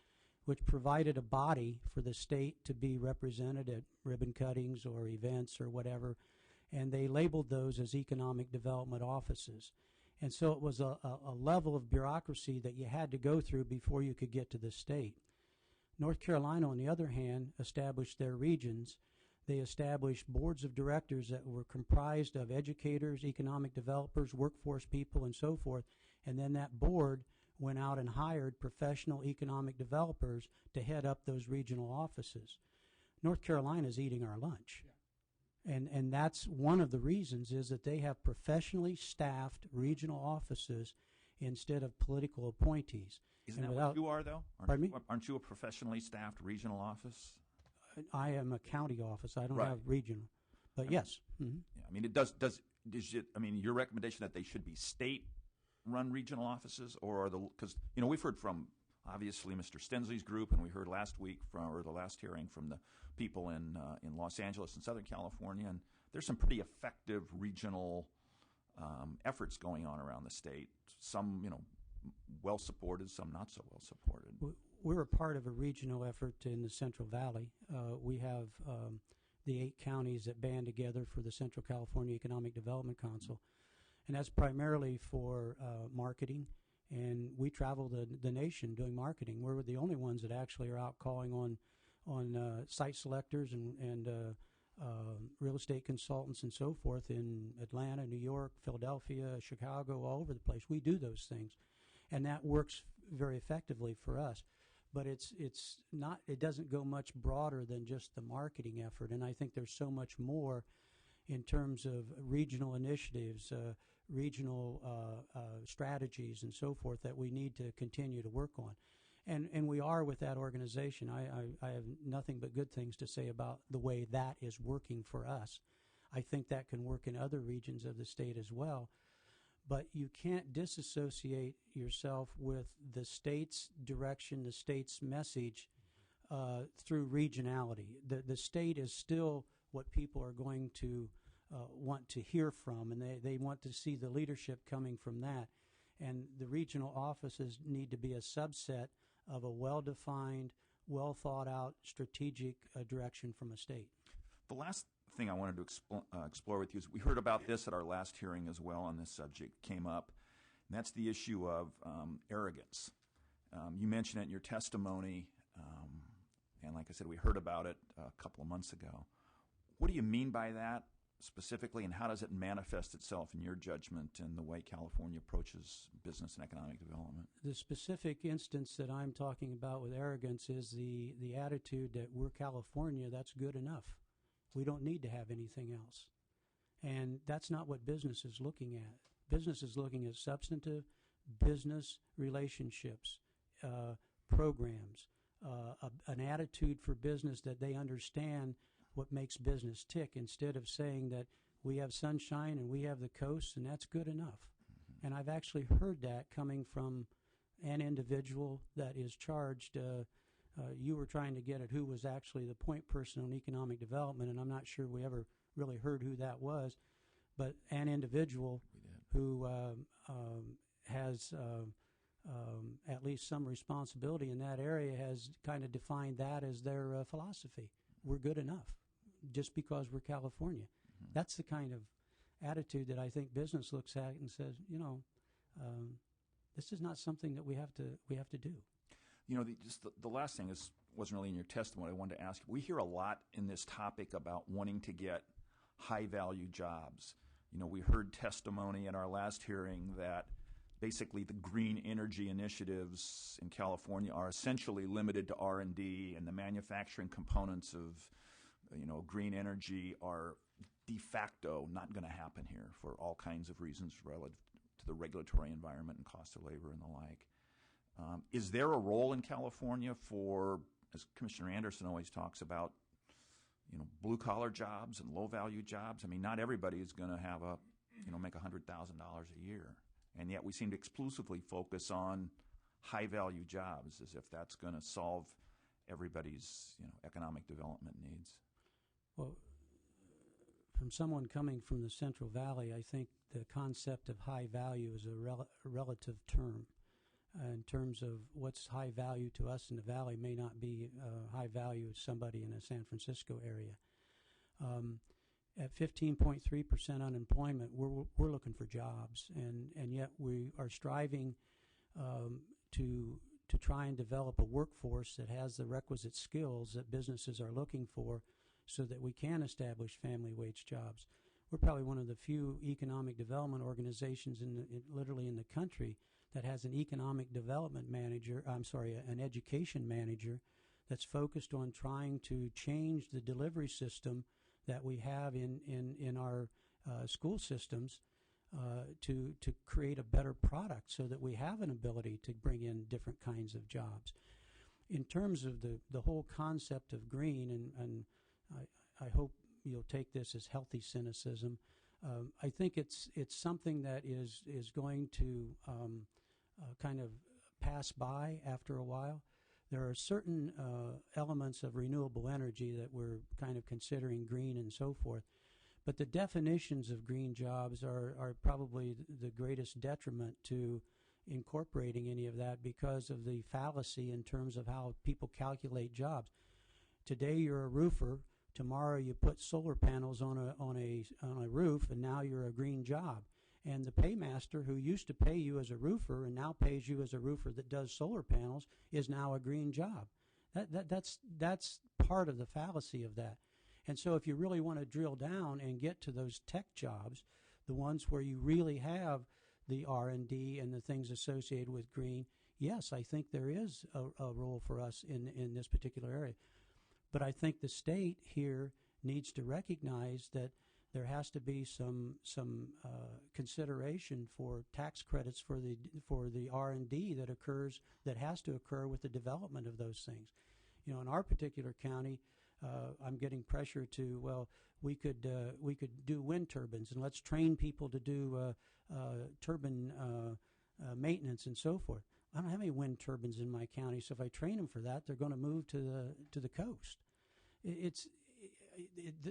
which provided a body for the state to be represented at ribbon cuttings or events or whatever, and they labeled those as economic development offices. And so it was a level of bureaucracy that you had to go through before you could get to the state. North Carolina, on the other hand, established their regions. They established boards of directors that were comprised of educators, economic developers, workforce people, and so forth. And then that board went out and hired professional economic developers to head up those regional offices. North Carolina is eating our lunch. Yeah. And that's one of the reasons is that they have professionally staffed regional offices instead of political appointees. Isn't that what you are, though? Pardon me? Aren't you a professionally staffed regional office? I am a county office. I don't Right. have regional. But yes. Mm-hmm. Yeah, I mean, it does it, I mean, your recommendation that they should be state-run regional offices, or because we've heard from obviously Mr. Stensley's group, and we heard last week or the last hearing from the people in Los Angeles and Southern California, and there's some pretty effective regional efforts going on around the state. Some well supported, some not so well supported. We're a part of a regional effort in the Central Valley. We have the 8 counties that band together for the Central California Economic Development Council, and that's primarily for marketing. And we travel the nation doing marketing. We're the only ones that actually are out calling on site selectors and real estate consultants and so forth in Atlanta, New York, Philadelphia, Chicago, all over the place. We do those things, and that works very effectively for us. But it's not. It doesn't go much broader than just the marketing effort. And I think there's so much more in terms of regional initiatives, regional strategies, and so forth that we need to continue to work on. And we are with that organization. I have nothing but good things to say about the way that is working for us. I think that can work in other regions of the state as well. But you can't disassociate yourself with the state's direction, the state's message through regionality. The state is still what people are going to want to hear from, and they want to see the leadership coming from that. And the regional offices need to be a subset of a well-defined, well-thought-out strategic direction from a state. The last thing I wanted to explore with you is we heard about this at our last hearing as well on this subject, came up, and that's the issue of arrogance. You mentioned it in your testimony, and like I said, we heard about it a couple of months ago. What do you mean by that specifically, and how does it manifest itself in your judgment in the way California approaches business and economic development? The specific instance that I'm talking about with arrogance is the attitude that we're California, that's good enough. We don't need to have anything else. And that's not what business is looking at. Business is looking at substantive business relationships, programs, an attitude for business that they understand what makes business tick, instead of saying that we have sunshine and we have the coast and that's good enough. Mm-hmm. And I've actually heard that coming from an individual that is charged. You were trying to get at who was actually the point person on economic development, and I'm not sure we ever really heard who that was, but an individual who has at least some responsibility in that area has kind of defined that as their philosophy. We're good enough just because we're California. Mm-hmm. That's the kind of attitude that I think business looks at and says, this is not something that we have to do. The last thing wasn't really in your testimony. I wanted to ask you. We hear a lot in this topic about wanting to get high-value jobs. We heard testimony at our last hearing that basically the green energy initiatives in California are essentially limited to R&D, and the manufacturing components of green energy are de facto not going to happen here for all kinds of reasons relative to the regulatory environment and cost of labor and the like. Is there a role in California for, as Commissioner Anderson always talks about, blue-collar jobs and low-value jobs? I mean, not everybody is going to have make $100,000 a year, and yet we seem to exclusively focus on high-value jobs as if that's going to solve everybody's economic development needs. Well, from someone coming from the Central Valley, I think the concept of high value is a relative term. In terms of what's high value to us in the Valley may not be high value to somebody in the San Francisco area. At 15.3% unemployment, we're looking for jobs, and yet we are striving to try and develop a workforce that has the requisite skills that businesses are looking for so that we can establish family wage jobs. We're probably one of the few economic development organizations literally in the country that has an economic development manager, an education manager that's focused on trying to change the delivery system that we have in our school systems to create a better product so that we have an ability to bring in different kinds of jobs. In terms of the whole concept of green, and I hope you'll take this as healthy cynicism, I think it's something that is going to kind of pass by after a while. There are certain elements of renewable energy that we're kind of considering green and so forth, but the definitions of green jobs are probably the greatest detriment to incorporating any of that because of the fallacy in terms of how people calculate jobs. Today you're a roofer, tomorrow you put solar panels on a roof, and now you're a green job. And the paymaster who used to pay you as a roofer and now pays you as a roofer that does solar panels is now a green job. That's part of the fallacy of that. And so if you really want to drill down and get to those tech jobs, the ones where you really have the R&D and the things associated with green, yes, I think there is a role for us in this particular area. But I think the state here needs to recognize that there has to be some consideration for tax credits for the R&D that has to occur with the development of those things. In our particular county, I'm getting pressure to we could do wind turbines, and let's train people to do turbine maintenance and so forth. I don't have any wind turbines in my county, so if I train them for that, they're going to move to the coast.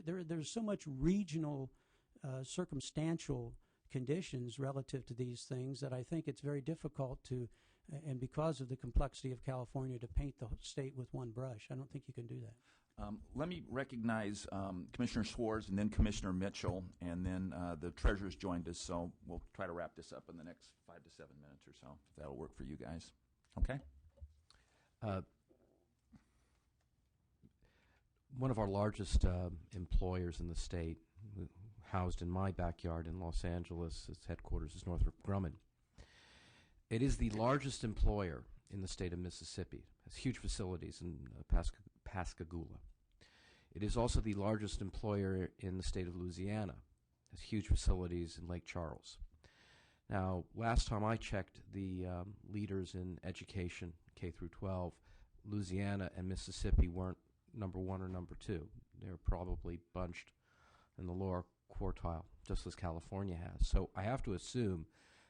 There's so much regional circumstantial conditions relative to these things that I think it's very difficult to, and because of the complexity of California, to paint the state with one brush. I don't think you can do that. Let me recognize Commissioner Schwartz and then Commissioner Mitchell, and then the treasurer's joined us, so we'll try to wrap this up in the next 5 to 7 minutes or so, if that'll work for you guys. Okay? One of our largest employers in the state, housed in my backyard in Los Angeles, its headquarters is Northrop Grumman. It is the largest employer in the state of Mississippi. It has huge facilities in Pascagoula. It is also the largest employer in the state of Louisiana. It has huge facilities in Lake Charles. Now, last time I checked the leaders in education, K through 12, Louisiana and Mississippi weren't number one or number two. They're probably bunched in the lower quartile, just as California has. So I have to assume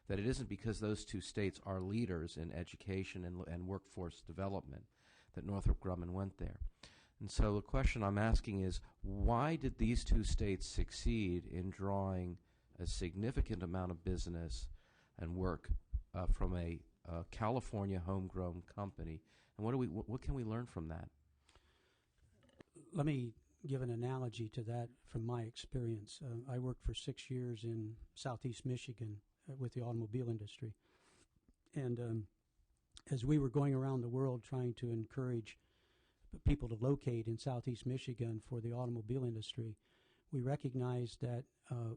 that it isn't because those two states are leaders in education and workforce development that Northrop Grumman went there. And so the question I'm asking is, why did these two states succeed in drawing a significant amount of business and work from a California homegrown company? And what can we learn from that? Let me give an analogy to that from my experience. I worked for 6 years in southeast Michigan with the automobile industry. And as we were going around the world trying to encourage people to locate in southeast Michigan for the automobile industry, we recognized that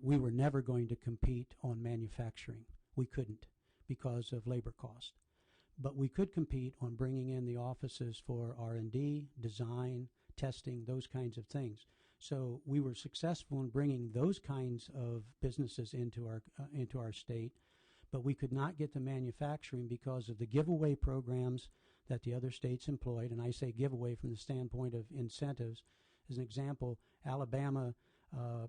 we were never going to compete on manufacturing. We couldn't because of labor cost. But we could compete on bringing in the offices for R&D, design, testing, those kinds of things. So we were successful in bringing those kinds of businesses into our state. but we could not get the manufacturing because of the giveaway programs that the other states employed. And I say giveaway from the standpoint of incentives. As an example, Alabama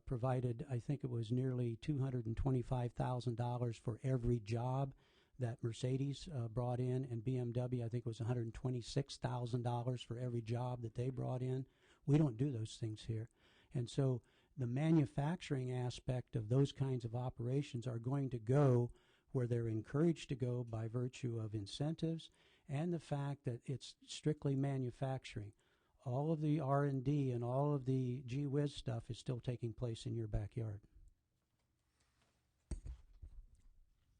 provided, I think it was nearly $225,000 for every job that Mercedes brought in, and BMW, I think it was $126,000 for every job that they brought in. We don't do those things here. And so the manufacturing aspect of those kinds of operations are going to go where they're encouraged to go by virtue of incentives and the fact that it's strictly manufacturing. All of the R&D and all of the gee whiz stuff is still taking place in your backyard.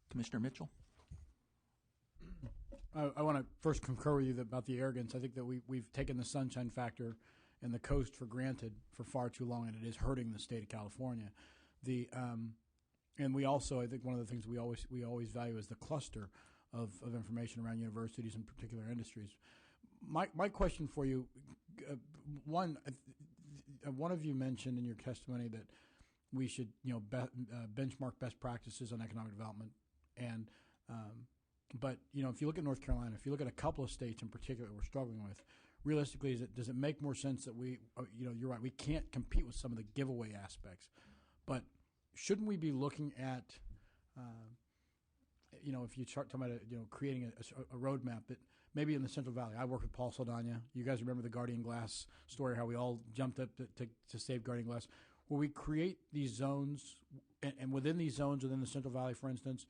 Commissioner Mitchell? I want to first concur with you about the arrogance. I think that we've taken the sunshine factor and the coast for granted for far too long, and it is hurting the state of California. And we also, I think one of the things we always value is the cluster of information around universities and particular industries. My question for you, one of you mentioned in your testimony that we should benchmark best practices on economic development, and but if you look at North Carolina, if you look at a couple of states in particular that we're struggling with, realistically, does it make more sense that you're right, we can't compete with some of the giveaway aspects, but shouldn't we be looking at, if you start talking about creating a roadmap that maybe in the Central Valley, I work with Paul Saldana. You guys remember the Guardian Glass story, how we all jumped up to save Guardian Glass, where we create these zones, and within these zones, within the Central Valley, for instance,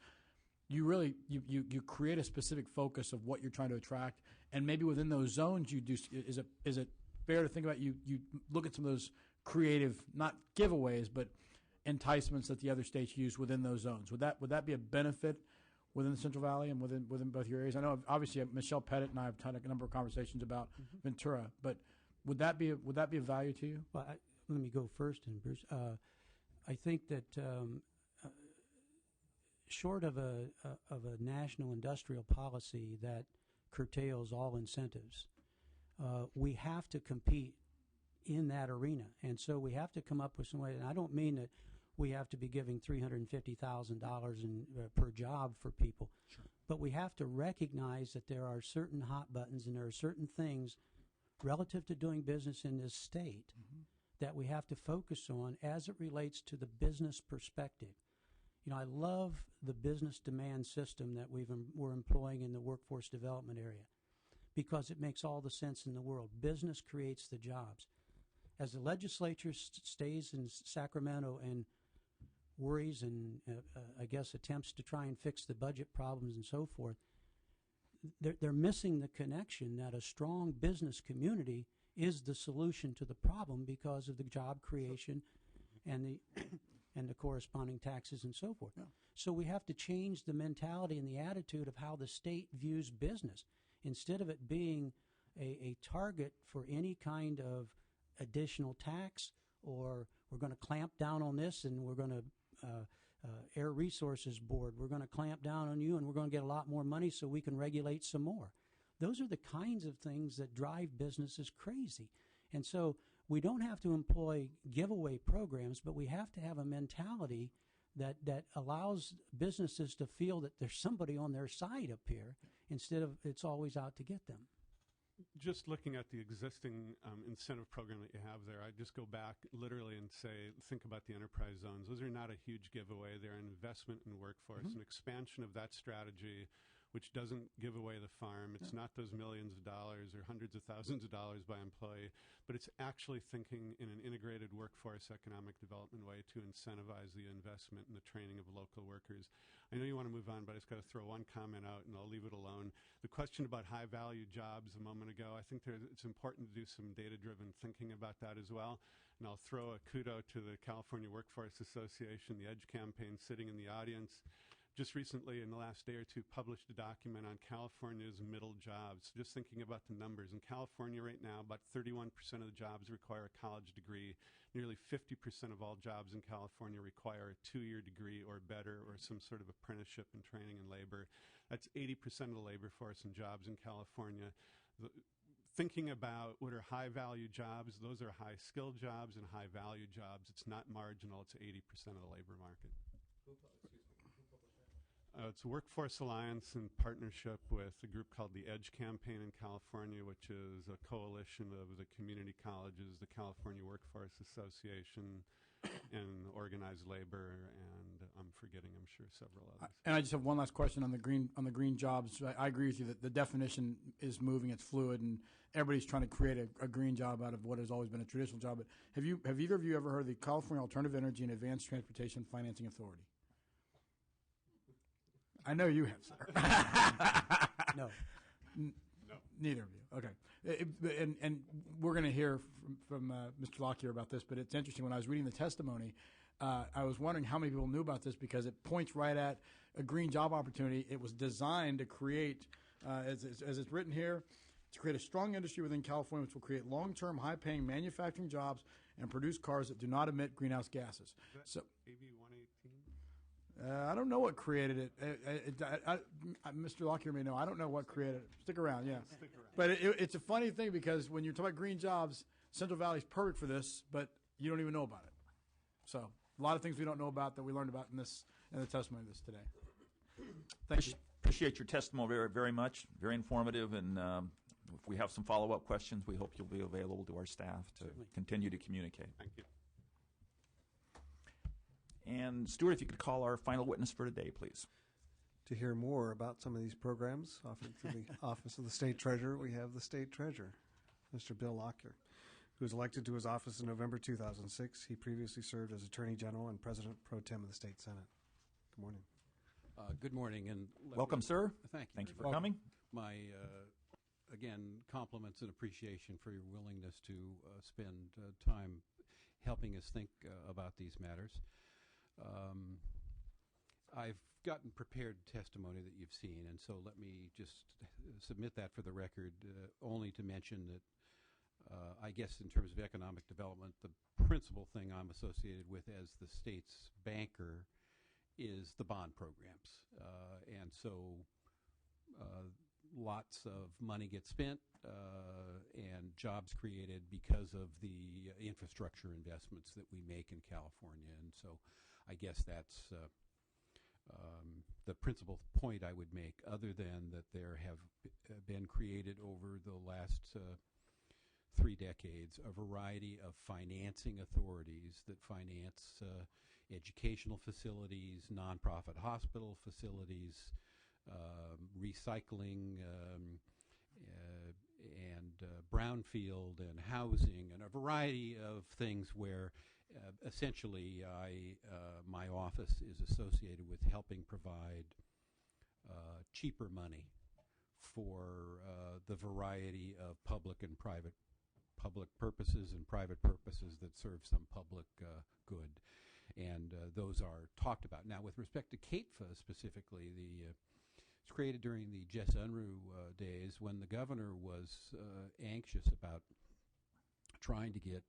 you really you create a specific focus of what you're trying to attract, and maybe within those zones you do. Is it fair to think about you look at some of those creative, not giveaways, but enticements that the other states use within those zones? Would that be a benefit within the Central Valley and within both your areas? I know obviously Michelle Pettit and I have had a number of conversations about Ventura, but would that be a value to you? Well, let me go first, and Bruce. I think that short of a national industrial policy that curtails all incentives, we have to compete in that arena, and so we have to come up with some way. And I don't mean that we have to be giving $350,000 per job for people, sure, but we have to recognize that there are certain hot buttons and there are certain things relative to doing business in this state that we have to focus on as it relates to the business perspective. I love the business demand system that we're employing in the workforce development area because it makes all the sense in the world. Business creates the jobs. As the legislature stays in Sacramento and worries and, I guess, attempts to try and fix the budget problems and so forth, they're missing the connection that a strong business community is the solution to the problem because of the job creation and the corresponding taxes and so forth. Yeah. So we have to change the mentality and the attitude of how the state views business. Instead of it being a target for any kind of additional tax, or we're going to clamp down on this and we're going to Air Resources Board, we're going to clamp down on you and we're going to get a lot more money so we can regulate some more. Those are the kinds of things that drive businesses crazy. And so we don't have to employ giveaway programs, but we have to have a mentality that allows businesses to feel that there's somebody on their side up here instead of it's always out to get them. Just looking at the existing incentive program that you have there, I just go back literally and think about the enterprise zones. Those are not a huge giveaway. They're an investment in workforce, an expansion of that strategy, which doesn't give away the farm. It's not those millions of dollars or hundreds of thousands of dollars by employee, but it's actually thinking in an integrated workforce economic development way to incentivize the investment and the training of local workers. I know you want to move on, but I just got to throw one comment out and I'll leave it alone. The question about high-value jobs a moment ago, I think it's important to do some data-driven thinking about that as well. And I'll throw a kudo to the California Workforce Association, the EDGE campaign sitting in the audience. Just recently, in the last day or two, published a document on California's middle jobs. Just thinking about the numbers. In California right now, about 31% of the jobs require a college degree. Nearly 50% of all jobs in California require a 2-year degree or better, or some sort of apprenticeship in training and labor. That's 80% of the labor force in jobs in California. Thinking about what are high-value jobs, those are high-skilled jobs and high-value jobs. It's not marginal. It's 80% of the labor market. It's a workforce alliance in partnership with a group called the EDGE Campaign in California, which is a coalition of the community colleges, the California Workforce Association, and organized labor, and I'm forgetting, I'm sure, several others. And I just have one last question on the green jobs. I agree with you that the definition is moving; it's fluid, and everybody's trying to create a green job out of what has always been a traditional job. But have either of you ever heard of the California Alternative Energy and Advanced Transportation Financing Authority? I know you have, sir. No. Neither of you. Okay. And we're going to hear from Mr. Lockyer about this, but it's interesting. When I was reading the testimony, I was wondering how many people knew about this because it points right at a green job opportunity. It was designed to create, as it's written here, to create a strong industry within California which will create long-term, high-paying manufacturing jobs and produce cars that do not emit greenhouse gases. So, AB 118? I don't know what created it. Mr. Lockyer may know. I don't know what created it. Stick around, yeah. Stick around. But it's a funny thing because when you're talking about green jobs, Central Valley is perfect for this, but you don't even know about it. So a lot of things we don't know about that we learned about in the testimony of this today. Thank you. Appreciate your testimony very, very much. Very informative, and if we have some follow-up questions, we hope you'll be available to our staff to continue to communicate. Thank you. And Stuart, if you could call our final witness for today, please. To hear more about some of these programs offered through the Office of the State Treasurer, we have the State Treasurer, Mr. Bill Lockyer, who was elected to his office in November 2006. He previously served as Attorney General and President Pro Tem of the State Senate. Good morning. Good morning, and welcome, sir. Thank you. Thank you for coming. My again, compliments and appreciation for your willingness to spend time helping us think about these matters. I've gotten prepared testimony that you've seen, and so let me just submit that for the record, only to mention that I guess in terms of economic development, the principal thing I'm associated with as the state's banker is the bond programs. And so lots of money gets spent and jobs created because of the infrastructure investments that we make in California. And so I guess that's the principal point I would make, other than that there have been created over the last 3 decades a variety of financing authorities that finance educational facilities, nonprofit hospital facilities, recycling, and brownfield and housing, and a variety of things where essentially my office is associated with helping provide cheaper money for the variety of public and private purposes and private purposes that serve some public good. And those are talked about. Now, with respect to CATFA specifically, it's created during the Jess Unruh days when the governor was anxious about trying to get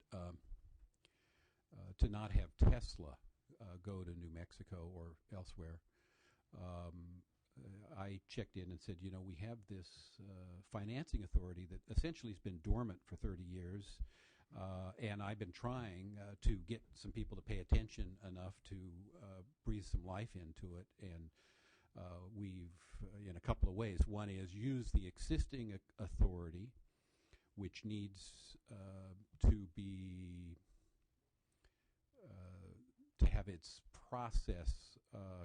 to not have Tesla go to New Mexico or elsewhere. I checked in and said, you know, we have this financing authority that essentially has been dormant for 30 years. And I've been trying to get some people to pay attention enough to breathe some life into it. And we've, in a couple of ways. One is use the existing authority, which needs to be, to have its process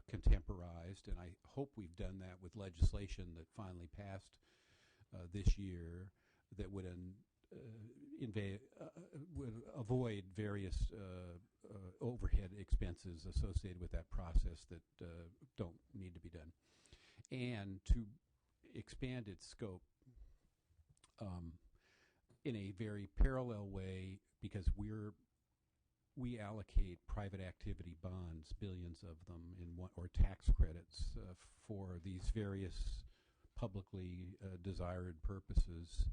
contemporized. And I hope we've done that with legislation that finally passed this year that would would avoid various overhead expenses associated with that process that don't need to be done, and to expand its scope in a very parallel way, because we allocate private activity bonds, billions of them, or tax credits for these various publicly desired purposes.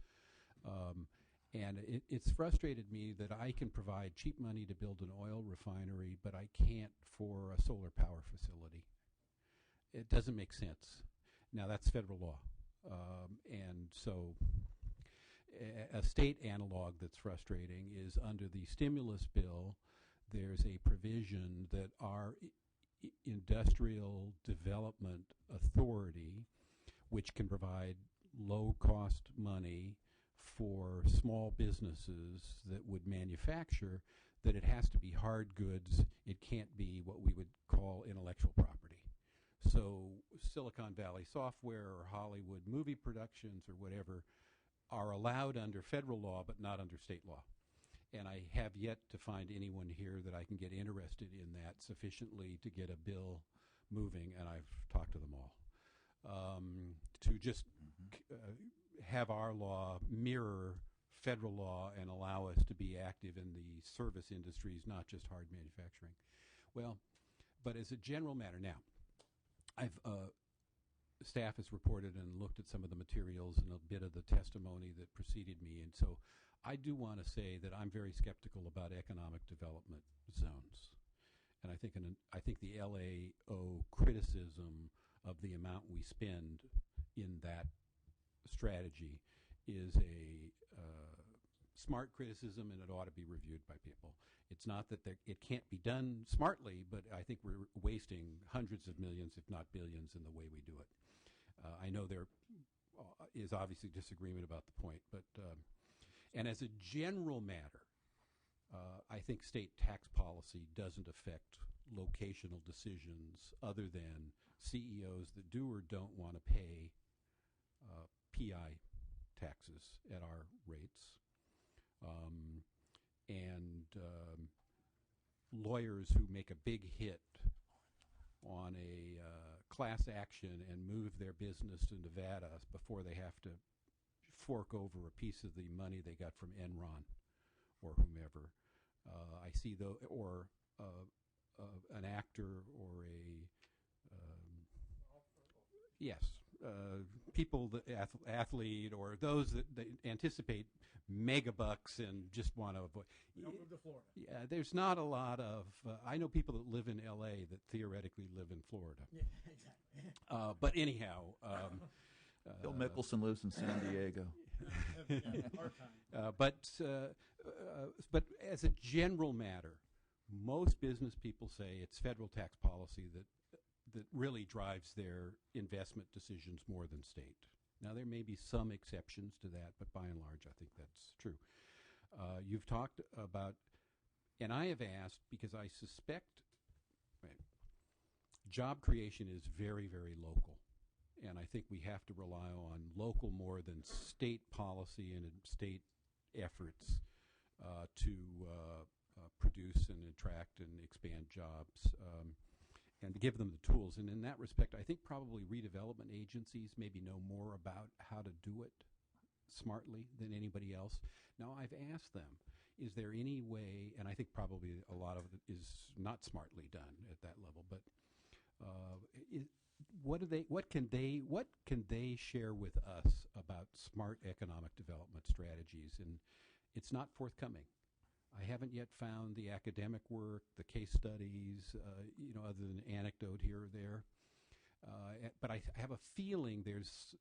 And it's frustrated me that I can provide cheap money to build an oil refinery, but I can't for a solar power facility. It doesn't make sense. Now, that's federal law. And so a state analog that's frustrating is under the stimulus bill, there's a provision that our industrial development authority, which can provide low-cost money for small businesses that would manufacture, that it has to be hard goods. It can't be what we would call intellectual property. So Silicon Valley software or Hollywood movie productions or whatever are allowed under federal law but not under state law. And I have yet to find anyone here that I can get interested in that sufficiently to get a bill moving, and I've talked to them all. To just have our law mirror federal law and allow us to be active in the service industries, not just hard manufacturing. Well, but as a general matter, now, staff has reported and looked at some of the materials and a bit of the testimony that preceded me, and so I do want to say that I'm very skeptical about economic development zones. And I think the LAO criticism of the amount we spend in that strategy is a smart criticism, and it ought to be reviewed by people. It's not that it can't be done smartly, but I think we're wasting hundreds of millions, if not billions, in the way we do it. I know there is obviously disagreement about the point, but and as a general matter, I think state tax policy doesn't affect locational decisions other than CEOs that do or don't want to pay PI taxes at our rates, and lawyers who make a big hit on a class action and move their business to Nevada before they have to fork over a piece of the money they got from Enron or whomever. I see or an actor or people, athlete, or those that anticipate mega bucks and just want to avoid. Don't move to Florida. Yeah, there's not a lot of. I know people that live in L.A. that theoretically live in Florida. Yeah, exactly. But anyhow, Bill Mickelson lives in San Diego. But as a general matter, most business people say it's federal tax policy that really drives their investment decisions more than state. Now, there may be some exceptions to that, but by and large, I think that's true. You've talked about, and I have asked because I suspect job creation is very, very local. And I think we have to rely on local more than state policy and state efforts to produce and attract and expand jobs and to give them the tools. And in that respect, I think probably redevelopment agencies maybe know more about how to do it smartly than anybody else. Now, I've asked them, is there any way, and I think probably a lot of it is not smartly done at that level, but what can they share with us about smart economic development strategies? And it's not forthcoming. I haven't yet found the academic work, the case studies, other than anecdote here or there. But I have a feeling there's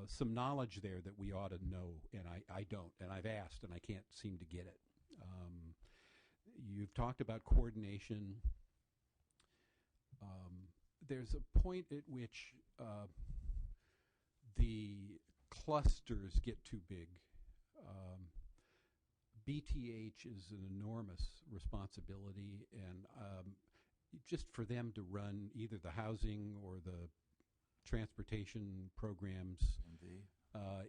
some knowledge there that we ought to know, and I don't. And I've asked, and I can't seem to get it. You've talked about coordination. There's a point at which the clusters get too big. BTH is an enormous responsibility, and just for them to run either the housing or the transportation programs,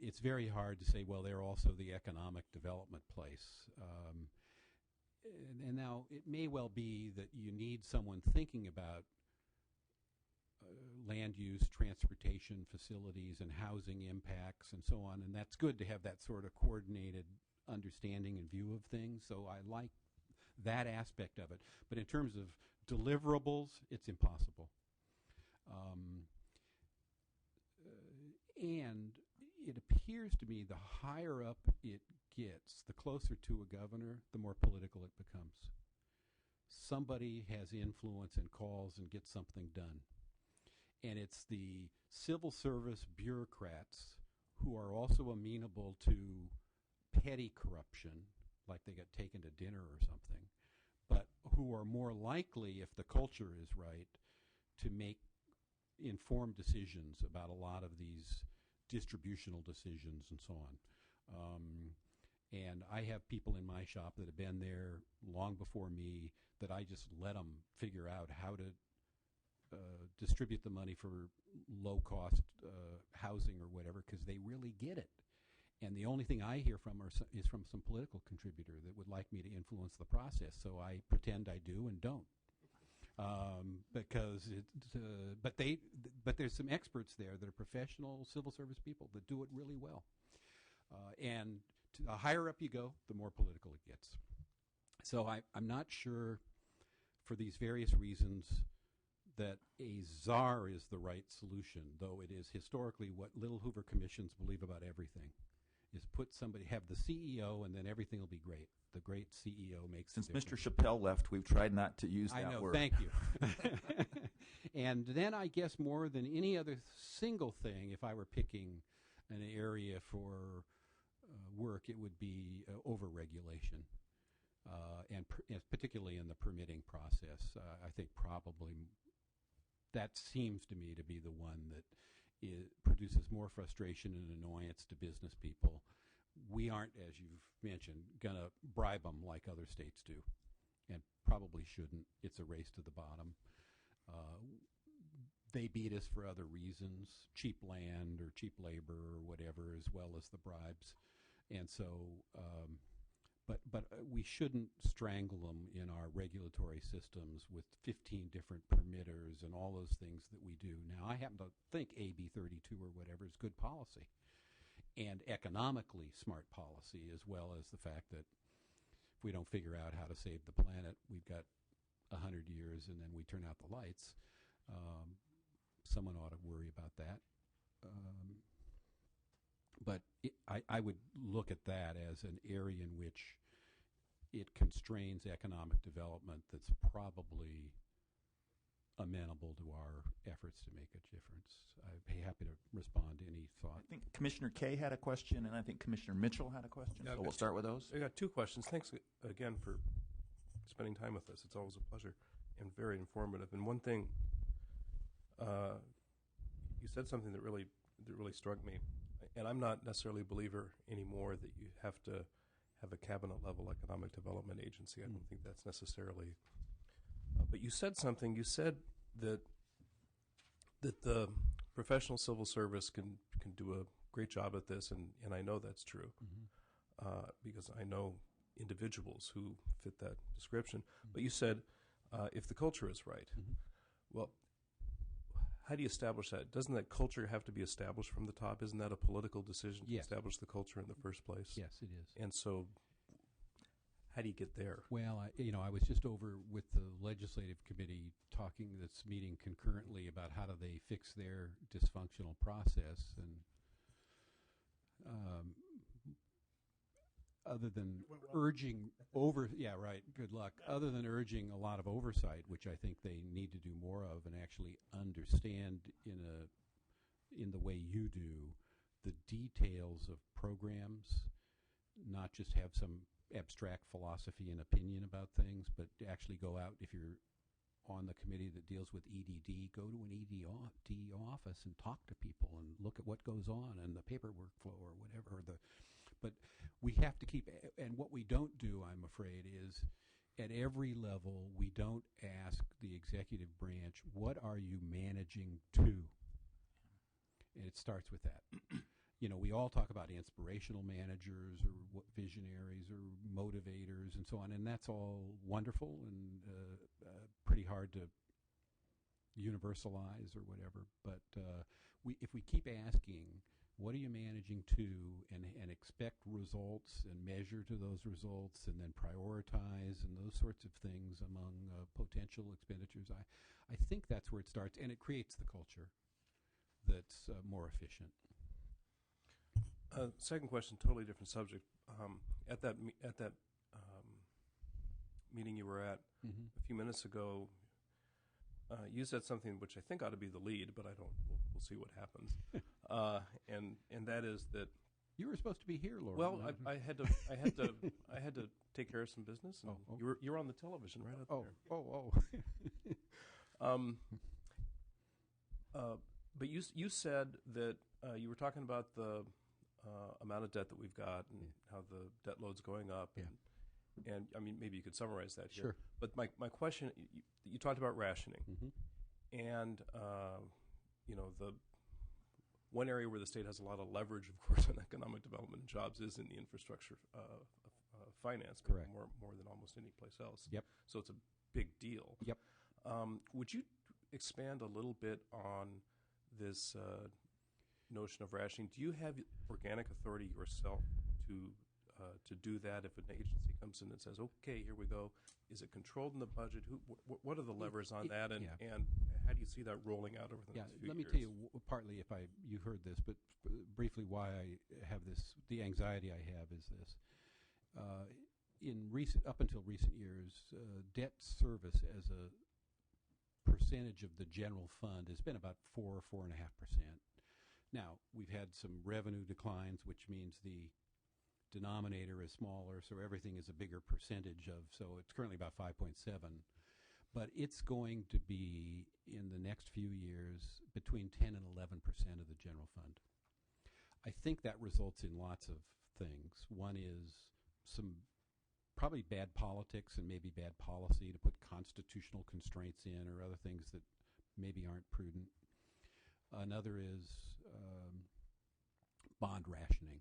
it's very hard to say, well, they're also the economic development place. And now it may well be that you need someone thinking about land use, transportation facilities, and housing impacts, and so on. And that's good to have that sort of coordinated understanding and view of things. So I like that aspect of it. But in terms of deliverables, it's impossible. And it appears to me the higher up it gets, the closer to a governor, the more political it becomes. Somebody has influence and calls and gets something done. And it's the civil service bureaucrats who are also amenable to petty corruption, like they got taken to dinner or something, but who are more likely, if the culture is right, to make informed decisions about a lot of these distributional decisions and so on. And I have people in my shop that have been there long before me that I just let them figure out how to distribute the money for low-cost housing or whatever, because they really get it. And the only thing I hear from is from some political contributor that would like me to influence the process. So I pretend I do and don't, because but there's some experts there that are professional civil service people that do it really well. And the higher up you go, the more political it gets. So I'm not sure, for these various reasons, that a czar is the right solution, though it is historically what little Hoover commissions believe about everything, is have the CEO, and then everything will be great. The great CEO makes Since the difference. Mr. Chappelle left, we've tried not to use that I know, word. thank you. And then I guess more than any other single thing, if I were picking an area for work, it would be overregulation. And particularly in the permitting process. I think probably that seems to me to be the one that produces more frustration and annoyance to business people. We aren't, as you've mentioned, going to bribe them like other states do, and probably shouldn't. It's a race to the bottom. They beat us for other reasons, cheap land or cheap labor or whatever, as well as the bribes. And so, but we shouldn't strangle them in our regulatory systems with 15 different permitters and all those things that we do. Now, I happen to think AB 32 or whatever is good policy and economically smart policy, as well as the fact that if we don't figure out how to save the planet, we've got 100 years and then we turn out the lights. Someone ought to worry about that. But I would look at that as an area in which it constrains economic development that's probably amenable to our efforts to make a difference. I'd be happy to respond to any thought. I think Commissioner Kay had a question, and I think Commissioner Mitchell had a question. Yeah, so we'll start with those. I got two questions. Thanks again for spending time with us. It's always a pleasure and very informative. And one thing, you said something that really struck me. And I'm not necessarily a believer anymore that you have to have a cabinet-level economic development agency. I don't think that's necessarily. But you said something. You said that the professional civil service can do a great job at this, and I know that's true because I know individuals who fit that description. But you said if the culture is right. Well, how do you establish that? Doesn't that culture have to be established from the top? Isn't that a political decision to establish the culture in the first place? Yes, it is. And so how do you get there? Well, I was just over with the legislative committee that's meeting concurrently about how do they fix their dysfunctional process. And other than urging good luck. Other than urging a lot of oversight, which I think they need to do more of and actually understand in the way you do the details of programs, not just have some abstract philosophy and opinion about things, but actually go out. If you're on the committee that deals with EDD, go to an EDD office and talk to people and look at what goes on and the paperwork flow or whatever. But we have to keep, and what we don't do, I'm afraid, is at every level we don't ask the executive branch, what are you managing to? And it starts with that. We all talk about inspirational managers or visionaries or motivators and so on, and that's all wonderful and pretty hard to universalize or whatever. But if we keep asking, what are you managing to, and expect results and measure to those results and then prioritize and those sorts of things among potential expenditures, I think that's where it starts, and it creates the culture that's more efficient. Second question, totally different subject. At that meeting you were at a few minutes ago, you said something which I think ought to be the lead, but I don't. We'll see what happens. And that is that You were supposed to be here, Laura. Well, I had to take care of some business. And you were on the television right up there. But you said that you were talking about the amount of debt that we've got and how the debt load's going up. And I mean, maybe you could summarize that here. Sure. But my question, you talked about rationing. And, the one area where the state has a lot of leverage, of course, on economic development and jobs is in the infrastructure finance. Correct. More than almost any place else. Yep. So it's a big deal. Yep. Would you expand a little bit on this notion of rationing? Do you have organic authority yourself to do that if an agency comes in and says, okay, here we go? Is it controlled in the budget? What are the levers on that, and how do you see that rolling out over the next few years? Let me tell you partly, if you heard this, but briefly why I have this, the anxiety I have is this. Up until recent years, debt service as a percentage of the general fund has been about 4.5%. Now, we've had some revenue declines, which means the denominator is smaller, so everything is a bigger percentage of, so it's currently about 5.7. But it's going to be, in the next few years, between 10 and 11% of the general fund. I think that results in lots of things. One is some probably bad politics and maybe bad policy to put constitutional constraints in or other things that maybe aren't prudent. Another is bond rationing.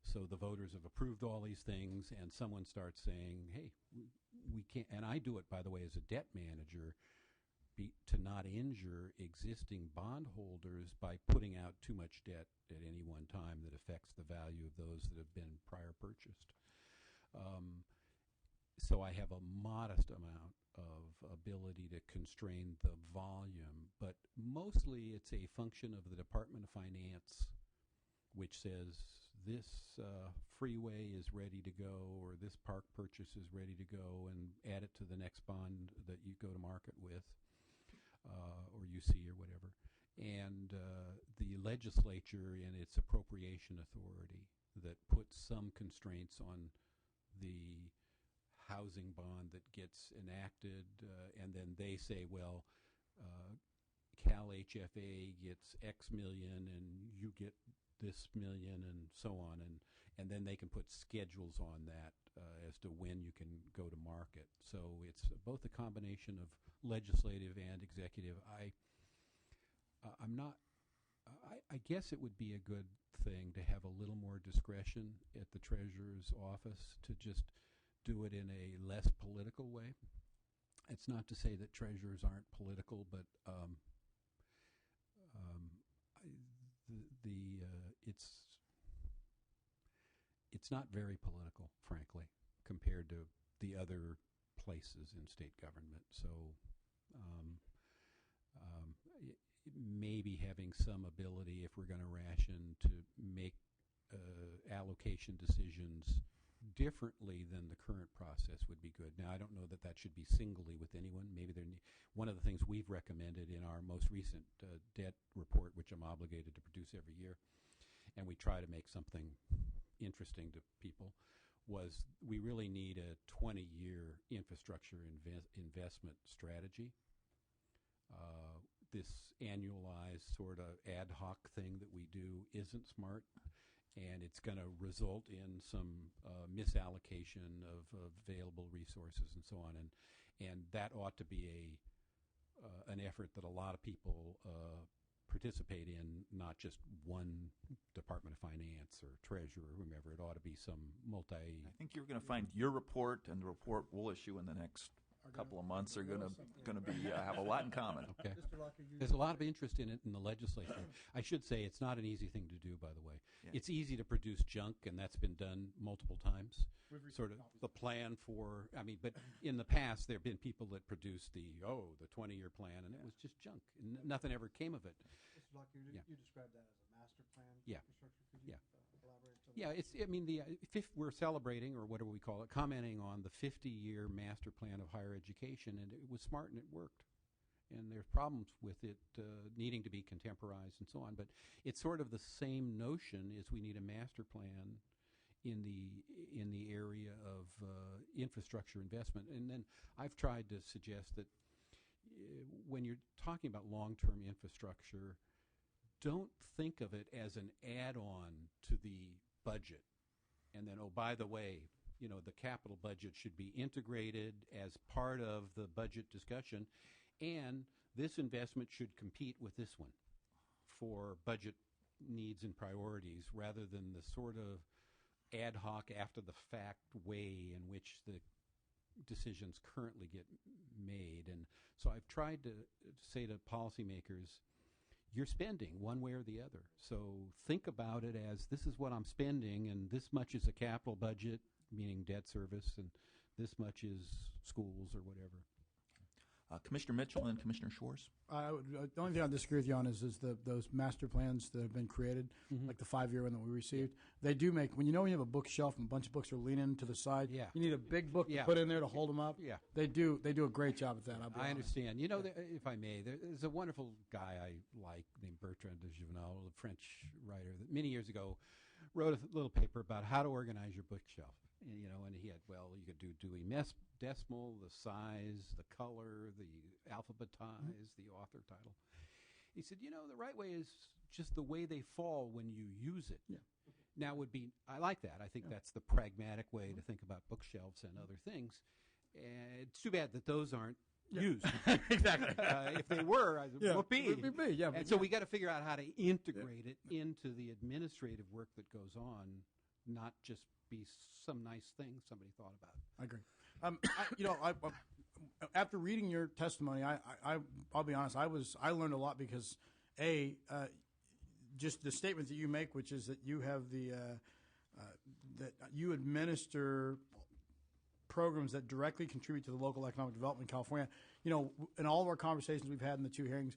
So the voters have approved all these things, and someone starts saying, hey, we can't, and I do it, by the way, as a debt manager, to not injure existing bondholders by putting out too much debt at any one time that affects the value of those that have been prior purchased. So I have a modest amount of ability to constrain the volume, but mostly it's a function of the Department of Finance, which says this freeway is ready to go, or this park purchase is ready to go, and add it to the next bond that you go to market with, or you see or whatever. And the legislature in its appropriation authority that puts some constraints on the housing bond that gets enacted, and then they say, well, Cal HFA gets X million and you get this million and so on, and then they can put schedules on that as to when you can go to market. So it's both a combination of legislative and executive. I guess it would be a good thing to have a little more discretion at the Treasurer's office to just do it in a less political way. It's not to say that treasurers aren't political, but it's not very political, frankly, compared to the other places in state government. So maybe having some ability, if we're going to ration, to make allocation decisions differently than the current process would be good. Now, I don't know that that should be singly with anyone. Maybe one of the things we've recommended in our most recent debt report, which I'm obligated to produce every year, and we try to make something interesting to people, was we really need a 20-year infrastructure investment strategy. This annualized sort of ad hoc thing that we do isn't smart, and it's going to result in some misallocation of available resources and so on. And that ought to be an effort that a lot of people participate in, not just one Department of Finance or Treasurer or whomever. It ought to be some I think you're going to find your report and the report we'll issue in the next couple of months are going to be have a lot in common. Okay. There's a lot of interest in it in the legislature. I should say it's not an easy thing to do, by the way. Yeah. It's easy to produce junk, and that's been done multiple times. Sort of the plan for, but in the past there have been people that produced the 20-year plan, and it was just junk. And nothing ever came of it. Mr. Lockyer, you described that as a master plan infrastructure. Could you elaborate? We're celebrating, or whatever we call it, commenting on the 50-year master plan of higher education, and it was smart and it worked. and there's problems with it needing to be contemporized and so on. But it's sort of the same notion as we need a master plan in the area of infrastructure investment. And then I've tried to suggest that when you're talking about long-term infrastructure, don't think of it as an add-on to the budget. And then, oh, by the way, the capital budget should be integrated as part of the budget discussion, and this investment should compete with this one for budget needs and priorities, rather than the sort of ad hoc, after-the-fact way in which the decisions currently get made. And so I've tried to say to policymakers, you're spending one way or the other. So think about it as, this is what I'm spending, and this much is a capital budget, meaning debt service, and this much is schools or whatever. Commissioner Mitchell and Commissioner Shores? The only thing I disagree with you on is those master plans that have been created, like the 5-year one that we received. They do make, when you have a bookshelf and a bunch of books are leaning to the side, you need a big book to put in there to hold them up. Yeah. They do a great job at that. I understand. If I may, there's a wonderful guy I like named Bertrand de Juvenal, a French writer, that many years ago wrote a little paper about how to organize your bookshelf. And he had, you could do Dewey Decimal, the size, the color, the alphabetize, the author title. He said, the right way is just the way they fall when you use it. Yeah. Now I like that. I think that's the pragmatic way to think about bookshelves and other things. It's too bad that those aren't used. Exactly. If they were, whoopee. Yeah, and so we got to figure out how to integrate it into the administrative work that goes on, not just be some nice thing somebody thought about. I agree. After reading your testimony, I'll be honest. I learned a lot because, just the statement that you make, which is that you have that you administer programs that directly contribute to the local economic development in California. In all of our conversations we've had in the 2 hearings,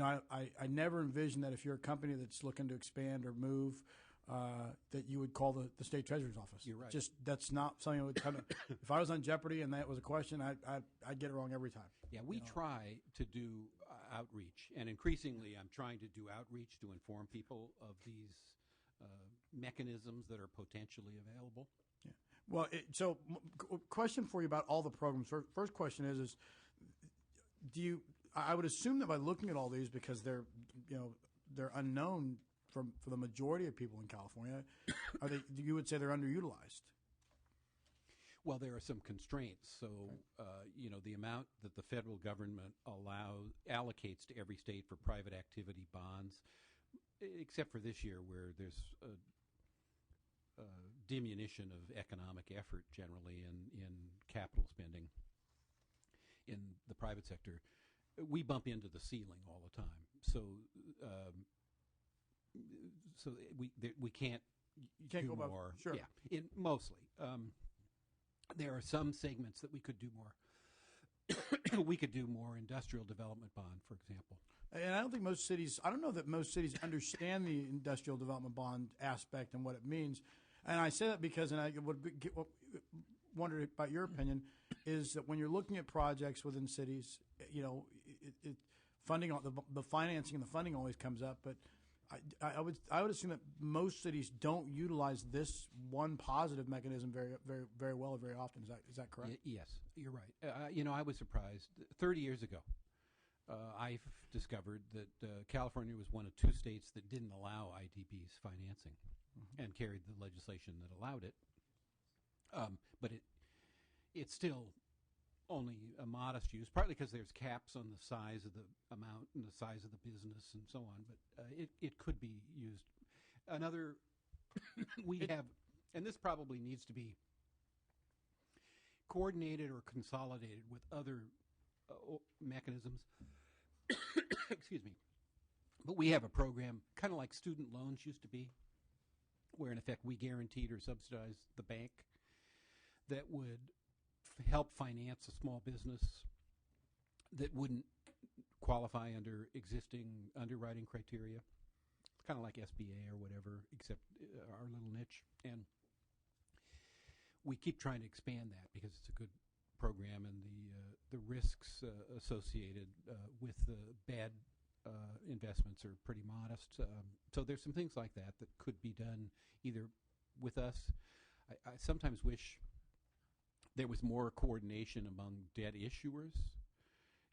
I never envisioned that if you're a company that's looking to expand or move, that you would call the state treasurer's office. You're right. Just that's not something that would come. If I was on Jeopardy and that was a question, I'd get it wrong every time. Yeah, we try to do outreach, and increasingly, I'm trying to do outreach to inform people of these mechanisms that are potentially available. Yeah. Well, question for you about all the programs. First question is do you? I would assume that by looking at all these, because they're unknown for the majority of people in California, you would say they're underutilized? Well, there are some constraints. So, the amount that the federal government allocates to every state for private activity bonds, except for this year where there's a diminution of economic effort generally in capital spending in the private sector, we bump into the ceiling all the time. So we can't do go above, more. sure. Yeah, mostly. There are some segments that we could do more. We could do more industrial development bond, for example. And I don't know that most cities understand the industrial development bond aspect and what it means. And I say that because, and I would wonder about your opinion, is that when you're looking at projects within cities, funding, the financing and the funding always comes up, but I would assume that most cities don't utilize this one positive mechanism very, very, very well or very often. Is that correct? Yes, you're right. I was surprised. 30 years ago, I discovered that California was one of 2 states that didn't allow IDB's financing, and carried the legislation that allowed it. But it's still only a modest use, partly because there's caps on the size of the amount and the size of the business and so on, but it could be used. Another, we have, and this probably needs to be coordinated or consolidated with other mechanisms. Excuse me. But we have a program, kind of like student loans used to be, where in effect we guaranteed or subsidized the bank that would help finance a small business that wouldn't qualify under existing underwriting criteria. It's kind of like SBA or whatever, except our little niche. And we keep trying to expand that because it's a good program and the risks associated with the bad investments are pretty modest. So there's some things like that that could be done either with us. I sometimes wish there was more coordination among debt issuers.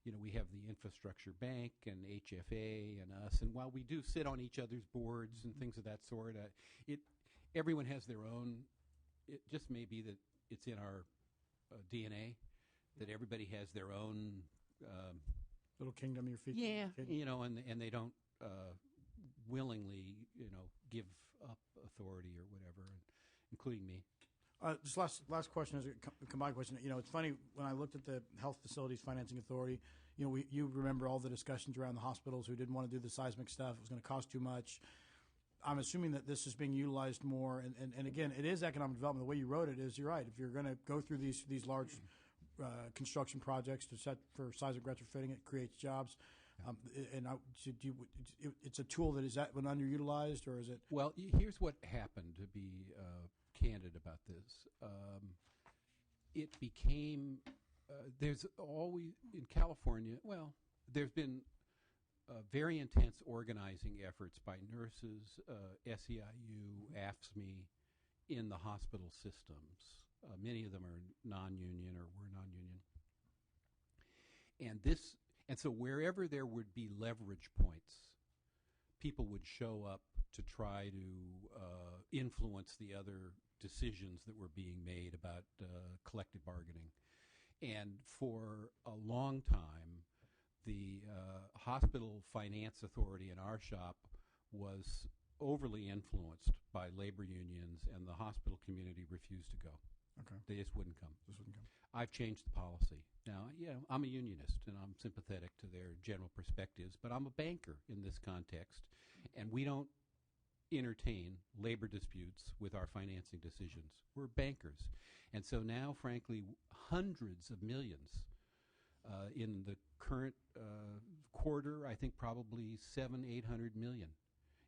You know, we have the Infrastructure Bank and HFA and us, and while we do sit on each other's boards and things of that sort, everyone has their own. It just may be that it's in our DNA that everybody has their own little kingdom your feet. Yeah, you know, and they don't willingly, you know, give up authority or whatever, including me. Just last question is a combined question. You know, it's funny, when I looked at the Health Facilities Financing Authority, you know, you remember all the discussions around the hospitals who didn't want to do the seismic stuff. It was going to cost too much. I'm assuming that this is being utilized more. And again, it is economic development. The way you wrote it is, you're right. If you're going to go through these large construction projects to set for seismic retrofitting, it creates jobs. It's a tool that is that when underutilized, or is it? Well, here's what happened, to be candid about this. It became, there's always, in California, well, there's been very intense organizing efforts by nurses, SEIU, AFSCME, in the hospital systems. Many of them are non-union or were non-union. And so wherever there would be leverage points, people would show up to try to influence the other decisions that were being made about collective bargaining. And for a long time, the Hospital Finance Authority in our shop was overly influenced by labor unions, and the hospital community refused to go. Okay. They just wouldn't come. I've changed the policy. Now, you know, I'm a unionist, and I'm sympathetic to their general perspectives, but I'm a banker in this context, and we don't entertain labor disputes with our financing decisions. We're bankers. And so now, frankly, hundreds of millions in the current quarter, I think probably 700-800 million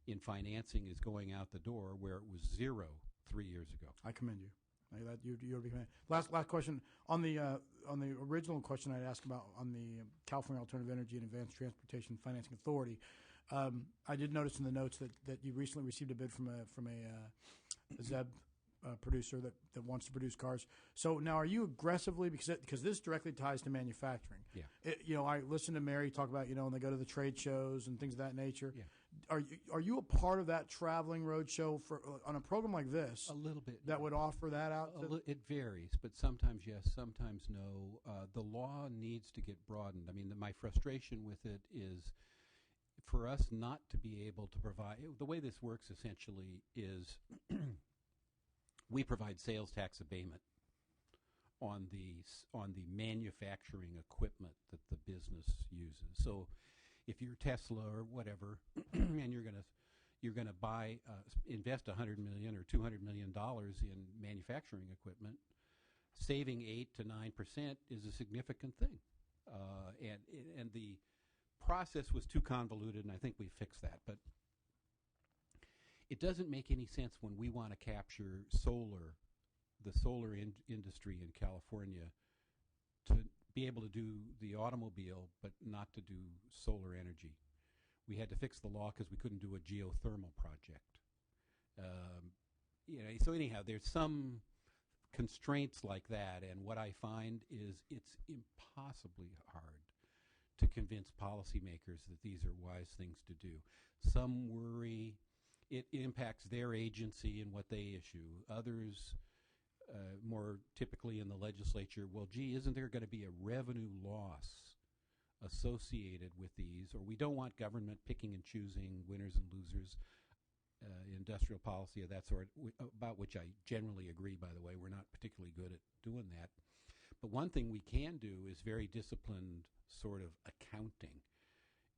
in financing is going out the door, where it was zero 3 years ago. I commend you. You'll be commended. Last question on the original question I'd asked about on the California Alternative Energy and Advanced Transportation Financing Authority. I did notice in the notes that you recently received a bid from a ZEB producer that wants to produce cars. So now, are you aggressively, because this directly ties to manufacturing? Yeah. You know, I listen to Mary talk about, you know, when they go to the trade shows and things of that nature. Yeah. Are you a part of that traveling road show for on a program like this? A little bit. That would offer that out. It varies, but sometimes yes, sometimes no. The law needs to get broadened. I mean, my frustration with it is for us not to be able to provide. The way this works essentially is we provide sales tax abatement on the manufacturing equipment that the business uses. So if you're Tesla or whatever, and you're gonna buy invest $100 million or $200 million in manufacturing equipment, saving 8 to 9% is a significant thing, and the process was too convoluted, and I think we fixed that. But it doesn't make any sense when we want to capture the solar industry in California, to be able to do the automobile but not to do solar energy. We had to fix the law because we couldn't do a geothermal project. You know, so anyhow, there's some constraints like that, and what I find is it's impossibly hard to convince policymakers that these are wise things to do. Some worry it impacts their agency and what they issue. Others, more typically in the legislature, well, gee, isn't there going to be a revenue loss associated with these? Or we don't want government picking and choosing winners and losers. Industrial policy of that sort, about which I generally agree, by the way. We're not particularly good at doing that. But one thing we can do is very disciplined sort of accounting.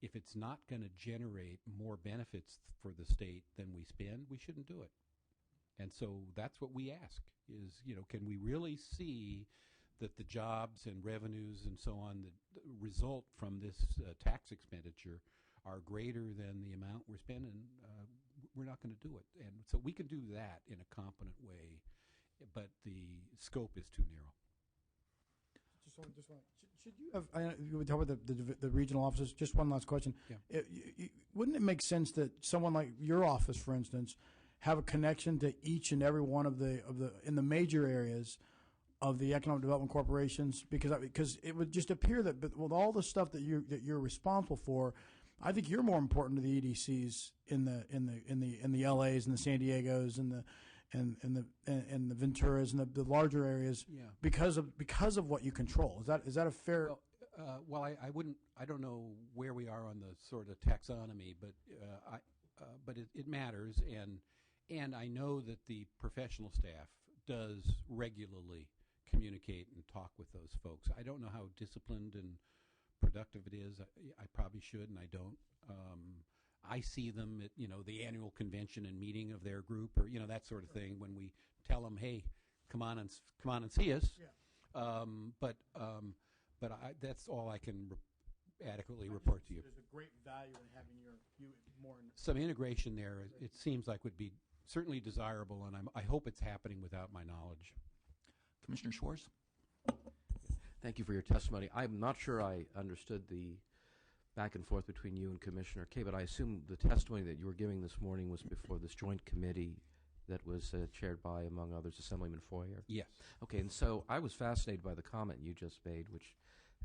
If it's not going to generate more benefits for the state than we spend, we shouldn't do it. And so that's what we ask is, you know, can we really see that the jobs and revenues and so on that result from this tax expenditure are greater than the amount we're spending? We're not going to do it. And so we can do that in a competent way, but the scope is too narrow. Should you have? You would talk about the regional offices. Just one last question. Yeah. Wouldn't it make sense that someone like your office, for instance, have a connection to each and every one of the in the major areas of the economic development corporations? Because it would just appear that with all the stuff that you're responsible for, I think you're more important to the EDCs in the LAs and the San Diegos and the Venturas and the larger areas, Yeah. because of what you control. Is that a fair? Well, I wouldn't. I don't know where we are on the sort of taxonomy, but it matters, and I know that the professional staff does regularly communicate and talk with those folks. I don't know how disciplined and productive it is. I probably should, and I don't. I see them at the annual convention and meeting of their group, or that sort of thing. When we tell them, "Hey, come on and see us," Yeah. but that's all I can adequately report to you. There's a great value in having you more. Some integration there, it seems like, would be certainly desirable, and I hope it's happening without my knowledge. Commissioner Schwartz? Thank you for your testimony. I'm not sure I understood the back and forth between you and Commissioner Kay, but I assume the testimony that you were giving this morning was before this joint committee that was chaired by, among others, Assemblyman Foyer. Yes. Okay, and so I was fascinated by the comment you just made, which,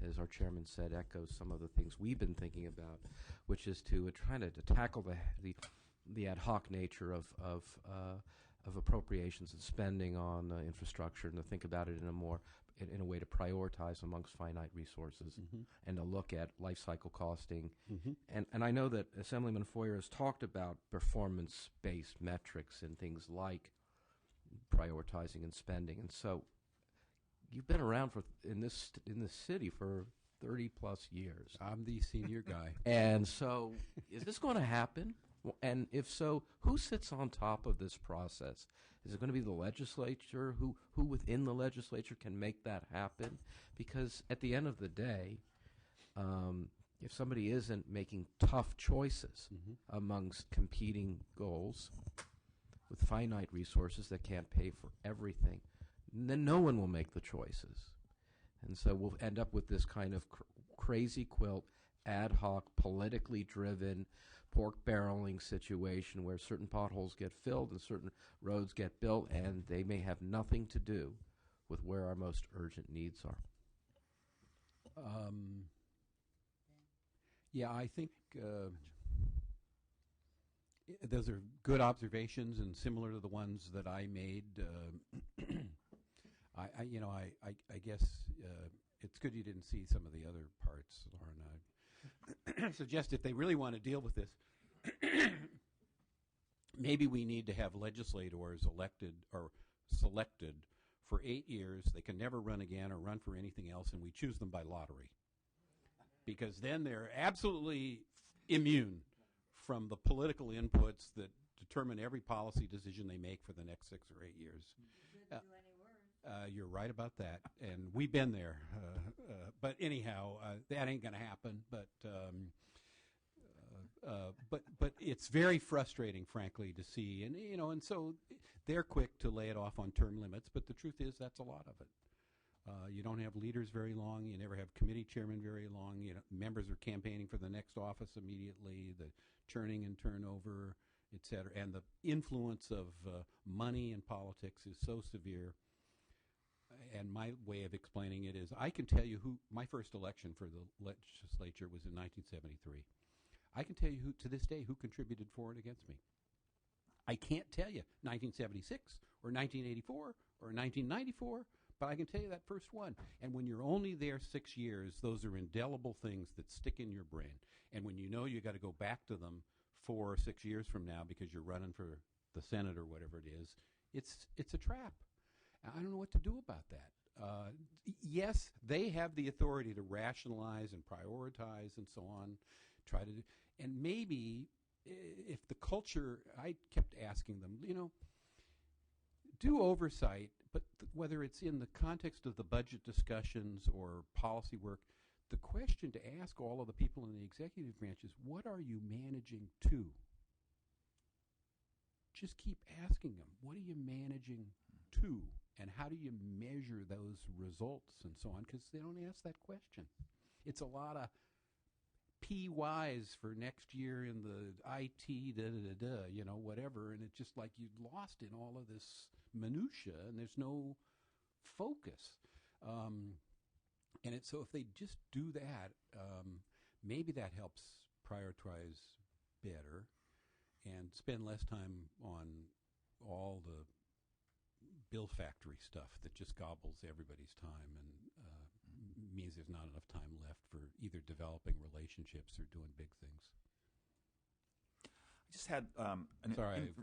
as our chairman said, echoes some of the things we've been thinking about, which is to try to tackle the ad hoc nature of appropriations and spending on infrastructure, and to think about it in a way to prioritize amongst finite resources, and to look at life cycle costing. And I know that Assemblyman Foyer has talked about performance-based metrics and things like prioritizing and spending. And so you've been around in this city for 30 plus years. I'm the senior guy. And so is this going to happen? And if so, who sits on top of this process? Is it going to be the legislature? Who within the legislature can make that happen? Because at the end of the day, if somebody isn't making tough choices amongst competing goals with finite resources that can't pay for everything, then no one will make the choices. And so we'll end up with this kind of crazy quilt, ad hoc, politically driven, pork barreling situation where certain potholes get filled and certain roads get built, and they may have nothing to do with where our most urgent needs are. Yeah, I think those are good observations and similar to the ones that I made. I guess it's good you didn't see some of the other parts, Lauren. I suggest if they really want to deal with this, maybe we need to have legislators elected or selected for 8 years. They can never run again or run for anything else, and we choose them by lottery. Because then they're absolutely immune from the political inputs that determine every policy decision they make for the next 6 or 8 years. You're right about that, and we've been there. But anyhow, that ain't going to happen. But it's very frustrating, frankly, to see, and so they're quick to lay it off on term limits. But the truth is, that's a lot of it. You don't have leaders very long. You never have committee chairmen very long. Members are campaigning for the next office immediately. The churning and turnover, et cetera, and the influence of money in politics is so severe. And my way of explaining it is, I can tell you who my first election for the legislature was in 1973. I can tell you to this day who contributed for and against me. I can't tell you 1976 or 1984 or 1994, but I can tell you that first one. And when you're only there 6 years, those are indelible things that stick in your brain. And when you know you got to go back to them 4 or 6 years from now because you're running for the Senate or whatever it is, it's a trap. I don't know what to do about that. Yes, they have the authority to rationalize and prioritize and so on, and maybe if the culture, I kept asking them, do oversight, but whether it's in the context of the budget discussions or policy work, the question to ask all of the people in the executive branch is, what are you managing to? Just keep asking them, what are you managing to? And how do you measure those results and so on? Because they don't ask that question. It's a lot of PYs for next year in the IT, whatever, and it's just like you're lost in all of this minutia, and there's no focus. So if they just do that, maybe that helps prioritize better and spend less time on all the bill factory stuff that just gobbles everybody's time and means there's not enough time left for either developing relationships or doing big things. I just had an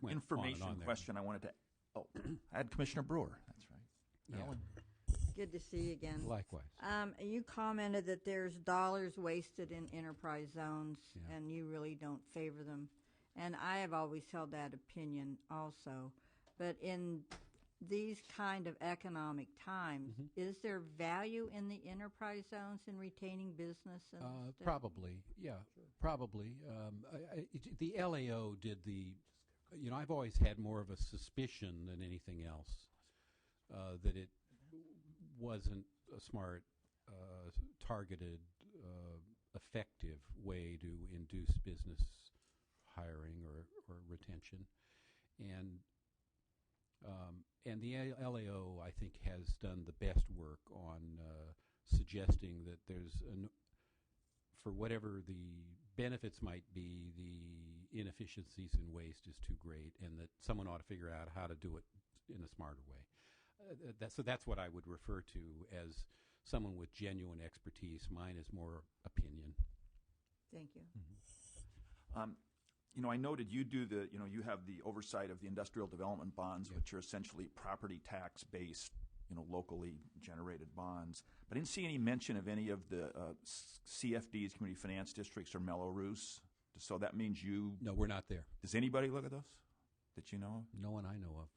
went information on and on there. question I wanted to. Oh, I had Commissioner Brewer. That's right. Yeah. Ellen. Good to see you again. Likewise. You commented that there's dollars wasted in enterprise zones, Yeah. and you really don't favor them. And I have always held that opinion also. But in these kind of economic times, is there value in the enterprise zones in retaining business? And Probably, yeah, probably. The LAO did I've always had more of a suspicion than anything else that it wasn't a smart, targeted, effective way to induce business hiring or retention. And the LAO, I think, has done the best work on suggesting that for whatever the benefits might be, the inefficiencies and waste is too great, and that someone ought to figure out how to do it in a smarter way. So that's what I would refer to as someone with genuine expertise. Mine is more opinion. Thank you. I noted you do you have the oversight of the industrial development bonds, which are essentially property tax based, locally generated bonds. But I didn't see any mention of any of the CFDs, community finance districts, or Melrose. So that means No, we're not there. Does anybody look at those that you know of? No one I know of.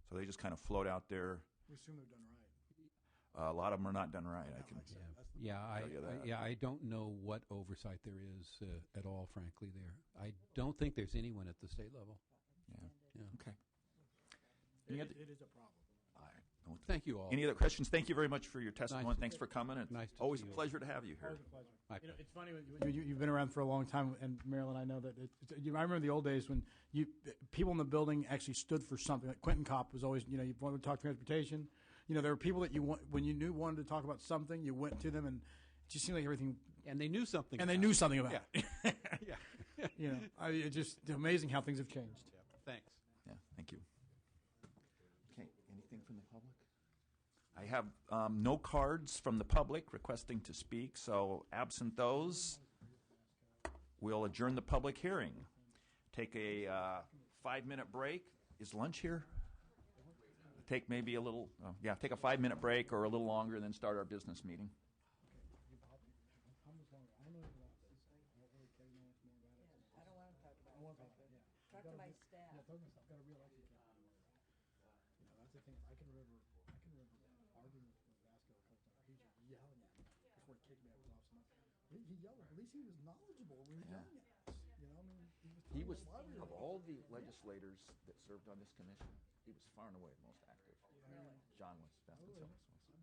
So they just kind of float out there. We assume they're done right. A lot of them are not done right. I can. I don't know what oversight there is at all, frankly, there. I don't think there's anyone at the state level. Yeah. Okay. It is a problem. Thank you all. Any other questions? Thank you very much for your testimony. Thanks for coming. It's nice to always see a you. pleasure to have you here. Always a pleasure. It's funny, you've been around for a long time, and Marilyn, I know that I remember the old days when people in the building actually stood for something. Like Quentin Kopp was always, you wanted to talk transportation. There were people that when you wanted to talk about something, you went to them, and it just seemed like everything. And they knew something. And they knew something about it. Yeah. It's just amazing how things have changed. Yeah. Thanks. Yeah, thank you. Okay, anything from the public? I have no cards from the public requesting to speak, so absent those, we'll adjourn the public hearing. Take a 5-minute break. Is lunch here? Take maybe a little, take a 5-minute break or a little longer and then start our business meeting. Talk to my staff. I've got a real electric cat. That's the thing. I can remember arguing with Vasco a couple times. He's yelling at me before he kicked me out of his office. He yelled. At least he was knowledgeable when he was yelling at us. He was, of all the legislators that served on this commission, he was far and away the most active. Really? John was. Vasconcellos was. I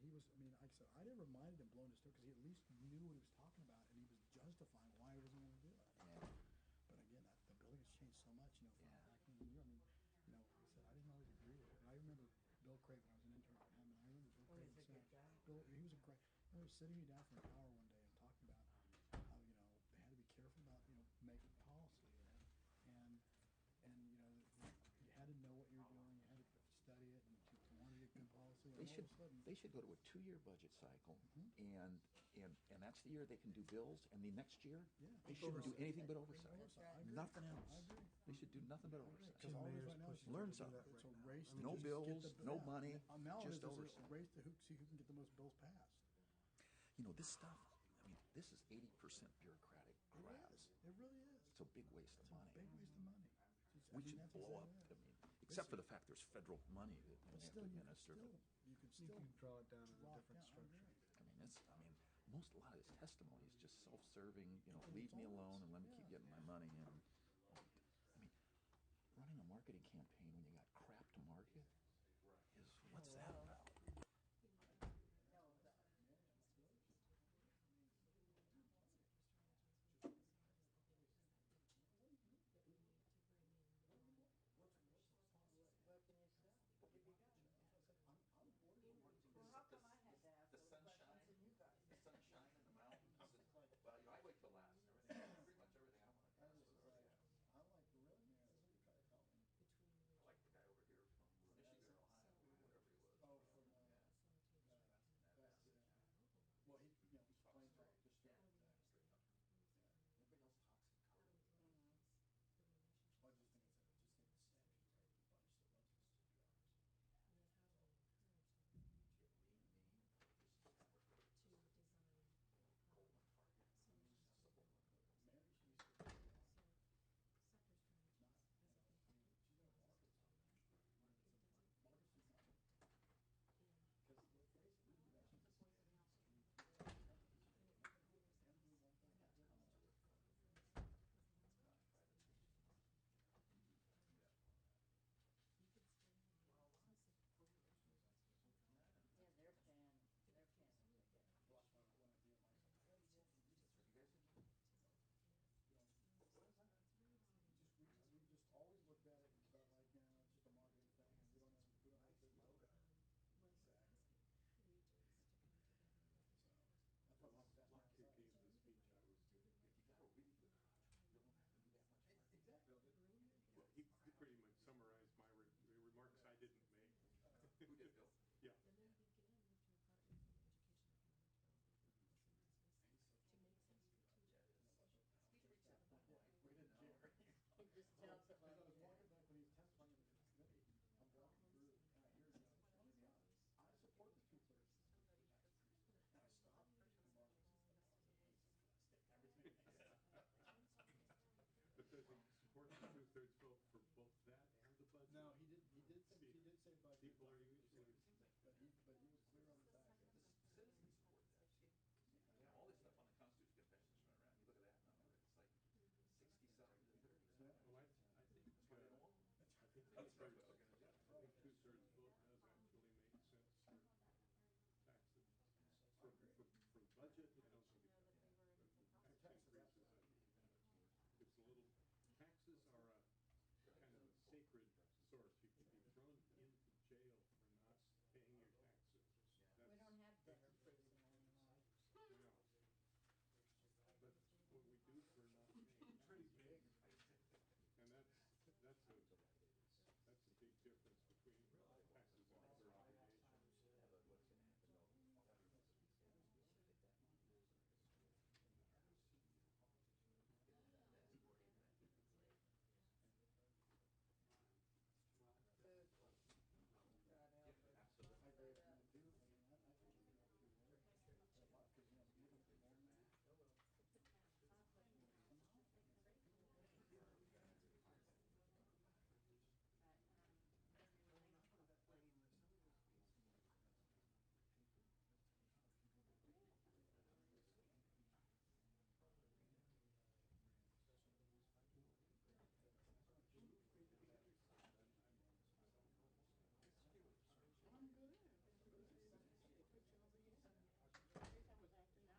believe it. Like I said, I never minded him blowing his story because he at least knew what he was talking about and he was justifying why he wasn't going to do it. Yeah. But again, the building has changed so much. Back in the year, like I said, I didn't always agree with it. And I remember Bill Craig when I was an intern for him, and I remember Bill Craig saying, he was a great. He was sitting me down from the tower one day and talking about how they had to be careful about making policy there, and you had to know what you were doing. You had to study it, and if you wanted to get good policy. They should go to a 2-year budget cycle, and that's the year they can do bills, and the next year they shouldn't do anything but oversight. Nothing else. They should do nothing but oversight. Learn something. No bills, no money, just oversight. It's a race to see who can get the most bills passed. This stuff. This is 80% bureaucratic crap. It really is. It's a big waste of money. Big waste of money. We should blow up. Except for the fact there's federal money that we have to administer. You can draw it down in a different structure. A lot of this testimony is just self-serving. Leave me alone and let me keep getting my money in. Running a marketing campaign when you got crap to market is What's that about? Well, how come I had to ask The those sunshine, questions and you guys the didn't? sunshine and the mountains. Well, I wait till last. Everything, pretty much everything I want to ask was already asked. I'm like, really? Yeah, that's what you try to tell me. I like the guy over here from Michigan or Ohio, whatever he was. Oh, from, well, he, you know, he's playing for just straight. Nobody else talks in color. Well, I just think it's the statute, right? You bunch the buses to drugs. Do you have lean mean? This is Goldman target. Accessible. Mary, she used to be, not, you know, I mean, she's got Marcus on there. Marcus is not. Because let's face it, you guys should just say, and do one thing at a time. Yeah, they're paying a ticket. Well, that's when I deal myself. Are you guys in? What is that? We just always looked at it and felt like, you know, it's just a marketing thing, and we don't have a good logo. Exactly. So that's what that's My my kid side. gave the speech I was giving. If you got a really good contract, you don't have to do that much marketing. Exactly. Well, he pretty much summarized my the remarks I didn't make. Who did, Bill? Yeah. Way to Jerry. He just tells them. Because I was walking back when he was testifying in the committee, I'm walking through, and I hear, you know, I support the 2/3 tax increase. And I stopped, and Mark was just like, oh, everything. But does he support the 2/3 vote for both that and the budget? No, he did say budget. People are usually. But he was clear on the fact that The citizens support that. Yeah, all this stuff on the Constitution Convention is running around. You look at that number, it's like 60-something to 30%. Well, I think That's why they don't want. I think That's right, what they're gonna do. I think 2/3 vote does actually make sense for taxes. For the budget, I don't think it does. But the tax increases, I think it's a little. Taxes are a kind of a sacred source. You can be thrown into jail for not paying your taxes. We don't have debtor prison anymore. No. But what we do for not paying pretty big, and that's a big difference between taxes and other obligations. Yeah, but what's gonna happen though? God help us. Absolutely. I agree with you too.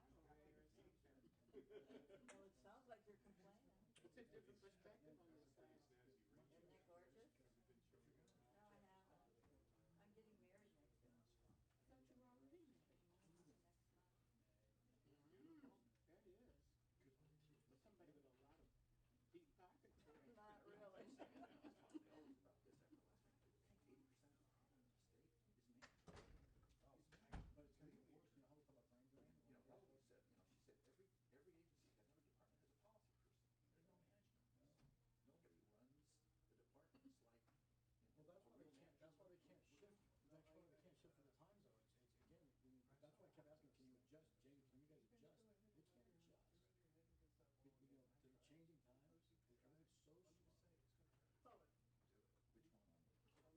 I mean, I think you know, because, you know, even if you're only. Well, it sounds like you're complaining. It's a different perspective on this side. Isn't it gorgeous? No, I haven't. I'm getting married next month. I thought you were already married. Next month. That is. Somebody with a lot of deep pockets. Not really. Oh, but it's gonna get worse. You know how we talk about brain drain? You know, Melanie said, she said every agency, every department has a policy person. There's no management. Nobody runs the department. It's like, Well, that's why they can't. That's why they can't shift. That's why they can't shift for the time zone. It's again. That's why I kept asking, can you adjust, Jamie? Can you guys adjust? They can't adjust. You know, to the changing times. Everything's so slow. which one?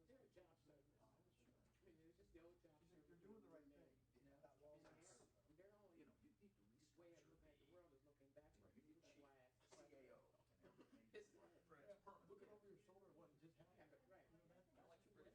They're a job service. I mean, it's just the old job service. They're doing the right thing. Yeah, That wall's And not. they're only, You know, you need to the way I restructure look at the world is looking backward. You need That's chief, why I asked the question. CAO, and everything. It's Permanent. Looking over your shoulder, what just happened? Right. You know, Kind of like the British.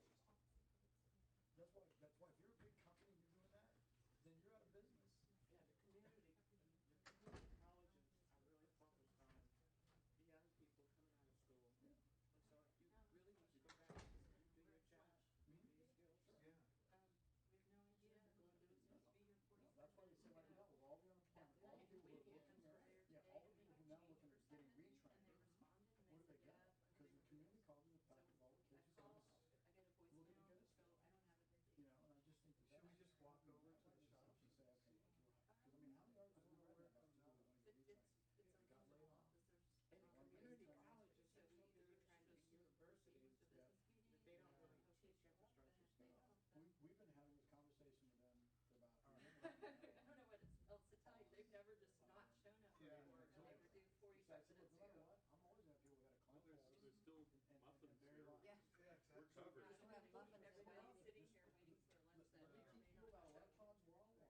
don't know what else to tell you. They've never just not shown up before, and they were due 45 minutes No matter ago. what, I'm always gonna have people that are There's still muffins very here. long. Yeah. We're covered. We'll have muffins. Everybody's sitting here waiting for lunch that may or may People not about show. electrons, we're all along.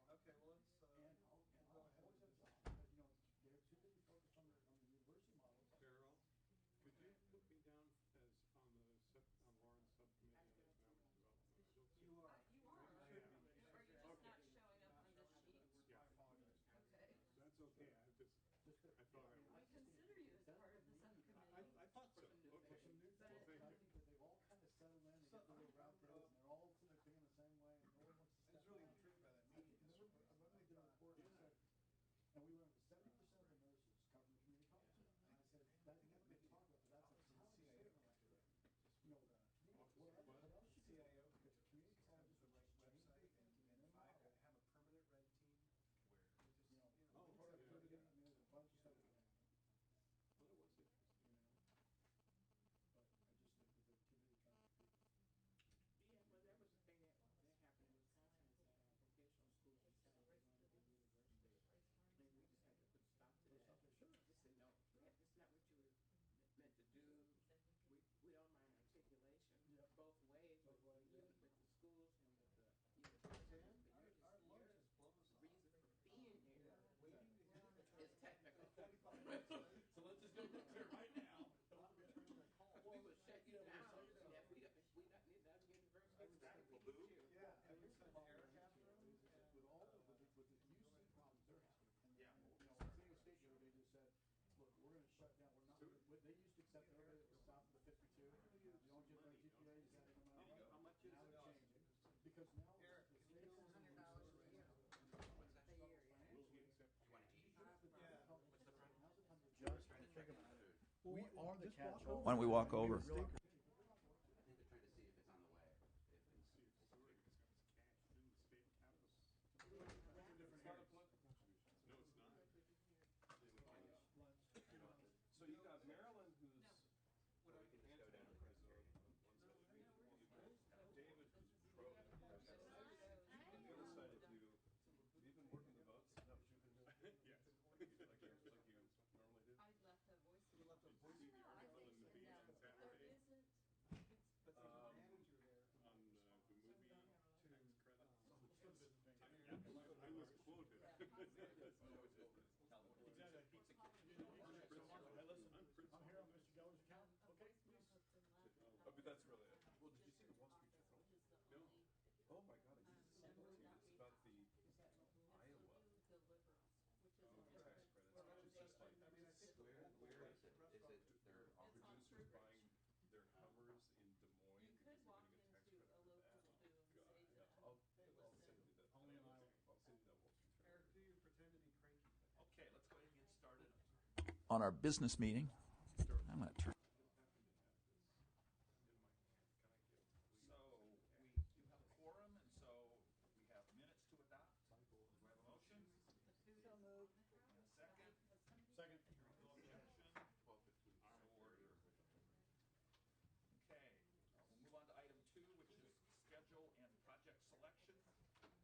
Okay, well, let's, And I'll always have thought that, they're too busy focused on the university models. Carol, could you put me down as on the on Lauren's subcommittee on economic development? I don't see You are. You are. I Or am. you're just not showing up on this sheet. Yeah. I apologize. Okay. That's okay. I thought I We was. consider you as part of the subcommittee. I thought so. Okay. Well, thank I you. think that they've all kind of settled in, they get their little round tables, and they're all thinking the same way, and no one wants to step I was really up. intrigued by that I meeting remember yesterday. they did a report and said, and we learned 70% of the nurses come from community colleges. And I said, that again, we didn't talk about, but that's a CIO. What else should be CIO? Because community colleges are like website, and if I could have a permanent red team where productivity, I mean, there's a bunch of stuff. Well, it was interesting. But I just think that they're too busy trying to compete. Yeah, well, that was the thing that happened in Wisconsin is that vocational schools decided they wanted to be university. And we just had to put a stop to that. Just said, no, it's not what you were meant to do. We don't mind articulation both ways with the schools and with the universities. But your reason for being here is technical. So let's just get it clear right now. We will shut you down if we don't get university started. We need you. Yeah, I would send Eric after them, with all the UC problems they're having. And, San Diego State the other day just said, look, we're gonna shut down, we're not, they used to accept everybody that was south of the 52. You don't get their GPA, you gotta come out. How much is Now it? they're changing, because now the state is $100 a year. A year, yeah. Will he accept? You want to eat? What's the front? Just trying to check them out. We are the catch-all. Why don't we walk over? I think they're trying to see if it's on the way. If it's It's in the state campus. Different areas. No, it's not. So you got Marilyn, who's anti-president on one side. David, who's pro. On the other side of you, have you been working the votes? Is that what you've been doing? Yes. Like you normally do? I left a voice. You left a voice in the article in the Beast on Saturday. There isn't. But there's a manager there. On the movie tax credits. I was quoted. I'm here on Mr. Geller's account. Okay, please. But that's really it. Well, did you see the Wall Street Journal? No. Oh my God, I need to send it to you. It's about the Iowa tax credits, which is just like, Where is it? Is it their producers buying their Hummers in Des Moines You because could they're walk getting a tax into credit a for local that. zoo and God, say yeah. that I'll it send was you that. Only in Iowa. I'll send you that Wall Street Journal. Eric, do you pretend to be cranky? Okay, let's go ahead and get started on our business meeting. I'm going to turn. So we do have a quorum, and so we have minutes to adopt. Do I have a motion? So moved. And a second? Second. No objection? On order. Okay, we'll move on to item 2, which is schedule and project selection. Stuart,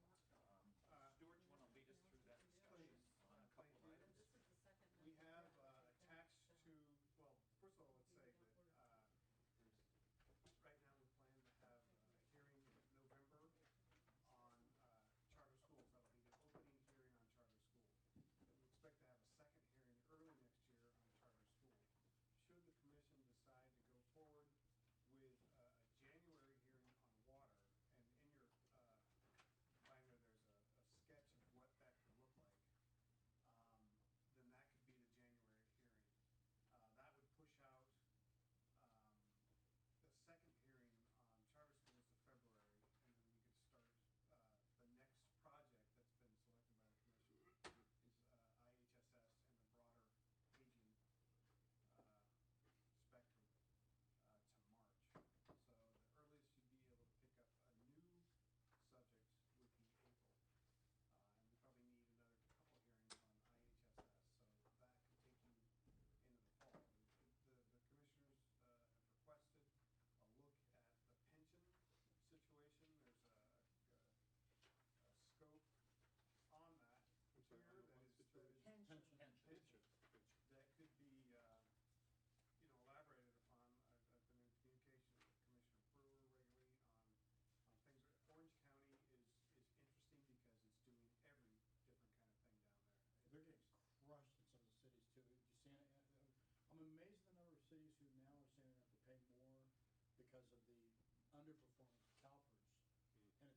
you want to lead us through that discussion on a couple of items? This is the second one. We have attached to, well, first of all, let's say that right now we plan to have a hearing in November on charter schools. That'll be the opening hearing on charter schools. And we expect to have a second hearing early next year on charter schools. Should the commission decide to go forward with a January hearing on water, and in your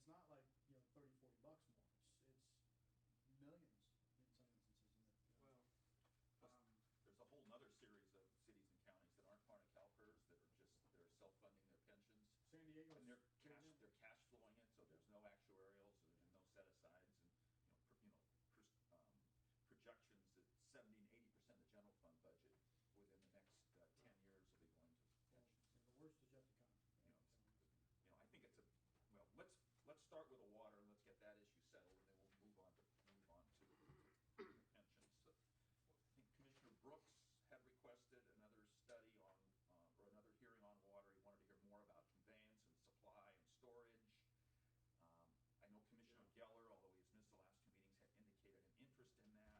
it's not like, you know, 30, $40 more. It's millions in some instances. Well, there's a whole other series of cities and counties that aren't part of CalPERS that are just they're self-funding their pensions. San Diego, and they're cash flowing it, so there's no actuarials and no set asides, and projections that 70 and 80% of the general fund budget within the next 10 years will be going to pensions. The worst is yet to come. I think it's let's start with the water and let's get that issue settled, and then we'll move on to pensions. So, I think Commissioner Brooks had requested another study on or another hearing on water. He wanted to hear more about conveyance and supply and storage. I know Commissioner Geller, although he's missed the last two meetings, had indicated an interest in that.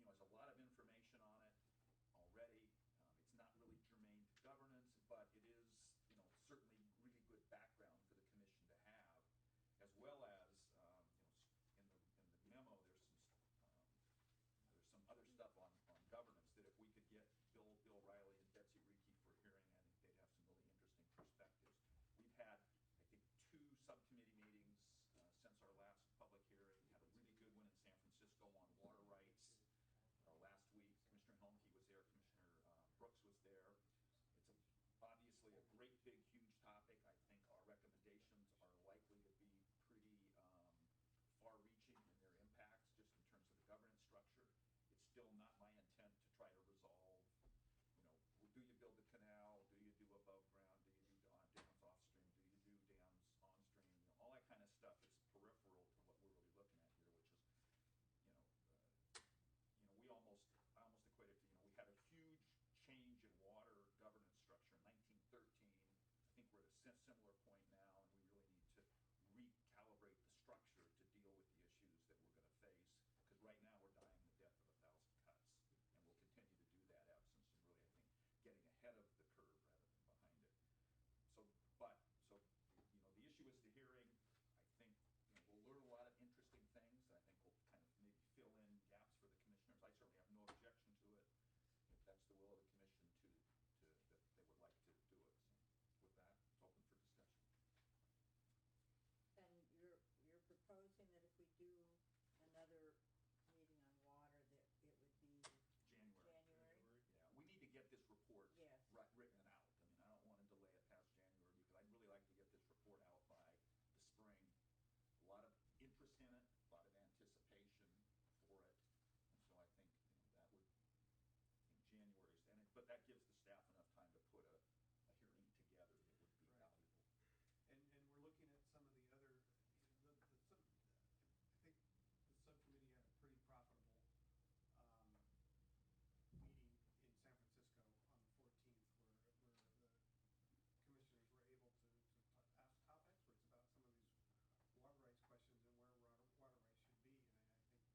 There's a lot of information on it already. It's not really germane to governance, but it is, certainly really good background for the commission to have, as well as, in the memo, there's some other stuff on governance that if we could get Bill Riley and Betsy Reekie for a hearing, I think they'd have some really interesting perspectives. We've had, I think, 2 subcommittee meetings since our last public hearing. We had a really good one in San Francisco on water rights last week. Commissioner Helmke was there. Commissioner Brooks was there. It's obviously a great, big, huge topic. I think our recommendations are likely to be pretty far-reaching in their impacts, just in terms of the governance structure. It's still not my intent to try to resolve, do you build the canal? Do you do above ground? Do you do dams off stream? Do you do dams on stream? All that kind of stuff is peripheral to what we're really looking at here, which is, I almost equate it to, we had a huge change in water governance structure in 1913. I think we're at a similar point now, and we really need to recalibrate the structure to deal with the issues that we're going to face, because right now we're dying the death of 1,000 cuts, and we'll continue to do that absent some really, I think, getting ahead of the curve rather than behind it. So the issue is the hearing. I think we'll learn a lot of interesting things. I think we'll kind of maybe fill in gaps for the commissioners. I certainly have no objection to it if that's the will of the commission that they would like to do it. So with that, it's open for discussion. And you're proposing that if we do another meeting on water, that it would be January? Yeah, we need to get this report Yes. written out. I mean, I don't want to delay it past January, because I'd really like to get this report out by the spring. A lot of interest in it, a lot of anticipation for it, and so I think that would, in January, but that gives the staff enough time to put a hearing together that would be valuable. And we're looking at some of the other, I think the subcommittee had a pretty profitable meeting in San Francisco on the 14th, where the commissioners were able to ask top experts about some of these water rights questions and where water rights should be. And I think now, I'm projecting, but I think the commissioners who were there had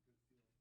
a good feel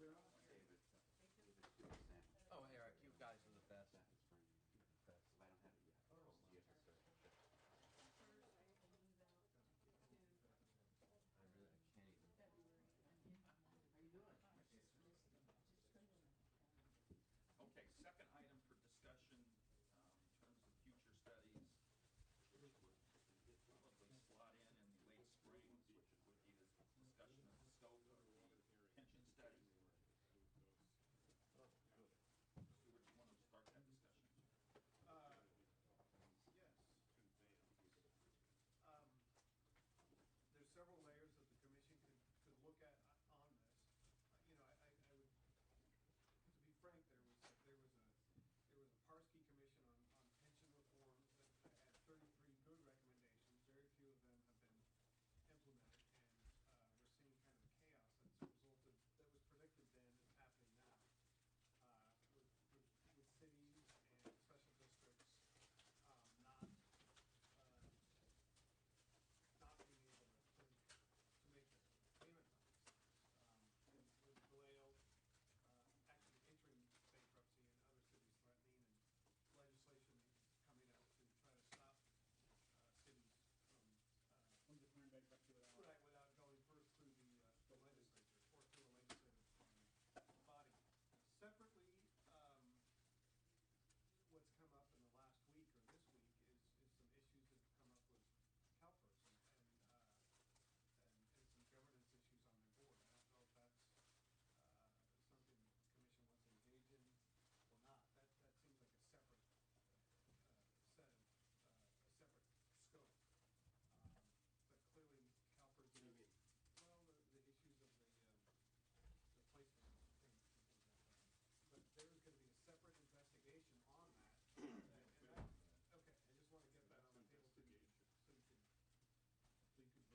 David, give it to Sam. Oh, Eric, you guys are the best. That's fine. Best. I don't have it yet. You have to search. I really I can't even. How you doing? Okay, second item for discussion in terms of future studies, which would probably slot in the late spring, would be the discussion of the scope of the pension study. Stuart, do you want to start that discussion? Yes. There's several layers that the commission could look at on this. I would, to be frank, there was a Parsky commission on pension reform that had 33 good recommendations. Very few of them have been implemented, and we're seeing kind of the chaos that's resulted, that was predicted then is happening now, with cities and special districts not being able to make the payment on these things. With Vallejo actually entering bankruptcy and other cities threatening, and legislation coming out to try to stop cities from declaring bankruptcy without going first through the legislature or through a legislative body. Separately, what's come up in the last week or this week is some issues that have come up with CalPERS and some governance issues on their board. I don't know if that's something the commission wants to engage in or not. That seems like a separate separate scope. But clearly, CalPERS is, well, the issues of the placement of payments and things like that. But there is going to be a separate investigation on that. Okay, I just want to get that on the table so you can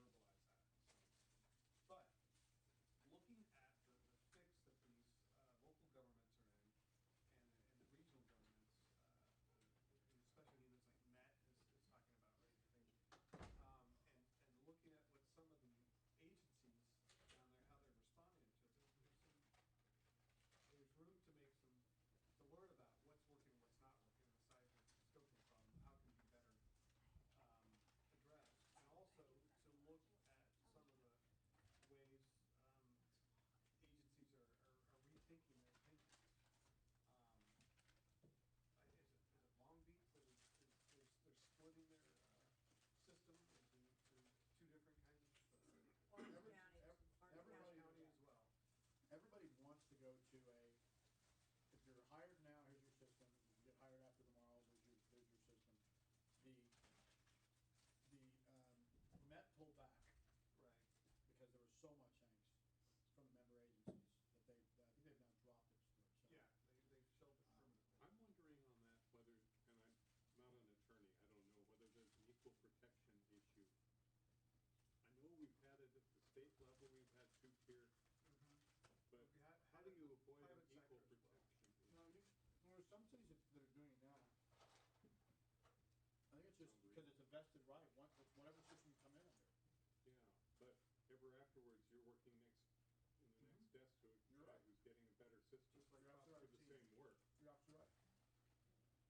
verbalize that. But looking at the fix that these local governments are in, and the regional governments, and especially units like Met is talking about raising things, and looking at what some of the agencies down there, how they're responding to it, there's room to make to learn about what's working and what's not working, aside from the scoping problem, how can be better addressed, and also to look at some of the ways agencies are rethinking their pensions. Is it Long Beach that they're splitting their system into two different kinds of Orange County as well. Everybody wants to go to if you're hired now, here's your system. If you get hired after tomorrow, there's your system. The Met pulled back, right, because there was so much angst from the member agencies that I think they've now dropped it. So. Yeah, they've shelved it permanently. I'm wondering on that whether, and I'm not an attorney, I don't know whether there's an equal protection issue. I know we've had it at the state level, we've had two-tier, but how do you avoid an equal protection issue? No, there are some cities that are doing it now. I think it's just because it's a vested right, whatever system you come in under. Yeah, but ever afterwards, you're working in the next desk to a guy who's getting a better system Just like for the same work. You're absolutely right.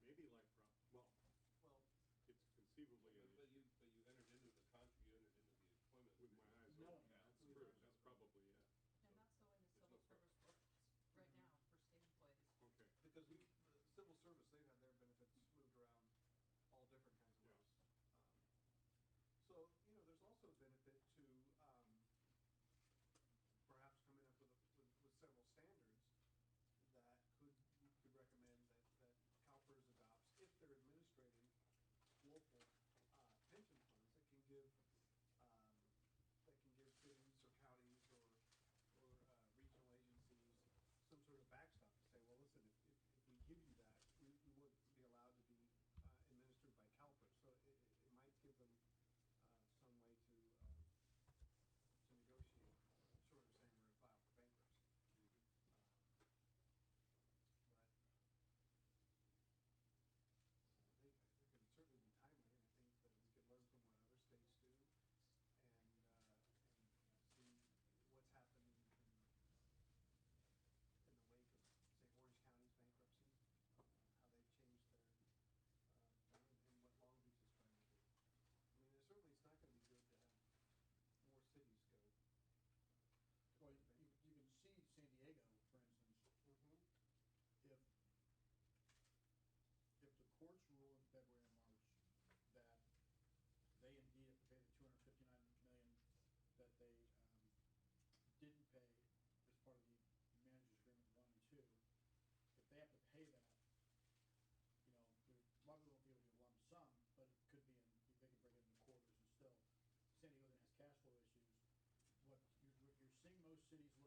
Maybe like well, it's conceivably but you entered into the contract, you entered into the employment with my eyes No. open. That's true. That's probably it. And that's the way the civil service works right now for state employees. Okay. Because the civil service, they've had their benefits moved around all different kinds of ways. So, there's also a benefit to perhaps coming up with several standards that you could recommend that CalPERS adopts if they're administrating local pension funds that can give cities or counties or regional agencies some sort of backstop to say, well, listen, if we give you that, we would cities